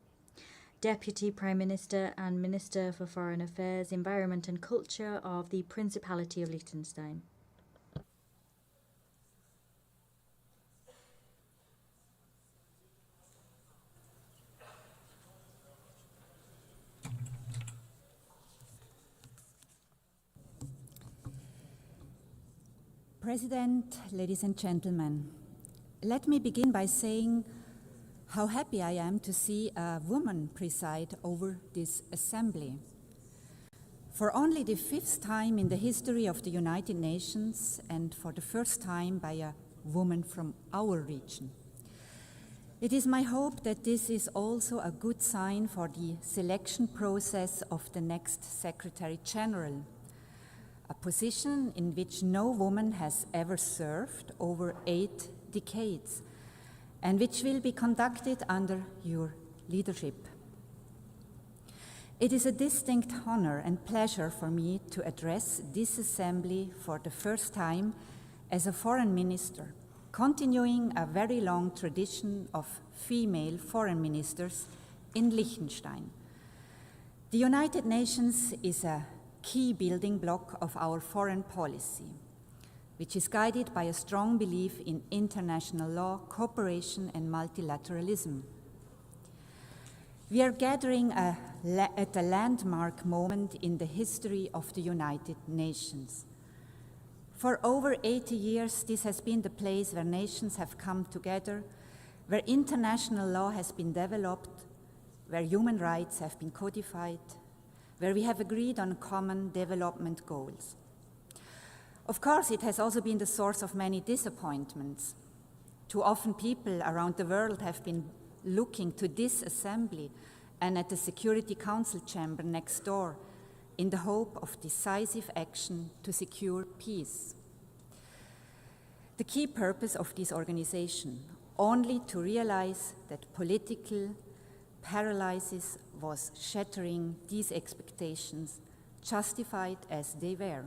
Deputy Prime Minister and Minister for Foreign Affairs, Environment and Culture of the Principality of Liechtenstein. President, ladies and gentlemen, let me begin by saying how happy I am to see a woman preside over this assembly. For only the 5th time in the history of the United Nations, and for the first time by a woman from our region. It is my hope that this is also a good sign for the selection process of the next Secretary General, a position in which no woman has ever served over 8 decades, and which will be conducted under your leadership. It is a distinct honor and pleasure for me to address this assembly for the first time as a foreign minister, continuing a very long tradition of female foreign ministers in Liechtenstein. The United Nations is a key building block of our foreign policy, which is guided by a strong belief in international law, cooperation, and multilateralism. We are gathering at a landmark moment in the history of the United Nations. For over 80 years, this has been the place where nations have come together, where international law has been developed, where human rights have been codified, where we have agreed on common development goals. Of course, it has also been the source of many disappointments. Too often people around the world have been looking to this assembly and at the Security Council chamber next door in the hope of decisive action to secure peace. the key purpose of this organization, only to realize that political paralysis was shattering these expectations, justified as they were.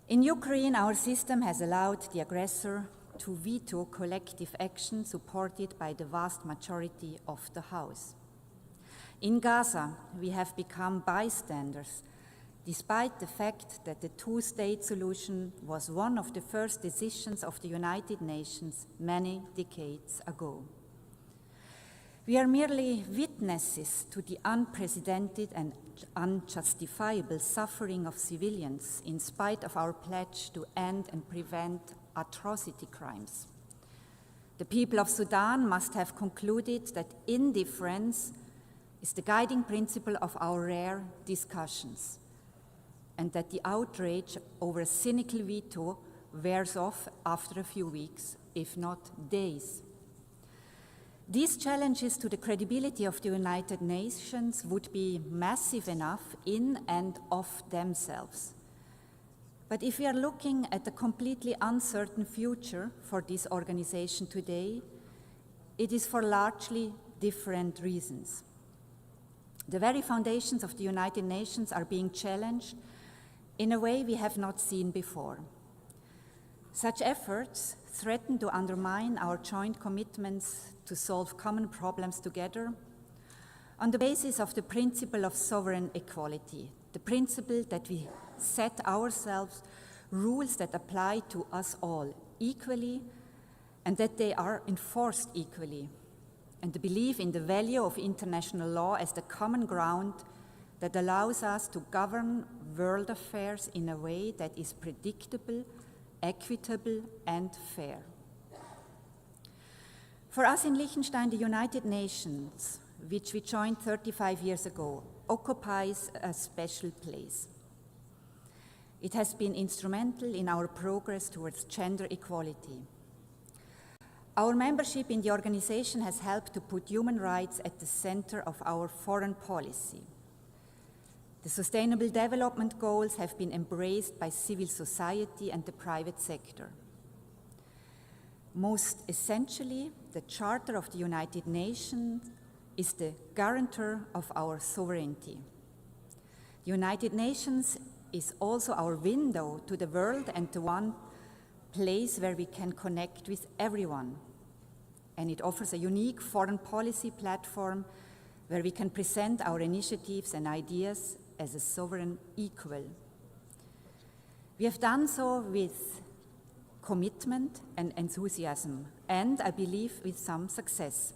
In Ukraine, our system has allowed the aggressor to veto collective action supported by the vast majority of the House. In Gaza, we have become bystanders, despite the fact that the two-state solution was one of the first decisions of the United Nations many decades ago. We are merely witnesses to the unprecedented and unjustifiable suffering of civilians in spite of our pledge to end and prevent atrocity crimes. The people of Sudan must have concluded that indifference is the guiding principle of our rare discussions, and that the outrage over a cynical veto wears off after a few weeks, if not days. These challenges to the credibility of the United Nations would be massive enough in and of themselves. But if we are looking at a completely uncertain future for this organization today, it is for largely different reasons. The very foundations of the United Nations are being challenged in a way we have not seen before. Such efforts threaten to undermine our joint commitments to solve common problems together on the basis of the principle of sovereign equality, the principle that we set ourselves rules that apply to us all equally and that they are enforced equally, and the belief in the value of international law as the common ground that allows us to govern world affairs in a way that is predictable, equitable, and fair. For us in Liechtenstein, the United Nations, which we joined 35 years ago, occupies a special place. It has been instrumental in our progress towards gender equality. Our membership in the organization has helped to put human rights at the center of our foreign policy. The Sustainable Development Goals have been embraced by civil society and the private sector. Most essentially, the Charter of the United Nations is the guarantor of our sovereignty. The United Nations is also our window to the world and the one place where we can connect with everyone. And it offers a unique foreign policy platform where we can present our initiatives and ideas as a sovereign equal. We have done so with commitment and enthusiasm, and I believe with some success.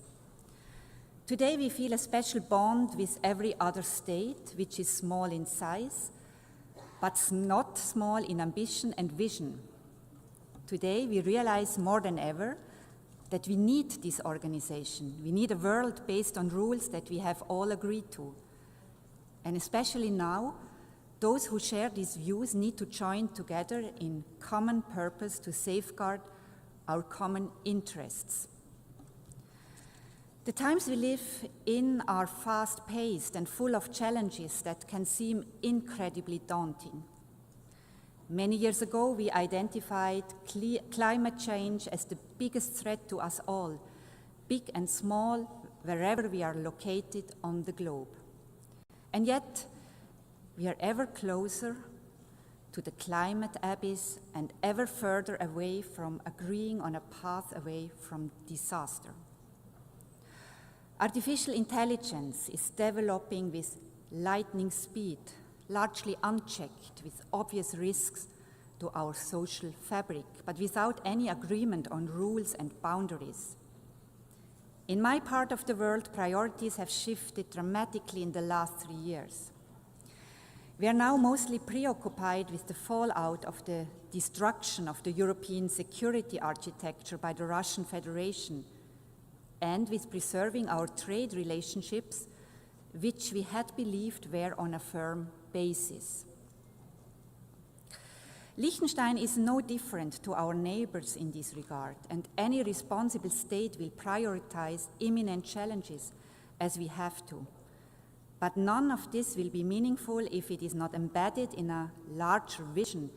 Today we feel a special bond with every other state, which is small in size, but not small in ambition and vision. Today we realize more than ever that we need this organization. We need a world based on rules that we have all agreed to. And especially now, those who share these views need to join together in common purpose to safeguard our common interests. The times we live in are fast-paced and full of challenges that can seem incredibly daunting. Many years ago, we identified climate change as the biggest threat to us all, big and small, wherever we are located on the globe. And yet, we are ever closer to the climate abyss and ever further away from agreeing on a path away from disaster. Artificial intelligence is developing with lightning speed, largely unchecked, with obvious risks to our social fabric, but without any agreement on rules and boundaries. In my part of the world, priorities have shifted dramatically in the last 3 years. We are now mostly preoccupied with the fallout of the destruction of the European security architecture by the Russian Federation and with preserving our trade relationships, which we had believed were on a firm basis. Liechtenstein is no different to our neighbors in this regard, and any responsible state will prioritize imminent challenges as we have to. But none of this will be meaningful if it is not embedded in a larger vision,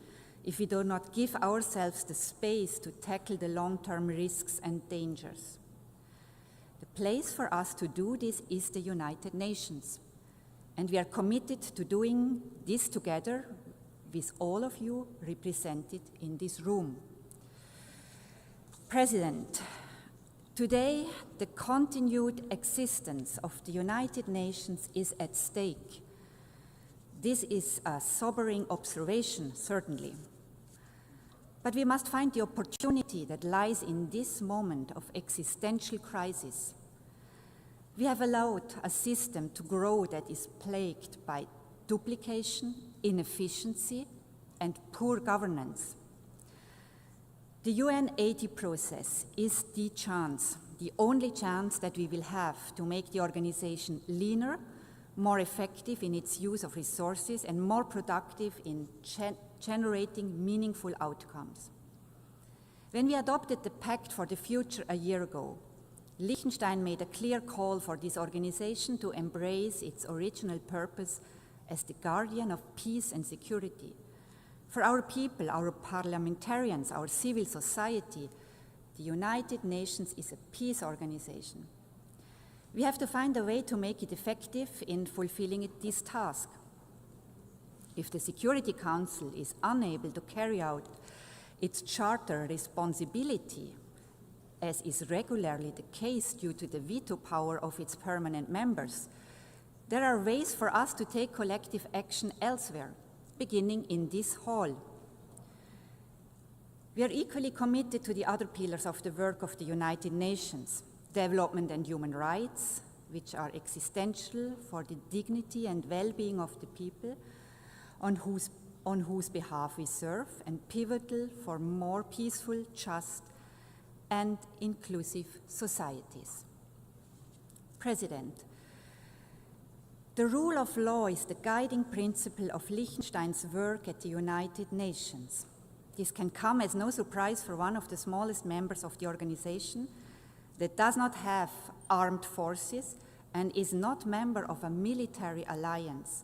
if we do not give ourselves the space to tackle the long-term risks and dangers. The place for us to do this is the United Nations, and we are committed to doing this together with all of you represented in this room. President, today the continued existence of the United Nations is at stake. This is a sobering observation, certainly. But we must find the opportunity that lies in this moment of existential crisis. We have allowed a system to grow that is plagued by duplication, inefficiency, and poor governance. The UN 80 process is the chance, the only chance that we will have to make the organization leaner, more effective in its use of resources, and more productive in generating meaningful outcomes. When we adopted the Pact for the Future a year ago, Liechtenstein made a clear call for this organization to embrace its original purpose as the guardian of peace and security. For our people, our parliamentarians, our civil society, the United Nations is a peace organization. We have to find a way to make it effective in fulfilling this task. If the Security Council is unable to carry out its charter responsibility, as is regularly the case due to the veto power of its permanent members, there are ways for us to take collective action elsewhere, beginning in this hall. We are equally committed to the other pillars of the work of the United Nations: development and human rights, which are existential for the dignity and well-being of the people on whose behalf we serve, and pivotal for more peaceful, just, and inclusive societies. President, the rule of law is the guiding principle of Liechtenstein's work at the United Nations. This can come as no surprise for one of the smallest members of the organization that does not have armed forces and is not member of a military alliance.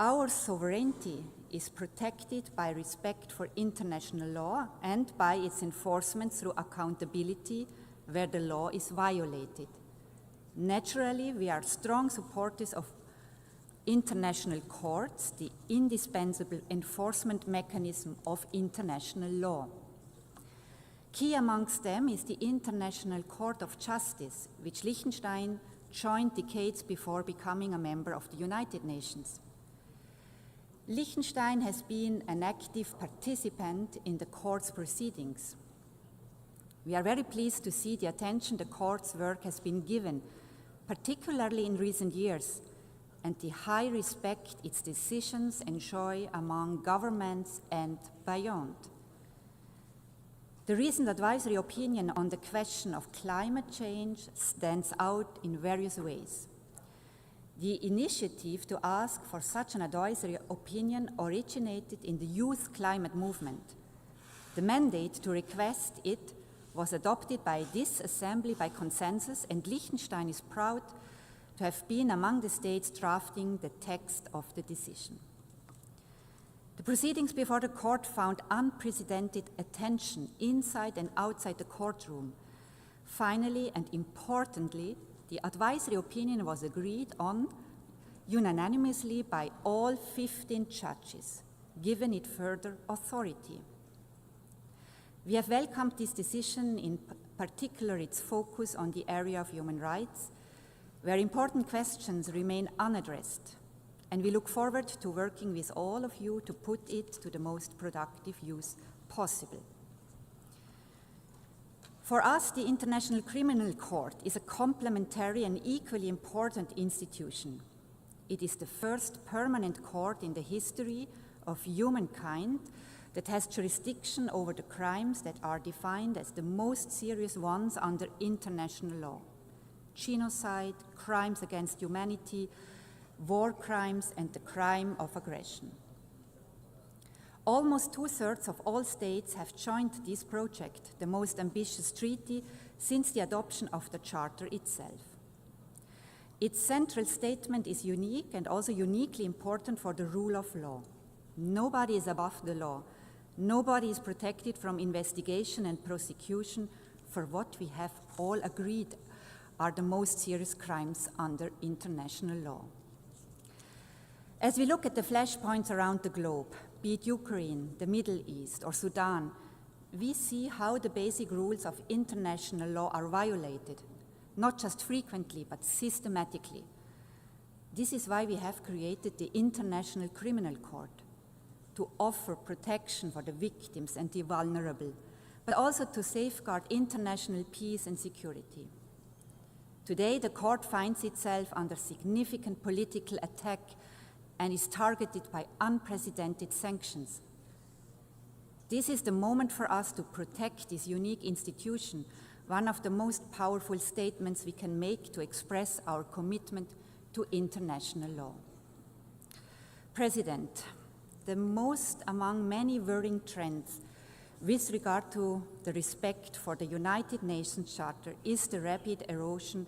Our sovereignty is protected by respect for international law and by its enforcement through accountability where the law is violated. Naturally, we are strong supporters of international courts, the indispensable enforcement mechanism of international law. Key amongst them is the International Court of Justice, which Liechtenstein joined decades before becoming a member of the United Nations. Liechtenstein has been an active participant in the court's proceedings. We are very pleased to see the attention the court's work has been given, particularly in recent years, and the high respect its decisions enjoy among governments and beyond. The recent advisory opinion on the question of climate change stands out in various ways. The initiative to ask for such an advisory opinion originated in the youth climate movement. The mandate to request it was adopted by this assembly by consensus, and Liechtenstein is proud to have been among the states drafting the text of the decision. The proceedings before the court found unprecedented attention inside and outside the courtroom. Finally, and importantly, the advisory opinion was agreed on unanimously by all 15 judges, giving it further authority. We have welcomed this decision, in particular its focus on the area of human rights, where important questions remain unaddressed, and we look forward to working with all of you to put it to the most productive use possible. For us, the International Criminal Court is a complementary and equally important institution. It is the first permanent court in the history of humankind that has jurisdiction over the crimes that are defined as the most serious ones under international law: genocide, crimes against humanity, war crimes, and the crime of aggression. Almost 2/3 of all states have joined this project, the most ambitious treaty since the adoption of the Charter itself. Its central statement is unique and also uniquely important for the rule of law. Nobody is above the law. Nobody is protected from investigation and prosecution for what we have all agreed are the most serious crimes under international law. As we look at the flashpoints around the globe, be it Ukraine, the Middle East, or Sudan, we see how the basic rules of international law are violated, not just frequently, but systematically. This is why we have created the International Criminal Court, to offer protection for the victims and the vulnerable, but also to safeguard international peace and security. Today, the court finds itself under significant political attack and is targeted by unprecedented sanctions. This is the moment for us to protect this unique institution, one of the most powerful statements we can make to express our commitment to international law. President, the most among many worrying trends with regard to the respect for the United Nations Charter is the rapid erosion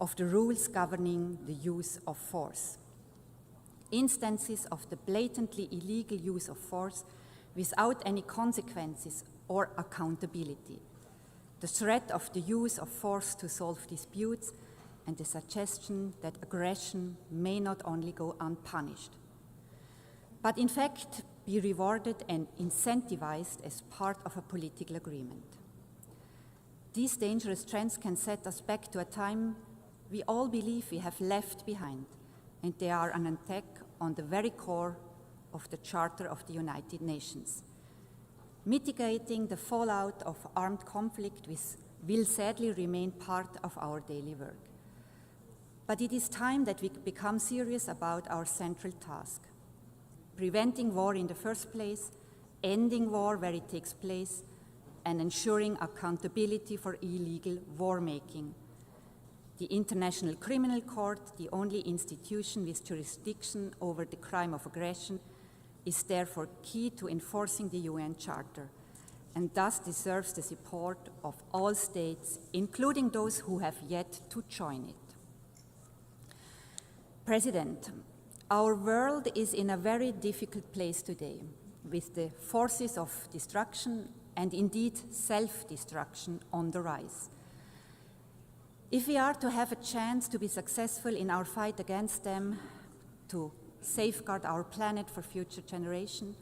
of the rules governing the use of force. Instances of the blatantly illegal use of force without any consequences or accountability, the threat of the use of force to solve disputes, and the suggestion that aggression may not only go unpunished, but in fact be rewarded and incentivized as part of a political agreement. These dangerous trends can set us back to a time we all believe we have left behind, and they are an attack on the very core of the Charter of the United Nations. Mitigating the fallout of armed conflict will sadly remain part of our daily work. But it is time that we become serious about our central task: preventing war in the first place, ending war where it takes place, and ensuring accountability for illegal war-making. The International Criminal Court, the only institution with jurisdiction over the crime of aggression, is therefore key to enforcing the UN Charter, and thus deserves the support of all states, including those who have yet to join it. President, our world is in a very difficult place today, with the forces of destruction and indeed self-destruction on the rise. If we are to have a chance to be successful in our fight against them, to safeguard our planet for future generations,